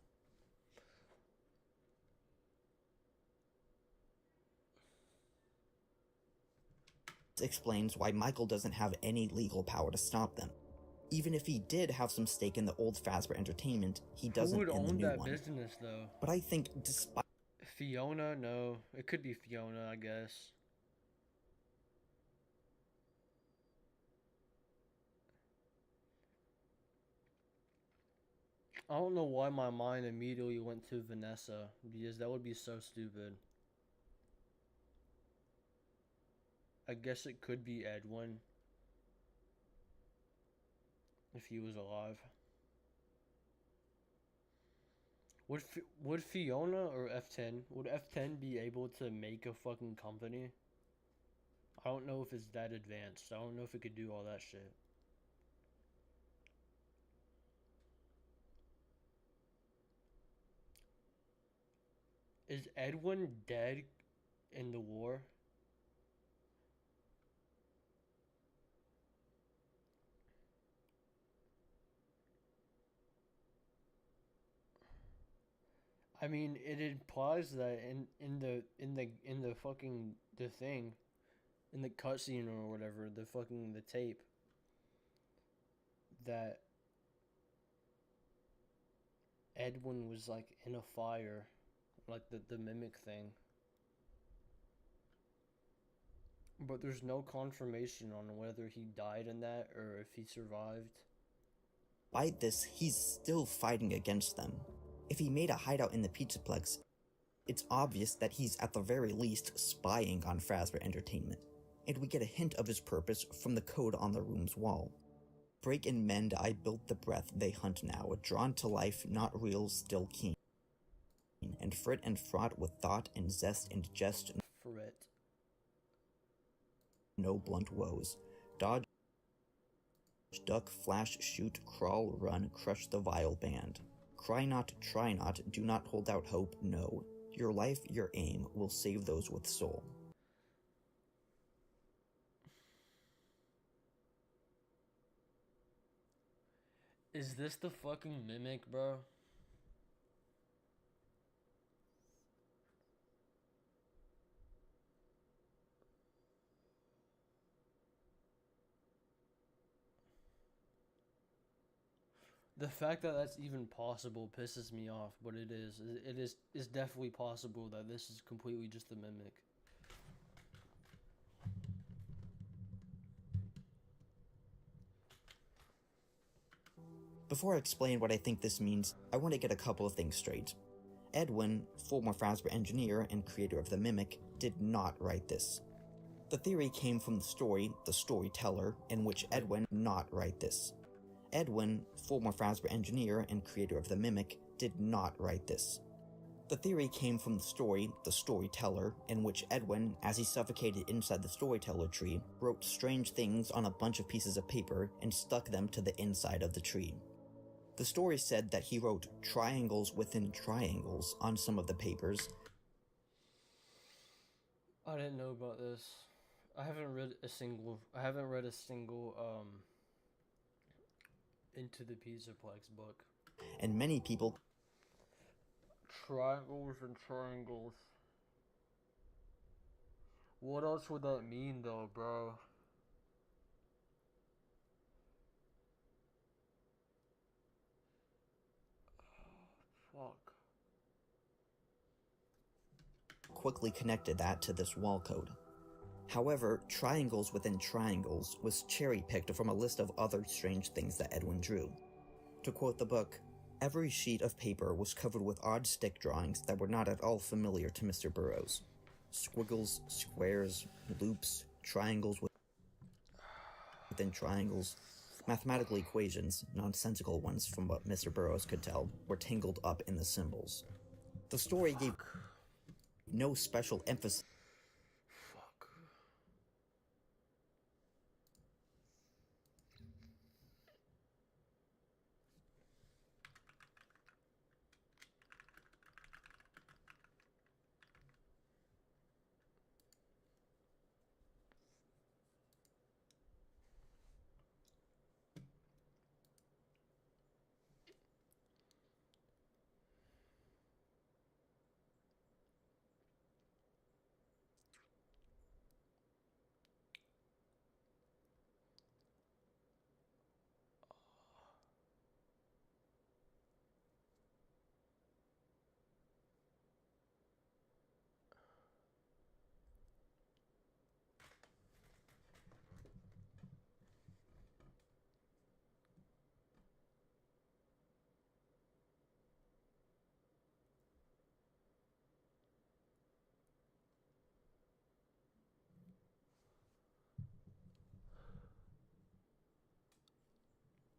explains why Michael doesn't have any legal power to stop them. Even if he did have some stake in the old Fazbear Entertainment, he Who doesn't would in the own new that one. business though? But I think despite Fiona? No. It could be Fiona, I guess. I don't know why my mind immediately went to Vanessa, because that would be so stupid. I guess it could be Edwin. If he was alive. Would Fiona or F10, would F10 be able to make a fucking company? I don't know if it's that advanced. I don't know if it could do all that shit. Is Edwin dead in the war? I mean, it implies that in the fucking the thing, in the cutscene or whatever, the tape, that Edwin was like in a fire, like the mimic thing. But there's no confirmation on whether he died in that or if he survived. this, he's still fighting against them. If he made a hideout in the Pizzaplex, it's obvious that he's at the very least spying on Fazbear Entertainment, and we get a hint of his purpose from the code on the room's wall. Break and mend, I built the breath they hunt now, drawn to life, not real, still keen, and frit and fraught with thought and zest and jest, Frit. no blunt woes. Dodge, duck, flash, shoot, crawl, run, crush the vile band. Cry not, try not, do not hold out hope, no. Your life, your aim, will save those with soul. Is this the fucking mimic, bro? The fact that that's even possible pisses me off, but it is. It's definitely possible that this is completely just a mimic. Before I explain what I think this means, I want to get a couple of things straight. Edwin, former Fazbear engineer and creator of the Mimic, did not write this. The theory came from the story, The Storyteller, in which Edwin did not write this. Edwin, former Fazbear engineer and creator of the Mimic, did not write this. The theory came from the story, The Storyteller, in which Edwin, as he suffocated inside the Storyteller tree, wrote strange things on a bunch of pieces of paper and stuck them to the inside of the tree. The story said that he wrote triangles within triangles on some of the papers. I didn't know about this. I haven't read a single Into the Pizzaplex book. And many people Triangles and triangles. What else would that mean though, bro? Fuck. quickly connected that to this wall code. However, triangles within triangles was cherry-picked from a list of other strange things that Edwin drew. To quote the book, every sheet of paper was covered with odd stick drawings that were not at all familiar to Mr. Burroughs. Squiggles, squares, loops, triangles within triangles. Mathematical equations, nonsensical ones from what Mr. Burroughs could tell, were tangled up in the symbols. The story gave no special emphasis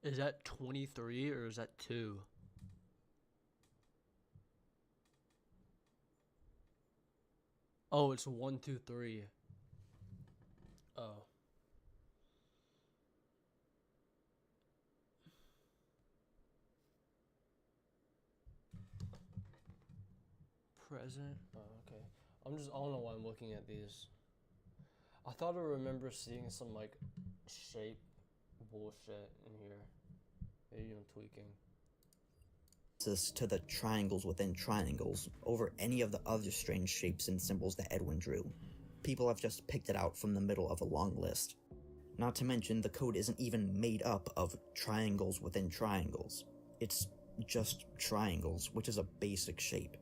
Is that 23 or is that 2? Oh, it's 1, 2, 3. Oh. Present? Oh, okay. I don't know why I'm looking at these. I thought I remember seeing some, like, shape bullshit in here. Maybe I'm tweaking. To the triangles within triangles over any of the other strange shapes and symbols that Edwin drew. People have just picked it out from the middle of a long list. Not to mention, the code isn't even made up of triangles within triangles. It's just triangles, which is a basic shape.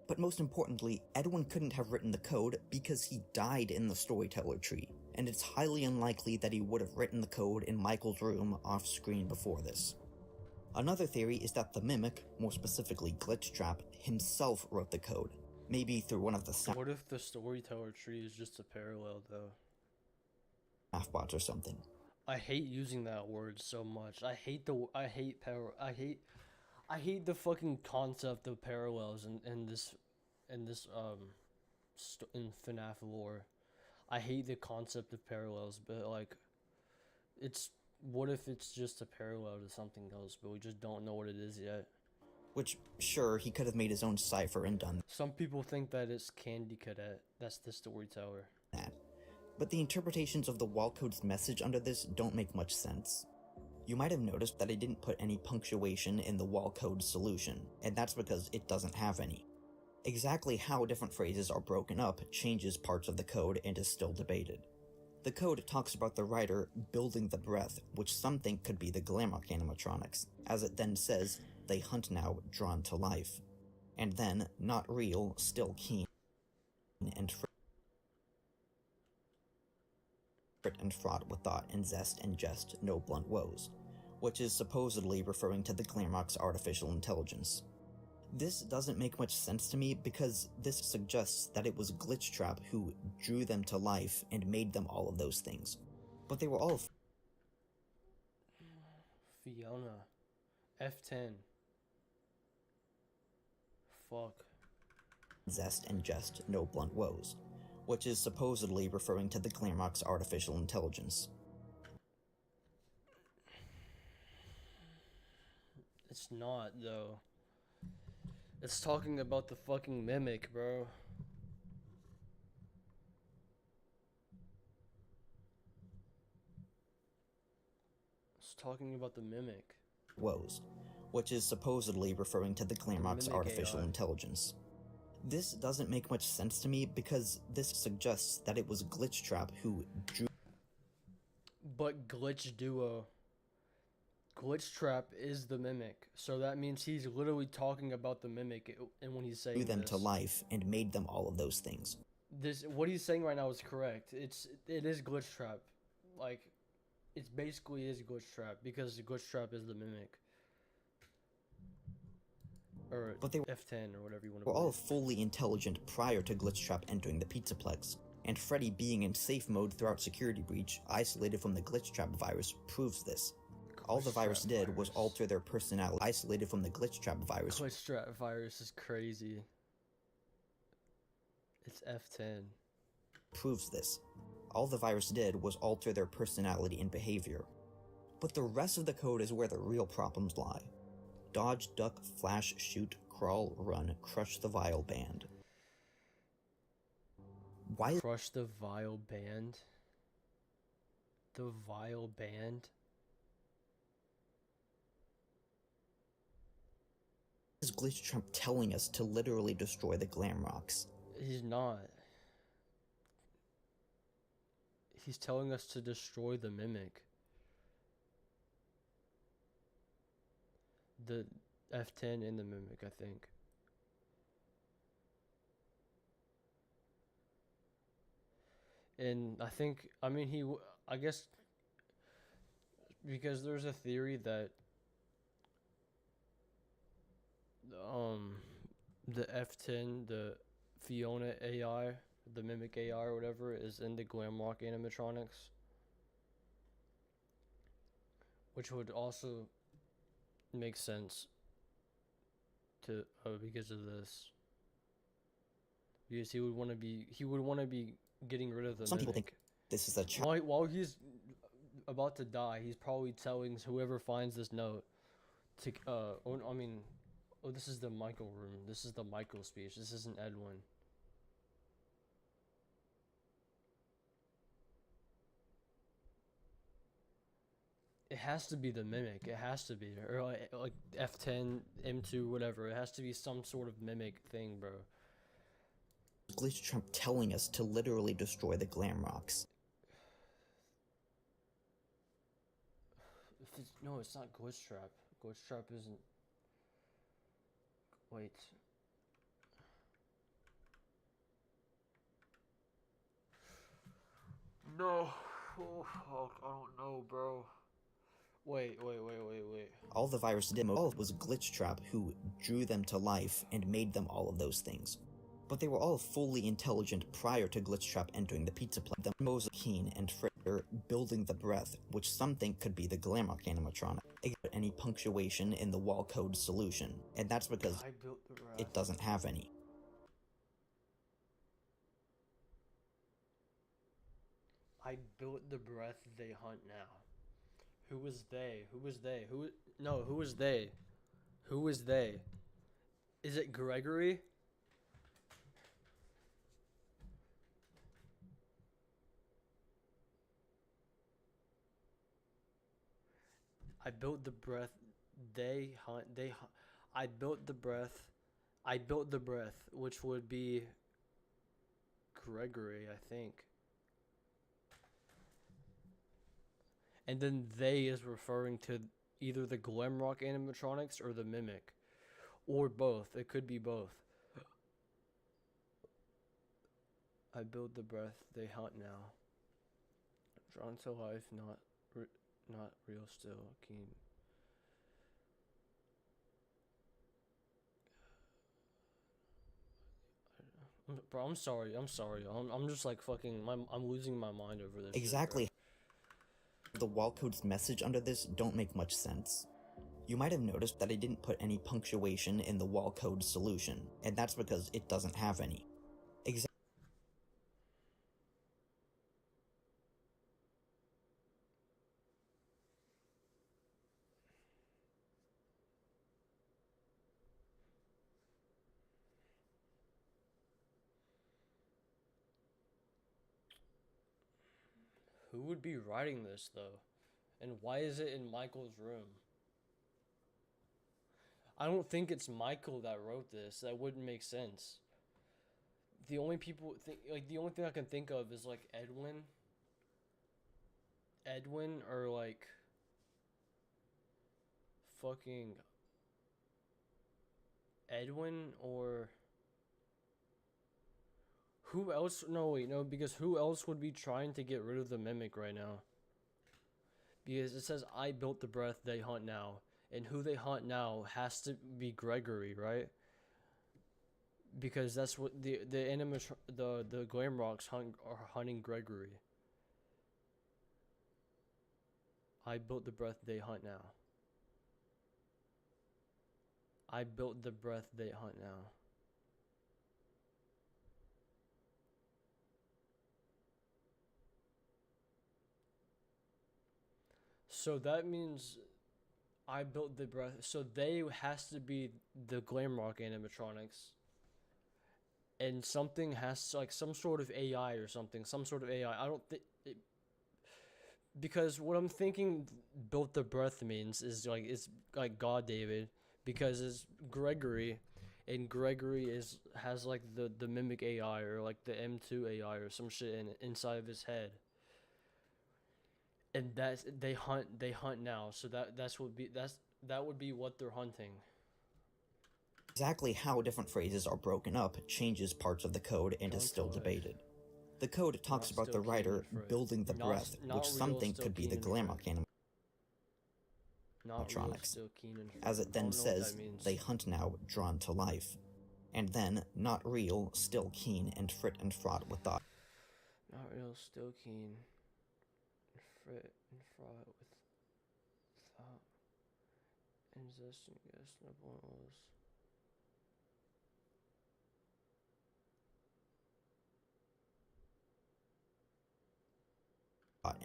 But most importantly, Edwin couldn't have written the code because he died in the storyteller tree, and it's highly unlikely that he would have written the code in Michael's room off-screen before this. Another theory is that the Mimic, more specifically Glitchtrap, himself wrote the code, maybe through one of the What if the storyteller tree is just a parallel, though? Staffbots or something. I hate using that word so much. I hate the fucking concept of parallels in FNAF lore. I hate the concept of parallels, but like, what if it's just a parallel to something else, but we just don't know what it is yet? Which, sure, he could have made his own cipher and done Some people think that it's Candy Cadet. That's the storyteller. that. But the interpretations of the wall code's message under this don't make much sense. You might have noticed that I didn't put any punctuation in the wall code solution, and that's because it doesn't have any. Exactly how different phrases are broken up changes parts of the code and is still debated. The code talks about the writer building the breath, which some think could be the Glamrock animatronics, as it then says, they hunt now, drawn to life. And then, not real, still keen, and fraught with thought and zest and jest, no blunt woes, which is supposedly referring to the Glamrock's artificial intelligence. This doesn't make much sense to me because this suggests that it was Glitchtrap who drew them to life and made them all of those things. But they were all Fiona. F10. Fuck. zest and jest, no blunt woes, which is supposedly referring to the Glamrock's artificial intelligence. It's not, though. It's talking about the fucking Mimic, bro. It's talking about the Mimic. Woes, which is supposedly referring to the Glamrock's Mimic artificial AI. intelligence. This doesn't make much sense to me because this suggests that it was Glitchtrap who drew But Glitch Duo. Glitchtrap is the Mimic, so that means he's literally talking about the Mimic and when he's saying them this. to life and made them all of those things. What he's saying right now is correct. It is Glitchtrap. Like, it basically is Glitchtrap because Glitchtrap is the Mimic. Or But they F10 or whatever you want to were call all it. fully intelligent prior to Glitchtrap entering the Pizzaplex, and Freddy being in safe mode throughout Security Breach, isolated from the Glitchtrap virus, proves this. All the virus did was alter their personality, isolated from the Glitchtrap virus. Glitchtrap virus is crazy. It's F10. Proves this. All the virus did was alter their personality and behavior. But the rest of the code is where the real problems lie. Dodge, duck, flash, shoot, crawl, run, crush the vile band. Why Crush the vile band? The vile band? is Glitchtrap telling us to literally destroy the Glamrocks? He's not. He's telling us to destroy the Mimic. The F10 and the Mimic, I think. And I guess, because there's a theory that the F10, the Fiona AI, the Mimic AI or whatever, is in the Glamrock animatronics. which would also make sense to because of this. Because he would want to be getting rid of the Some people mimic. think this is a While he's about to die, he's probably telling whoever finds this note to this is the Michael room. This is the Michael speech. This isn't Edwin. It has to be the mimic. It has to be, or like F10, M2, whatever. It has to be some sort of mimic thing, bro. Glitch Trap telling us to literally destroy the Glamrocks. No, it's not Glitch Trap. Glitch Trap isn't. Wait. No. Oh, fuck. I don't know, bro. Wait. All the virus demo was Glitch Trap who drew them to life and made them all of those things. But they were all fully intelligent prior to Glitch Trap entering the pizza plant. The Mose, Keen, and Fritter building the breath, which some think could be the Glamrock animatronic. Any punctuation in the wall code solution, and that's because it doesn't have any. I built the breath they hunt now. Who was they? Who was they? Who was they? Who was they? Is it Gregory? I built the breath they hunt. I built the breath. I built the breath, which would be Gregory, I think. And then they is referring to either the Glamrock animatronics or the Mimic. Or both. It could be both. I build the breath they hunt now. Drawn to life, not real still. Keen. Bro, I'm sorry. I'm just like fucking. I'm losing my mind over this. Exactly. Shit, the wall code's message under this don't make much sense. You might have noticed that I didn't put any punctuation in the wall code solution, and that's because it doesn't have any. Who would be writing this though? And why is it in Michael's room? I don't think it's Michael that wrote this. That wouldn't make sense. The only the only thing I can think of is like Edwin or like fucking Edwin or who else? No, wait, no, because who else would be trying to get rid of the Mimic right now? Because it says, I built the breath they hunt now. And who they hunt now has to be Gregory, right? Because that's what the Glamrocks are hunting Gregory. I built the breath they hunt now. I built the breath they hunt now. So that means I built the breath. So they has to be the Glamrock animatronics. And something has to, like some sort of AI or something. Some sort of AI. I don't think... Because what I'm thinking built the breath means is like, it's like God David. Because it's Gregory. And Gregory has like the Mimic AI or like the M2 AI or some shit inside of his head. And that's they hunt now, so that would be what they're hunting. Exactly how different phrases are broken up changes parts of the code and is still debated. The code talks about the writer building the breath, which some think could be the Glamrock animatronics. As it then says, they hunt now, drawn to life. And then, not real, still keen and frit and fraught with thought. Not real, still keen. Frit and fraught with Inzest and guess no blunt was.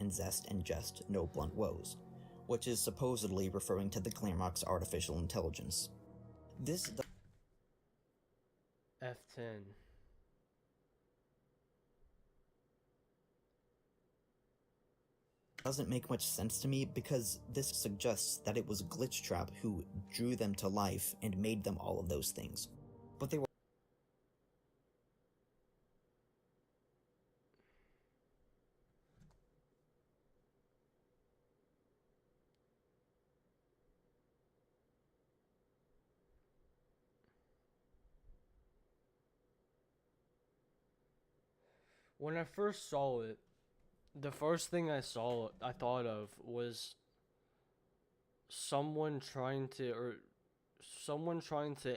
In Zest and Jest No Blunt Woes, which is supposedly referring to the Glamrock's artificial intelligence. This F10. doesn't make much sense to me because this suggests that it was Glitchtrap who drew them to life and made them all of those things. But they were When I first saw it, the first thing I thought of was someone trying to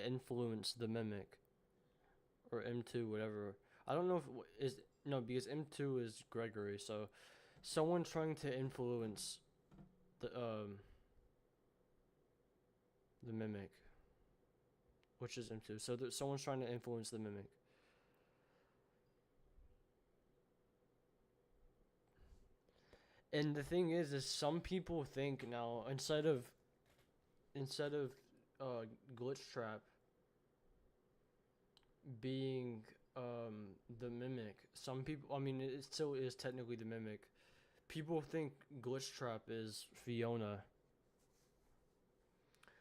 influence the Mimic or M2, whatever. I don't know if because M2 is Gregory, so someone trying to influence the Mimic, which is M2. So someone's trying to influence the Mimic. And the thing is some people think now instead of Glitchtrap being the Mimic, some people, I mean, it still is technically the Mimic. People think Glitchtrap is Fiona.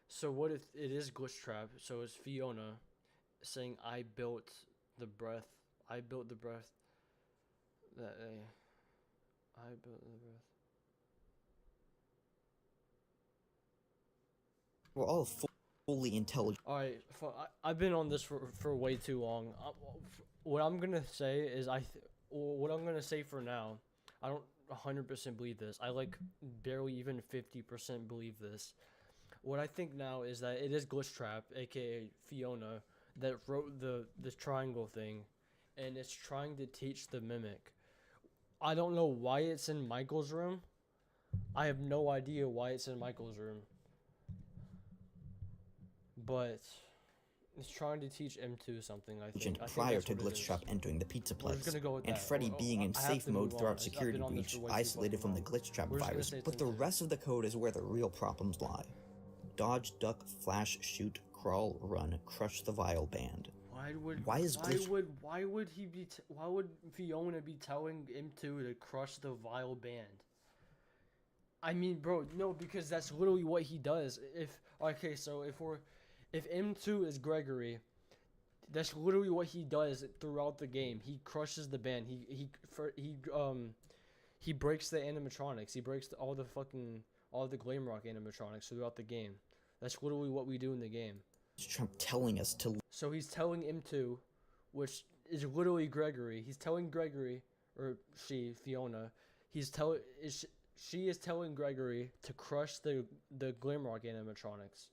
So what if it is Glitchtrap? So it's Fiona saying, I built the breath that I built the breath. We're all fully intelligent. Alright, I've been on this for way too long. What I'm gonna say is what I'm gonna say for now, I don't 100% believe this. I like barely even 50% believe this. What I think now is that it is Glitchtrap, aka Fiona, that wrote the triangle thing, and it's trying to teach the Mimic. I don't know why it's in Michael's room. I have no idea why it's in Michael's room. But it's trying to teach M2 something, I think. Prior to Glitchtrap entering the Pizzaplex, go and Freddy being in safe mode throughout security breach, isolated from the Glitchtrap virus, but the rest of the code is where the real problems lie. Dodge, duck, flash, shoot, crawl, run, crush the Vile Band. Why would Fiona be telling M2 to crush the Vile Band? I mean, bro, no, because that's literally what he does. If M2 is Gregory, that's literally what he does throughout the game. He crushes the band. He breaks the animatronics. He breaks all the Glamrock animatronics throughout the game. That's literally what we do in the game. Trump telling us to. So he's telling M2, which is literally Gregory. He's telling Gregory, or Fiona. She is telling Gregory to crush the Glamrock animatronics.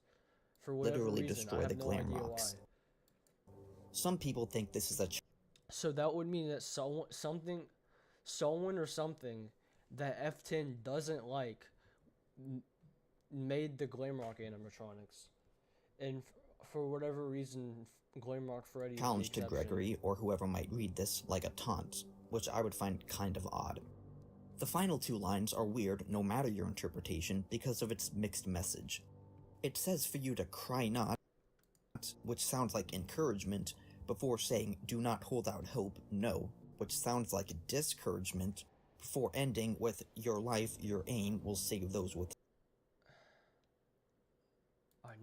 For whatever literally reason, destroy I have the no idea Glamrocks. why. Some people think this is a. So that would mean that someone or something that F10 doesn't like made the Glamrock animatronics, and for whatever reason, Glamrock Freddy Challenge to Gregory or whoever might read this like a taunt, which I would find kind of odd. The final two lines are weird no matter your interpretation because of its mixed message. It says for you to cry not, which sounds like encouragement, before saying do not hold out hope, no, which sounds like discouragement, before ending with your life, your aim will save those with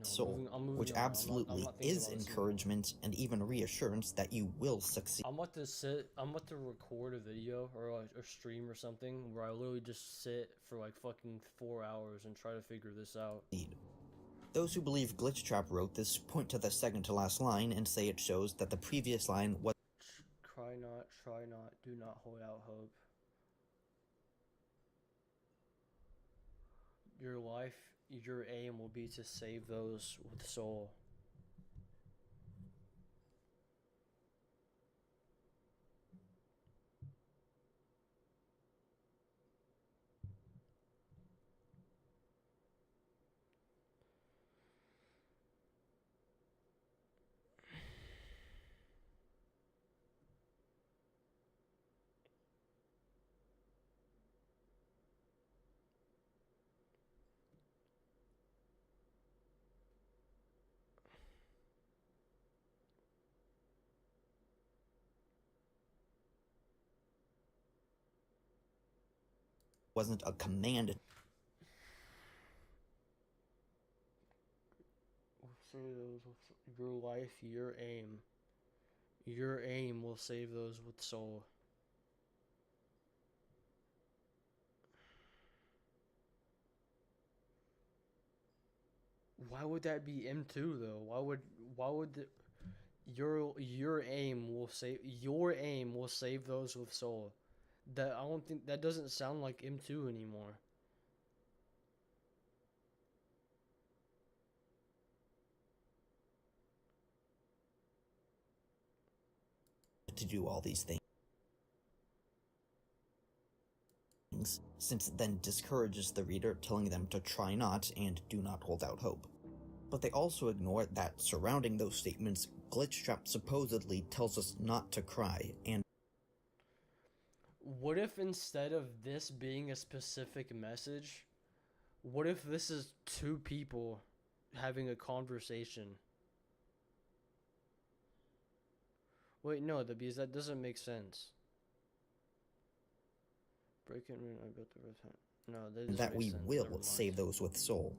soul, which absolutely is encouragement and even reassurance that you will succeed. I'm about to record a video or a stream or something where I literally just sit for like fucking 4 hours and try to figure this out. Those who believe Glitchtrap wrote this point to the second to last line and say it shows that the previous line was cry not, try not, do not hold out hope. Your life, your aim will be to save those with soul. wasn't a command. Your life, your aim. Your aim will save those with soul. Why would that be M2 though? Why would your aim will save those with soul? That I don't think that doesn't sound like M2 anymore. To do all these things, since it then discourages the reader, telling them to try not and do not hold out hope. But they also ignore that surrounding those statements, Glitchtrap supposedly tells us not to cry, and what if instead of this being a specific message, what if this is two people having a conversation? Wait, no, because that doesn't make sense. Breaking room, I built the roof. No, that doesn't that make we sense. will Never mind. save those with soul.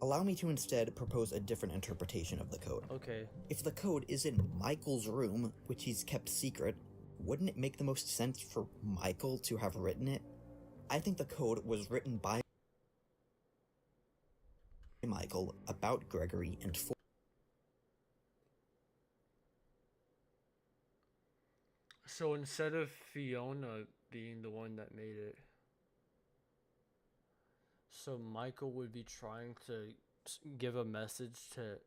Allow me to instead propose a different interpretation of the code. Okay. If the code is in Michael's room, which he's kept secret, wouldn't it make the most sense for Michael to have written it? I think the code was written by Michael about Gregory and for So instead of Fiona being the one that made it, so Michael would be trying to give a message to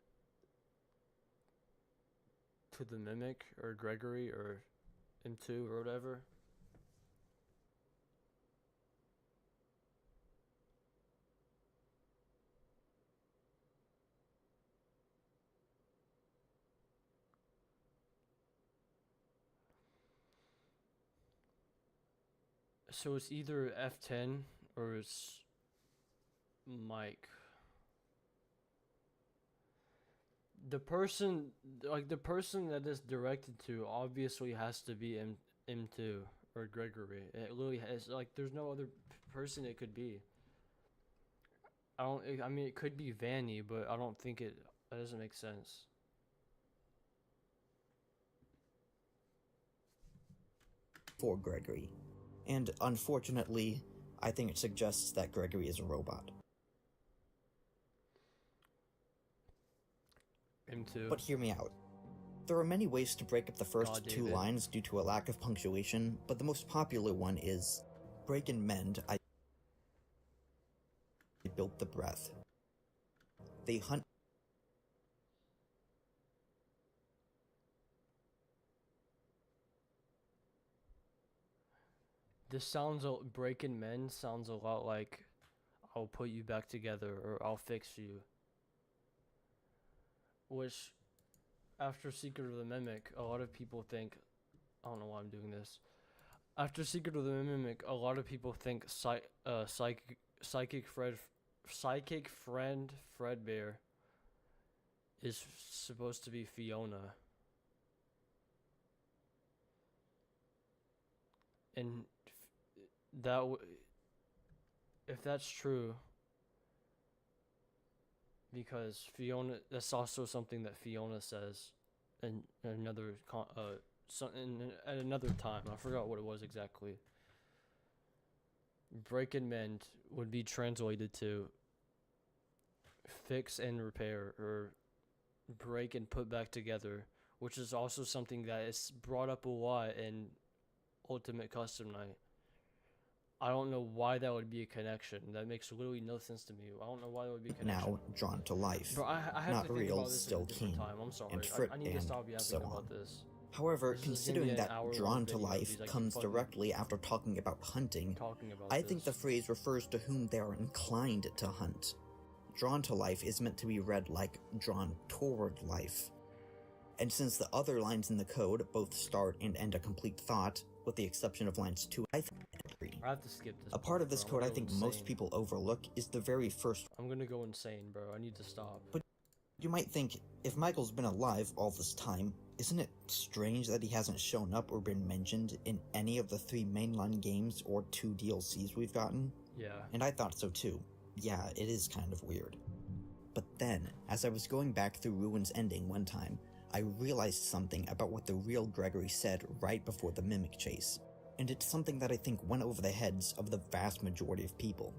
the Mimic or Gregory or M2 or whatever. So it's either F10 or it's Mike. The person that is directed to obviously has to be M2 or Gregory. It literally has, like, there's no other person it could be. I mean, it could be Vanny, but I don't think that doesn't make sense. For Gregory. And unfortunately, I think it suggests that Gregory is a robot. M2. But hear me out. There are many ways to break up the first two lines due to a lack of punctuation, but the most popular one is break and mend. I built the breath. They hunt. This sounds, break and mend sounds a lot like I'll put you back together or I'll fix you. Which, after Secret of the Mimic, a lot of people think, I don't know why I'm doing this. After Secret of the Mimic, a lot of people think Psychic Friend Fredbear is supposed to be Fiona. And if that's true, because Fiona, that's also something that Fiona says in another at another time. I forgot what it was exactly. Break and mend would be translated to fix and repair, or break and put back together, which is also something that is brought up a lot in Ultimate Custom Night. I don't know why that would be a connection. That makes literally no sense to me. I don't know why that would be a connection. Now drawn to life. Bro, I have not to think real, about this still at a different keen. time. I'm sorry. And Frit I need to and stop yapping so on. about this. However, This is gonna considering be an that hour-long drawn to video life because I keep comes fucking directly after talking about hunting, I think the phrase refers to whom they are inclined to hunt. Drawn to life is meant to be read like drawn toward life. And since the other lines in the code both start and end a complete thought, with the exception of lines 2 and 3, I have to skip this. a part of this bro. code I'm I gonna think go most insane. people overlook is the very first. I'm gonna go insane, bro. I need to stop. But you might think, if Michael's been alive all this time, isn't it strange that he hasn't shown up or been mentioned in any of the 3 mainline games or 2 DLCs we've gotten? Yeah. And I thought so too. Yeah, it is kind of weird. But then, as I was going back through Ruin's ending one time, I realized something about what the real Gregory said right before the Mimic chase. And it's something that I think went over the heads of the vast majority of people.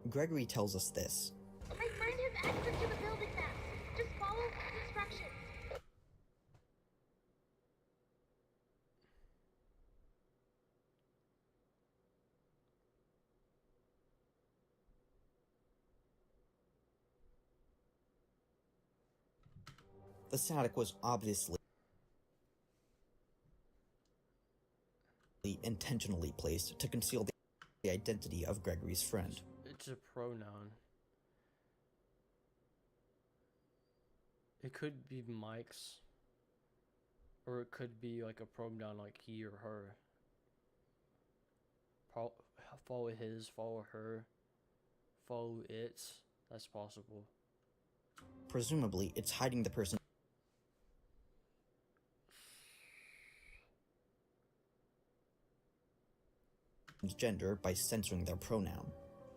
Gregory tells us this. My friend has access to the building maps. Just follow instructions. The static was obviously intentionally placed to conceal the identity of Gregory's friend. It's a pronoun. It could be Mike's, or it could be like a pronoun like he or her. Follow his, follow her, follow its. That's possible. Presumably, it's hiding the person's gender by censoring their pronoun.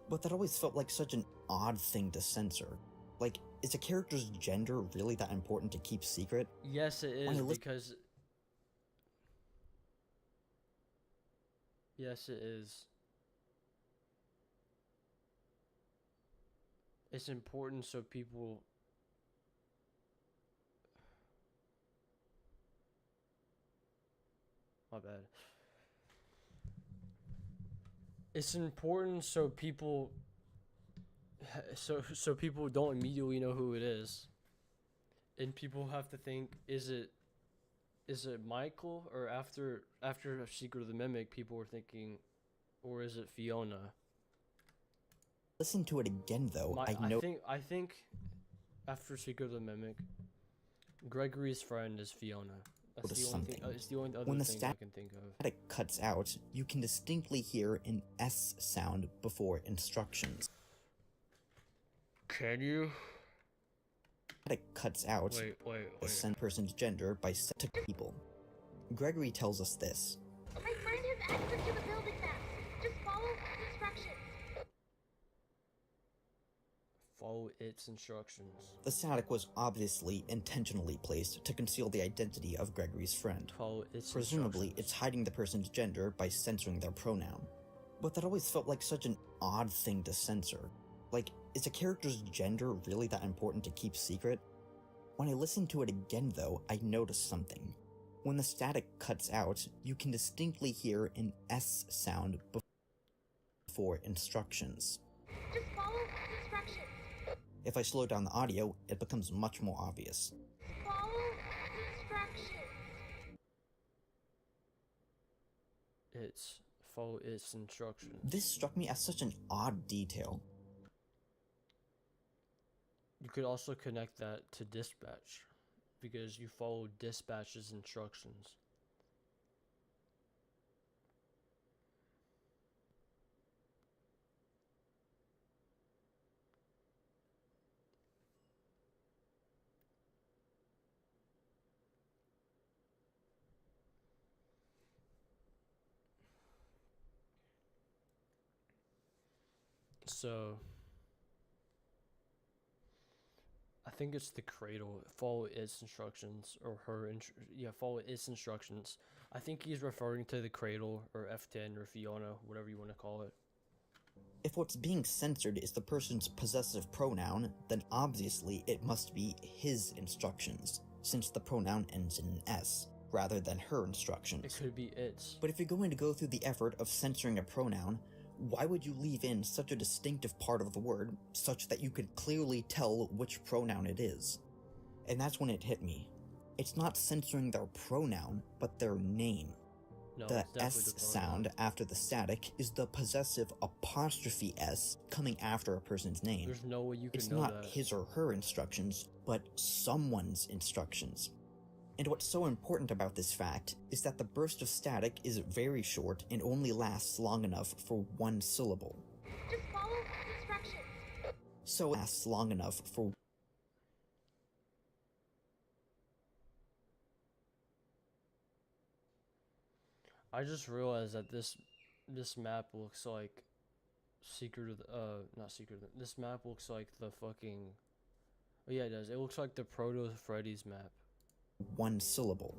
But that always felt like such an odd thing to censor. Like, is a character's gender really that important to keep secret? Yes, it is, because... Yes, it is. It's important so people... My bad. It's important so people... So people don't immediately know who it is. And people have to think, is it Michael? Or after Secret of the Mimic, people were thinking, or is it Fiona? Listen to it again, though. I think after Secret of the Mimic, Gregory's friend is Fiona. That's the only thing. It's the only other when the thing I can think of. Static cuts out, you can distinctly hear an S sound before instructions. Can you? Static cuts out the sent person's gender by set to people. Gregory tells us this. My friend has access to the building maps. Just follow instructions. Follow its instructions. The static was obviously intentionally placed to conceal the identity of Gregory's friend. Follow its Presumably, it's hiding the person's gender by censoring their pronoun. But that always felt like such an odd thing to censor. Like, is a character's gender really that important to keep secret? When I listened to it again, though, I noticed something. When the static cuts out, you can distinctly hear an S sound before instructions. Just follow instructions. If I slow down the audio, it becomes much more obvious. Follow instructions. Follow its instructions. This struck me as such an odd detail. You could also connect that to dispatch, because you follow dispatch's instructions. So, I think it's the cradle. Follow its instructions, or follow its instructions. I think he's referring to the cradle, or F10, or Fiona, whatever you want to call it. If what's being censored is the person's possessive pronoun, then obviously it must be his instructions, since the pronoun ends in an S, rather than her instructions. It could be its. But if you're going to go through the effort of censoring a pronoun, why would you leave in such a distinctive part of the word, such that you could clearly tell which pronoun it is? And that's when it hit me. It's not censoring their pronoun, but their name. No, the it's definitely S the sound after the static is the possessive apostrophe S coming after a person's name. There's no way you can It's know not that. his or her instructions, but someone's instructions. And what's so important about this fact is that the burst of static is very short and only lasts long enough for one syllable. Just follow the instructions. So it lasts long enough for I just realized that this map looks like this map looks like the fucking, oh yeah, it does. It looks like the Proto Freddy's map. one syllable.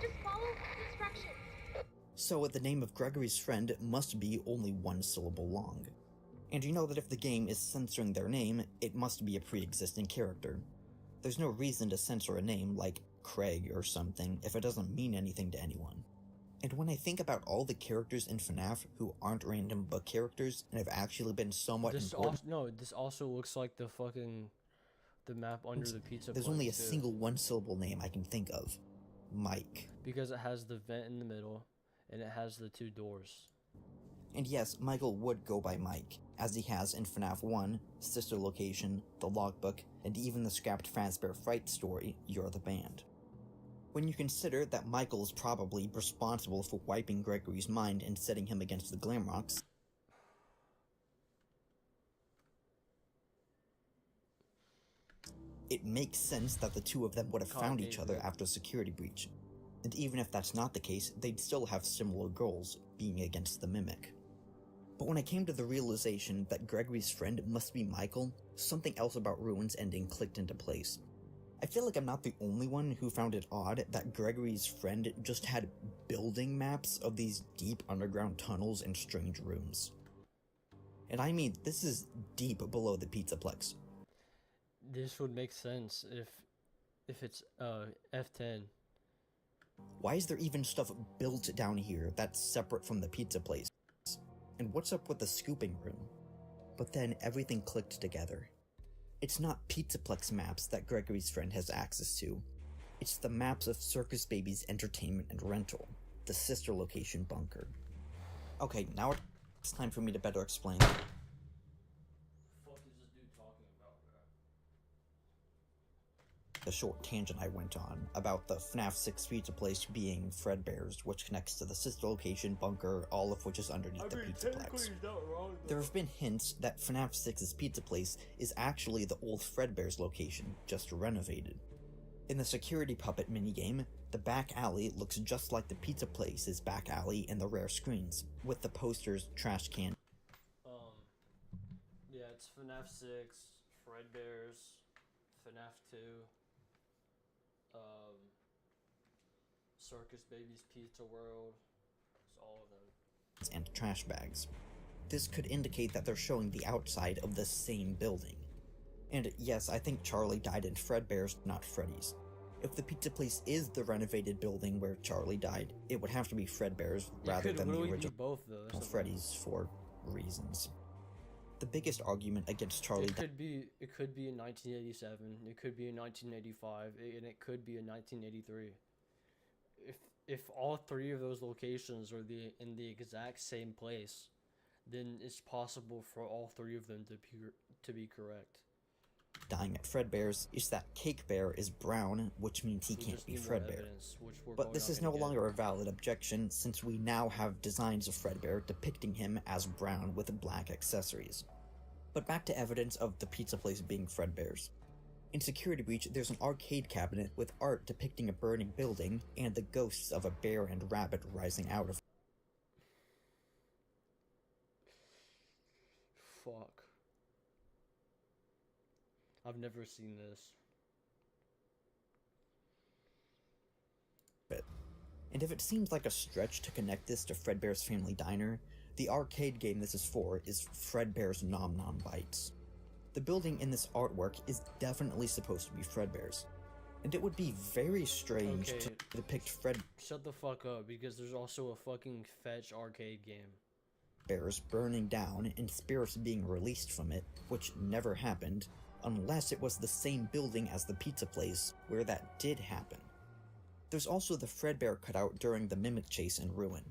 Just follow the instructions. So the name of Gregory's friend must be only one syllable long. And you know that if the game is censoring their name, it must be a pre-existing character. There's no reason to censor a name like Craig or something if it doesn't mean anything to anyone. And when I think about all the characters in FNAF who aren't random book characters and have actually been somewhat important... This also looks like the map under the pizza There's place, only a too. single one-syllable name I can think of. Mike. Because it has the vent in the middle, and it has the two doors. And yes, Michael would go by Mike, as he has in FNAF 1, Sister Location, The Logbook, and even the scrapped Fazbear Fright story, You're the Band. When you consider that Michael is probably responsible for wiping Gregory's mind and setting him against the Glamrocks, it makes sense that the two of them would have found each other after a security breach. And even if that's not the case, they'd still have similar goals, being against the Mimic. But when I came to the realization that Gregory's friend must be Michael, something else about Ruins ending clicked into place. I feel like I'm not the only one who found it odd that Gregory's friend just had building maps of these deep underground tunnels and strange rooms. And I mean, this is deep below the Pizzaplex. This would make sense if it's F10. Why is there even stuff built down here that's separate from the pizza place? And what's up with the scooping room? But then everything clicked together. It's not Pizzaplex maps that Gregory's friend has access to. It's the maps of Circus Baby's entertainment and rental, the sister location bunker. Okay, now it's time for me to better explain. What the fuck is this dude talking about, bro? The short tangent I went on about the FNAF 6 pizza place being Fredbear's, which connects to the sister location bunker, all of which is underneath the Pizzaplex. There have been hints that FNAF 6's pizza place is actually the old Fredbear's location, just renovated. In the security puppet minigame, the back alley looks just like the pizza place's back alley in the rare screens, with the posters, trash can. Yeah, it's FNAF 6, Fredbear's, FNAF 2, Circus Baby's Pizza World, it's all of them. And trash bags. This could indicate that they're showing the outside of the same building. And yes, I think Charlie died in Fredbear's, not Freddy's. If the pizza place is the renovated building where Charlie died, it would have to be Fredbear's rather than the original both, though, Freddy's for reasons. The biggest argument against Charlie it could be in 1987, it could be in 1985, and it could be in 1983. If all three of those locations are in the exact same place, then it's possible for all three of them to be correct. Dying at Fredbear's is that Cake Bear is brown, which means he can't be Fredbear. But this is no longer a valid objection, since we now have designs of Fredbear depicting him as brown with black accessories. But back to evidence of the pizza place being Fredbear's. In Security Breach, there's an arcade cabinet with art depicting a burning building and the ghosts of a bear and rabbit rising out of. Fuck. I've never seen this. And if it seems like a stretch to connect this to Fredbear's Family Diner, the arcade game this is for is Fredbear's Nom Nom Bites. The building in this artwork is definitely supposed to be Fredbear's, and it would be very strange to depict Shut the fuck up, because there's also a fucking Fetch arcade game. Fredbear's burning down and spirits being released from it, which never happened, unless it was the same building as the pizza place where that did happen. There's also the Fredbear cutout during the Mimic chase in Ruin.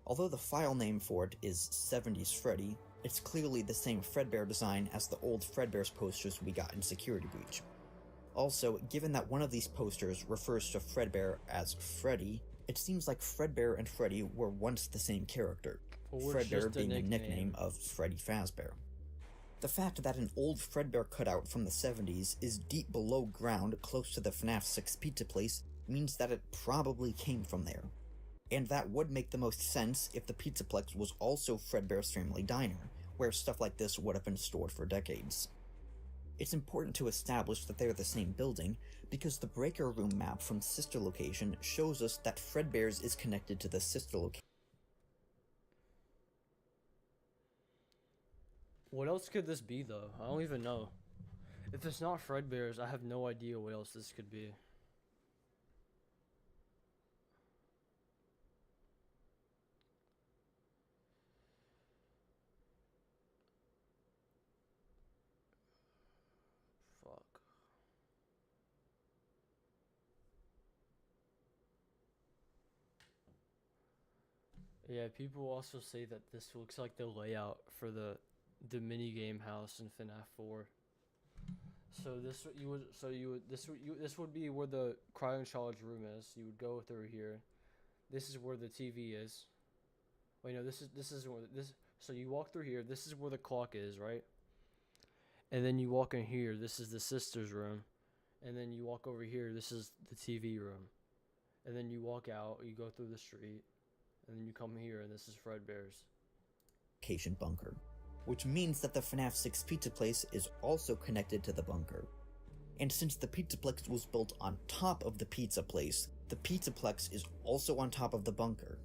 Although the file name for it is 70s Freddy, it's clearly the same Fredbear design as the old Fredbear's posters we got in Security Breach. Also, given that one of these posters refers to Fredbear as Freddy, it seems like Fredbear and Freddy were once the same character, Fredbear being a nickname of Freddy Fazbear. The fact that an old Fredbear cutout from the 70s is deep below ground close to the FNAF 6 pizza place means that it probably came from there. And that would make the most sense if the Pizzaplex was also Fredbear's family diner, where stuff like this would have been stored for decades. It's important to establish that they're the same building, because the breaker room map from Sister Location shows us that Fredbear's is connected to the Sister Location. What else could this be, though? I don't even know. If it's not Fredbear's, I have no idea what else this could be. Fuck. Yeah, people also say that this looks like the layout for the minigame house in FNAF 4. So this would be where the cryo charge room is. You would go through here. This is where the TV is. Wait, no, this is where this. So you walk through here. This is where the clock is, right? And then you walk in here. This is the sister's room. And then you walk over here. This is the TV room. And then you walk out. You go through the street. And then you come here, and this is Fredbear's Location bunker, which means that the FNAF 6 pizza place is also connected to the bunker. And since the Pizzaplex was built on top of the pizza place, the Pizzaplex is also on top of the bunker.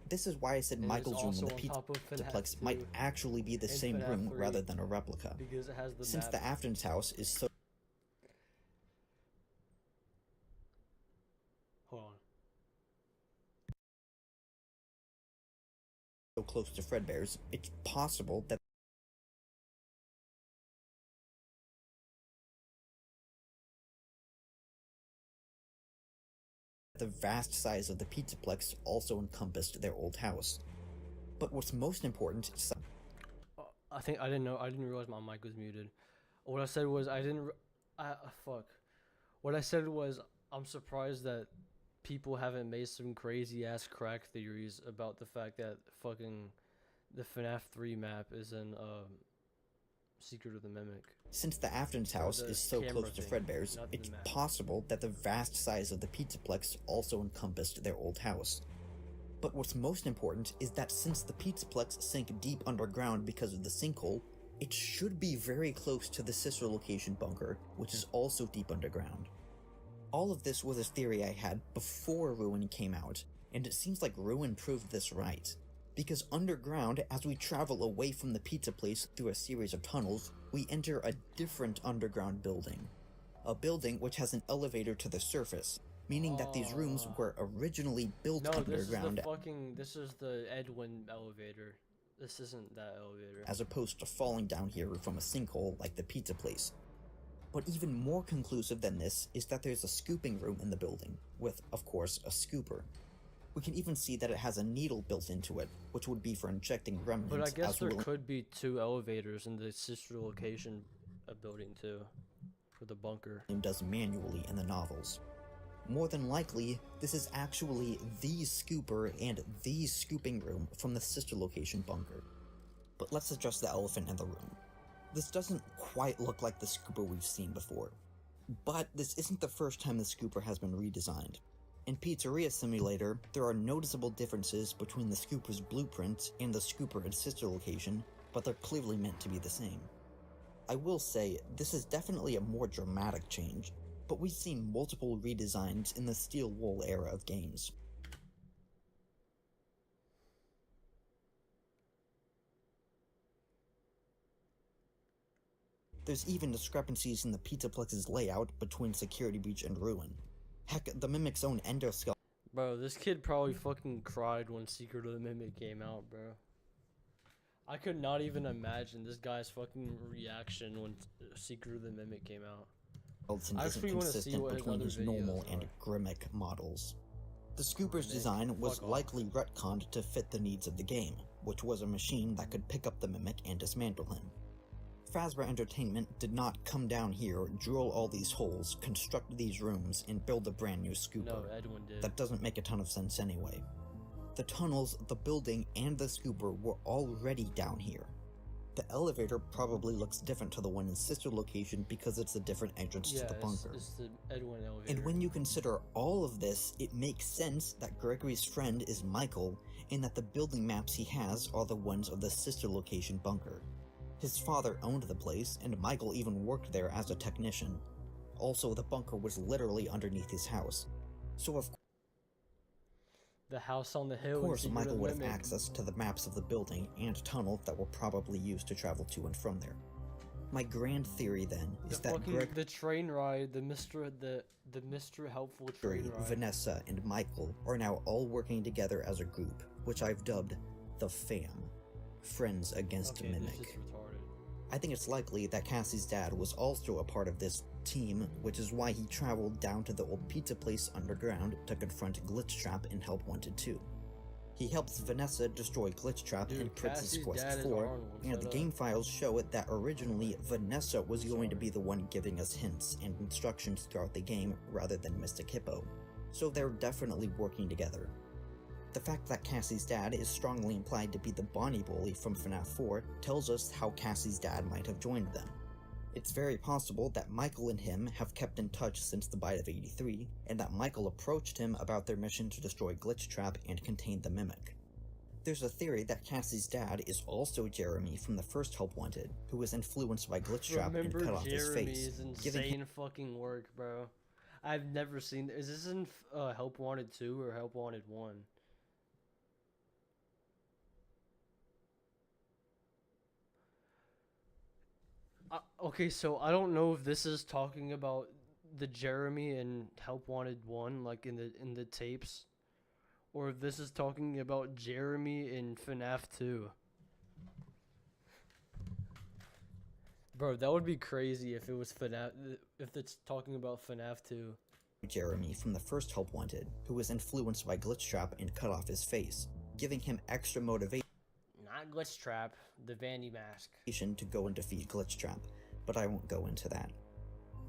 This is why I said Michael's room in the Pizzaplex might actually be the same room rather than a replica, because it has the since map. the Afton's house is so close to Fredbear's, it's possible that the vast size of the Pizzaplex also encompassed their old house. But what's most important is I didn't realize my mic was muted. What I said was What I said was I'm surprised that people haven't made some crazy ass crack theories about the fact that fucking the FNAF 3 map is in Secret of the Mimic. Since the Afton's house is so close to Fredbear's, it's possible that the vast size of the Pizzaplex also encompassed their old house. But what's most important is that since the Pizzaplex sank deep underground because of the sinkhole, it should be very close to the Sister Location bunker, which is also deep underground. All of this was a theory I had before Ruin came out, and it seems like Ruin proved this right. Because underground, as we travel away from the pizza place through a series of tunnels, we enter a different underground building. A building which has an elevator to the surface, meaning that these rooms were originally built underground. This is the Edwin elevator. This isn't that elevator. As opposed to falling down here from a sinkhole like the pizza place. But even more conclusive than this is that there's a scooping room in the building, with, of course, a scooper. We can even see that it has a needle built into it, which would be for injecting remnants. But I guess there could be 2 elevators in the Sister Location building too, for the bunker. Does manually in the novels. More than likely, this is actually the scooper and the scooping room from the Sister Location bunker. But let's address the elephant in the room. This doesn't quite look like the scooper we've seen before. But this isn't the first time the scooper has been redesigned. In Pizzeria Simulator, there are noticeable differences between the scooper's blueprint and the scooper in Sister Location, but they're clearly meant to be the same. I will say, this is definitely a more dramatic change, but we've seen multiple redesigns in the Steel Wool era of games. There's even discrepancies in the Pizzaplex's layout between Security Breach and Ruin. Heck, the Mimic's own endoskull. Bro, this kid probably fucking cried when Secret of the Mimic came out, bro. I could not even imagine this guy's fucking reaction when Secret of the Mimic came out. I actually want to see what between his normal and Grimmick models. The scooper's design was likely retconned to fit the needs of the game, which was a machine that could pick up the Mimic and dismantle him. Fazbear Entertainment did not come down here, drill all these holes, construct these rooms, and build a brand new scooper. No, Edwin did. That doesn't make a ton of sense anyway. The tunnels, the building, and the scooper were already down here. The elevator probably looks different to the one in sister location because it's a different entrance to the bunker. It's the Edwin elevator. And when you consider all of this, it makes sense that Gregory's friend is Michael, and that the building maps he has are the ones of the sister location bunker. His father owned the place, and Michael even worked there as a technician. Also, the bunker was literally underneath his house. So of the house on the hill. Of course, Michael would have access to the maps of the building and tunnel that were probably used to travel to and from there. My grand theory then is that the train ride, the Mr. Helpful train ride. Vanessa, and Michael are now all working together as a group, which I've dubbed the FAM, Friends Against Mimic. I think it's likely that Cassie's dad was also a part of this team, which is why he traveled down to the old pizza place underground to confront Glitchtrap in Help Wanted 2. He helps Vanessa destroy Glitchtrap in Princess Quest 4, and the game files show it that originally Vanessa was going to be the one giving us hints and instructions throughout the game rather than Mystic Hippo, so they're definitely working together. The fact that Cassie's dad is strongly implied to be the Bonnie bully from FNAF 4 tells us how Cassie's dad might have joined them. It's very possible that Michael and him have kept in touch since the Bite of 83, and that Michael approached him about their mission to destroy Glitchtrap and contain the Mimic. There's a theory that Cassie's dad is also Jeremy from the first Help Wanted, who was influenced by Glitchtrap and cut off his face, giving him fucking work, bro. I've never seen. Is this in Help Wanted 2 or Help Wanted 1? Okay, so I don't know if this is talking about the Jeremy in Help Wanted 1, like in the tapes, or if this is talking about Jeremy in FNAF 2. Bro, that would be crazy if it was FNAF, if it's talking about FNAF 2. Jeremy from the first Help Wanted, who was influenced by Glitchtrap and cut off his face, giving him extra motivation. Not Glitchtrap, the Vandy Mask. To go and defeat Glitchtrap, but I won't go into that.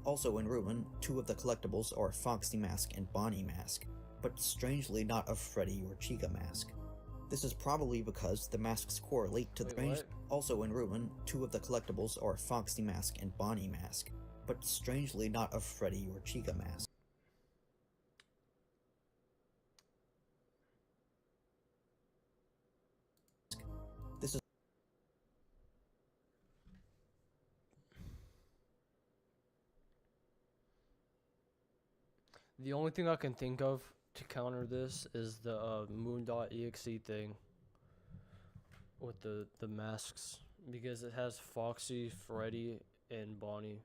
Also in Ruin, two of the collectibles are Foxy Mask and Bonnie Mask, but strangely not a Freddy or Chica mask. This is probably because the masks correlate to the range. Also in Ruin, two of the collectibles are Foxy Mask and Bonnie Mask, but strangely not a Freddy or Chica mask. This is the only thing I can think of to counter this is the Moon.exe thing with the masks, because it has Foxy, Freddy, and Bonnie.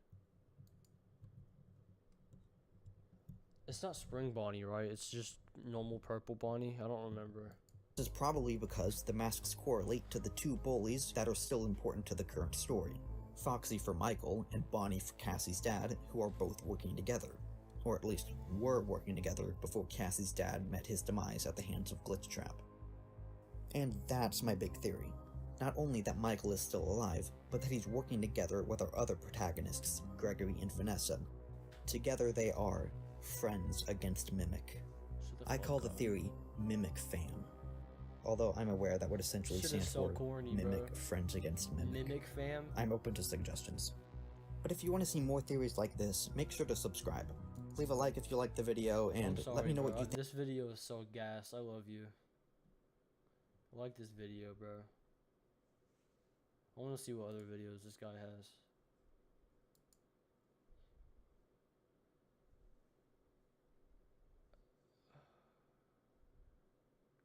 It's not Spring Bonnie, right? It's just normal purple Bonnie. I don't remember. This is probably because the masks correlate to the two bullies that are still important to the current story. Foxy for Michael and Bonnie for Cassie's dad, who are both working together. Or at least were working together before Cassie's dad met his demise at the hands of Glitchtrap. And that's my big theory. Not only that Michael is still alive, but that he's working together with our other protagonists, Gregory and Vanessa. Together they are Friends Against Mimic. I call the theory Mimic Fam. Although I'm aware that would essentially stand for Mimic bro. Friends Against Mimic. Mimic Fam? I'm open to suggestions. But if you want to see more theories like this, make sure to subscribe. Leave a like if you liked the video, and let me know what you think. This video is so gas. I love you. I like this video, bro. I want to see what other videos this guy has.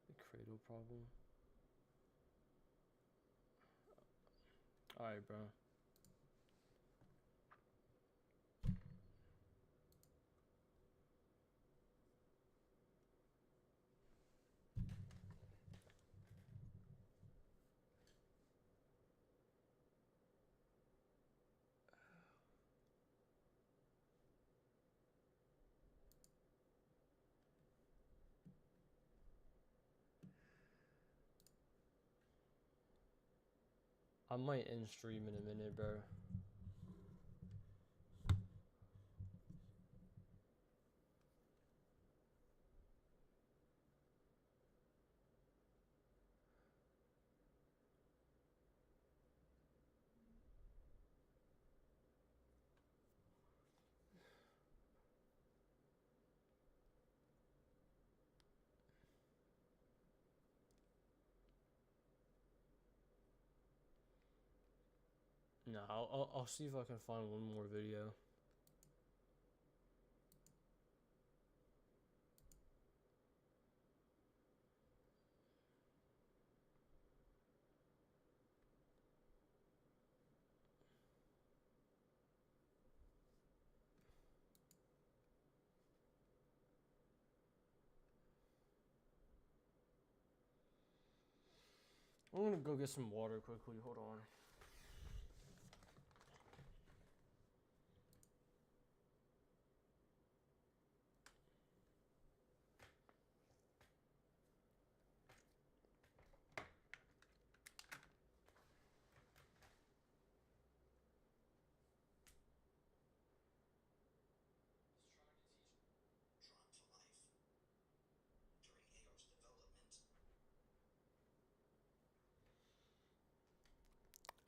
The cradle problem. Alright, bro. I might end stream in a minute, bro. No, I'll see if I can find one more video. I'm gonna go get some water quickly. Hold on.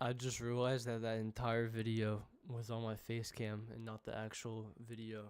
I just realized that that entire video was on my face cam and not the actual video.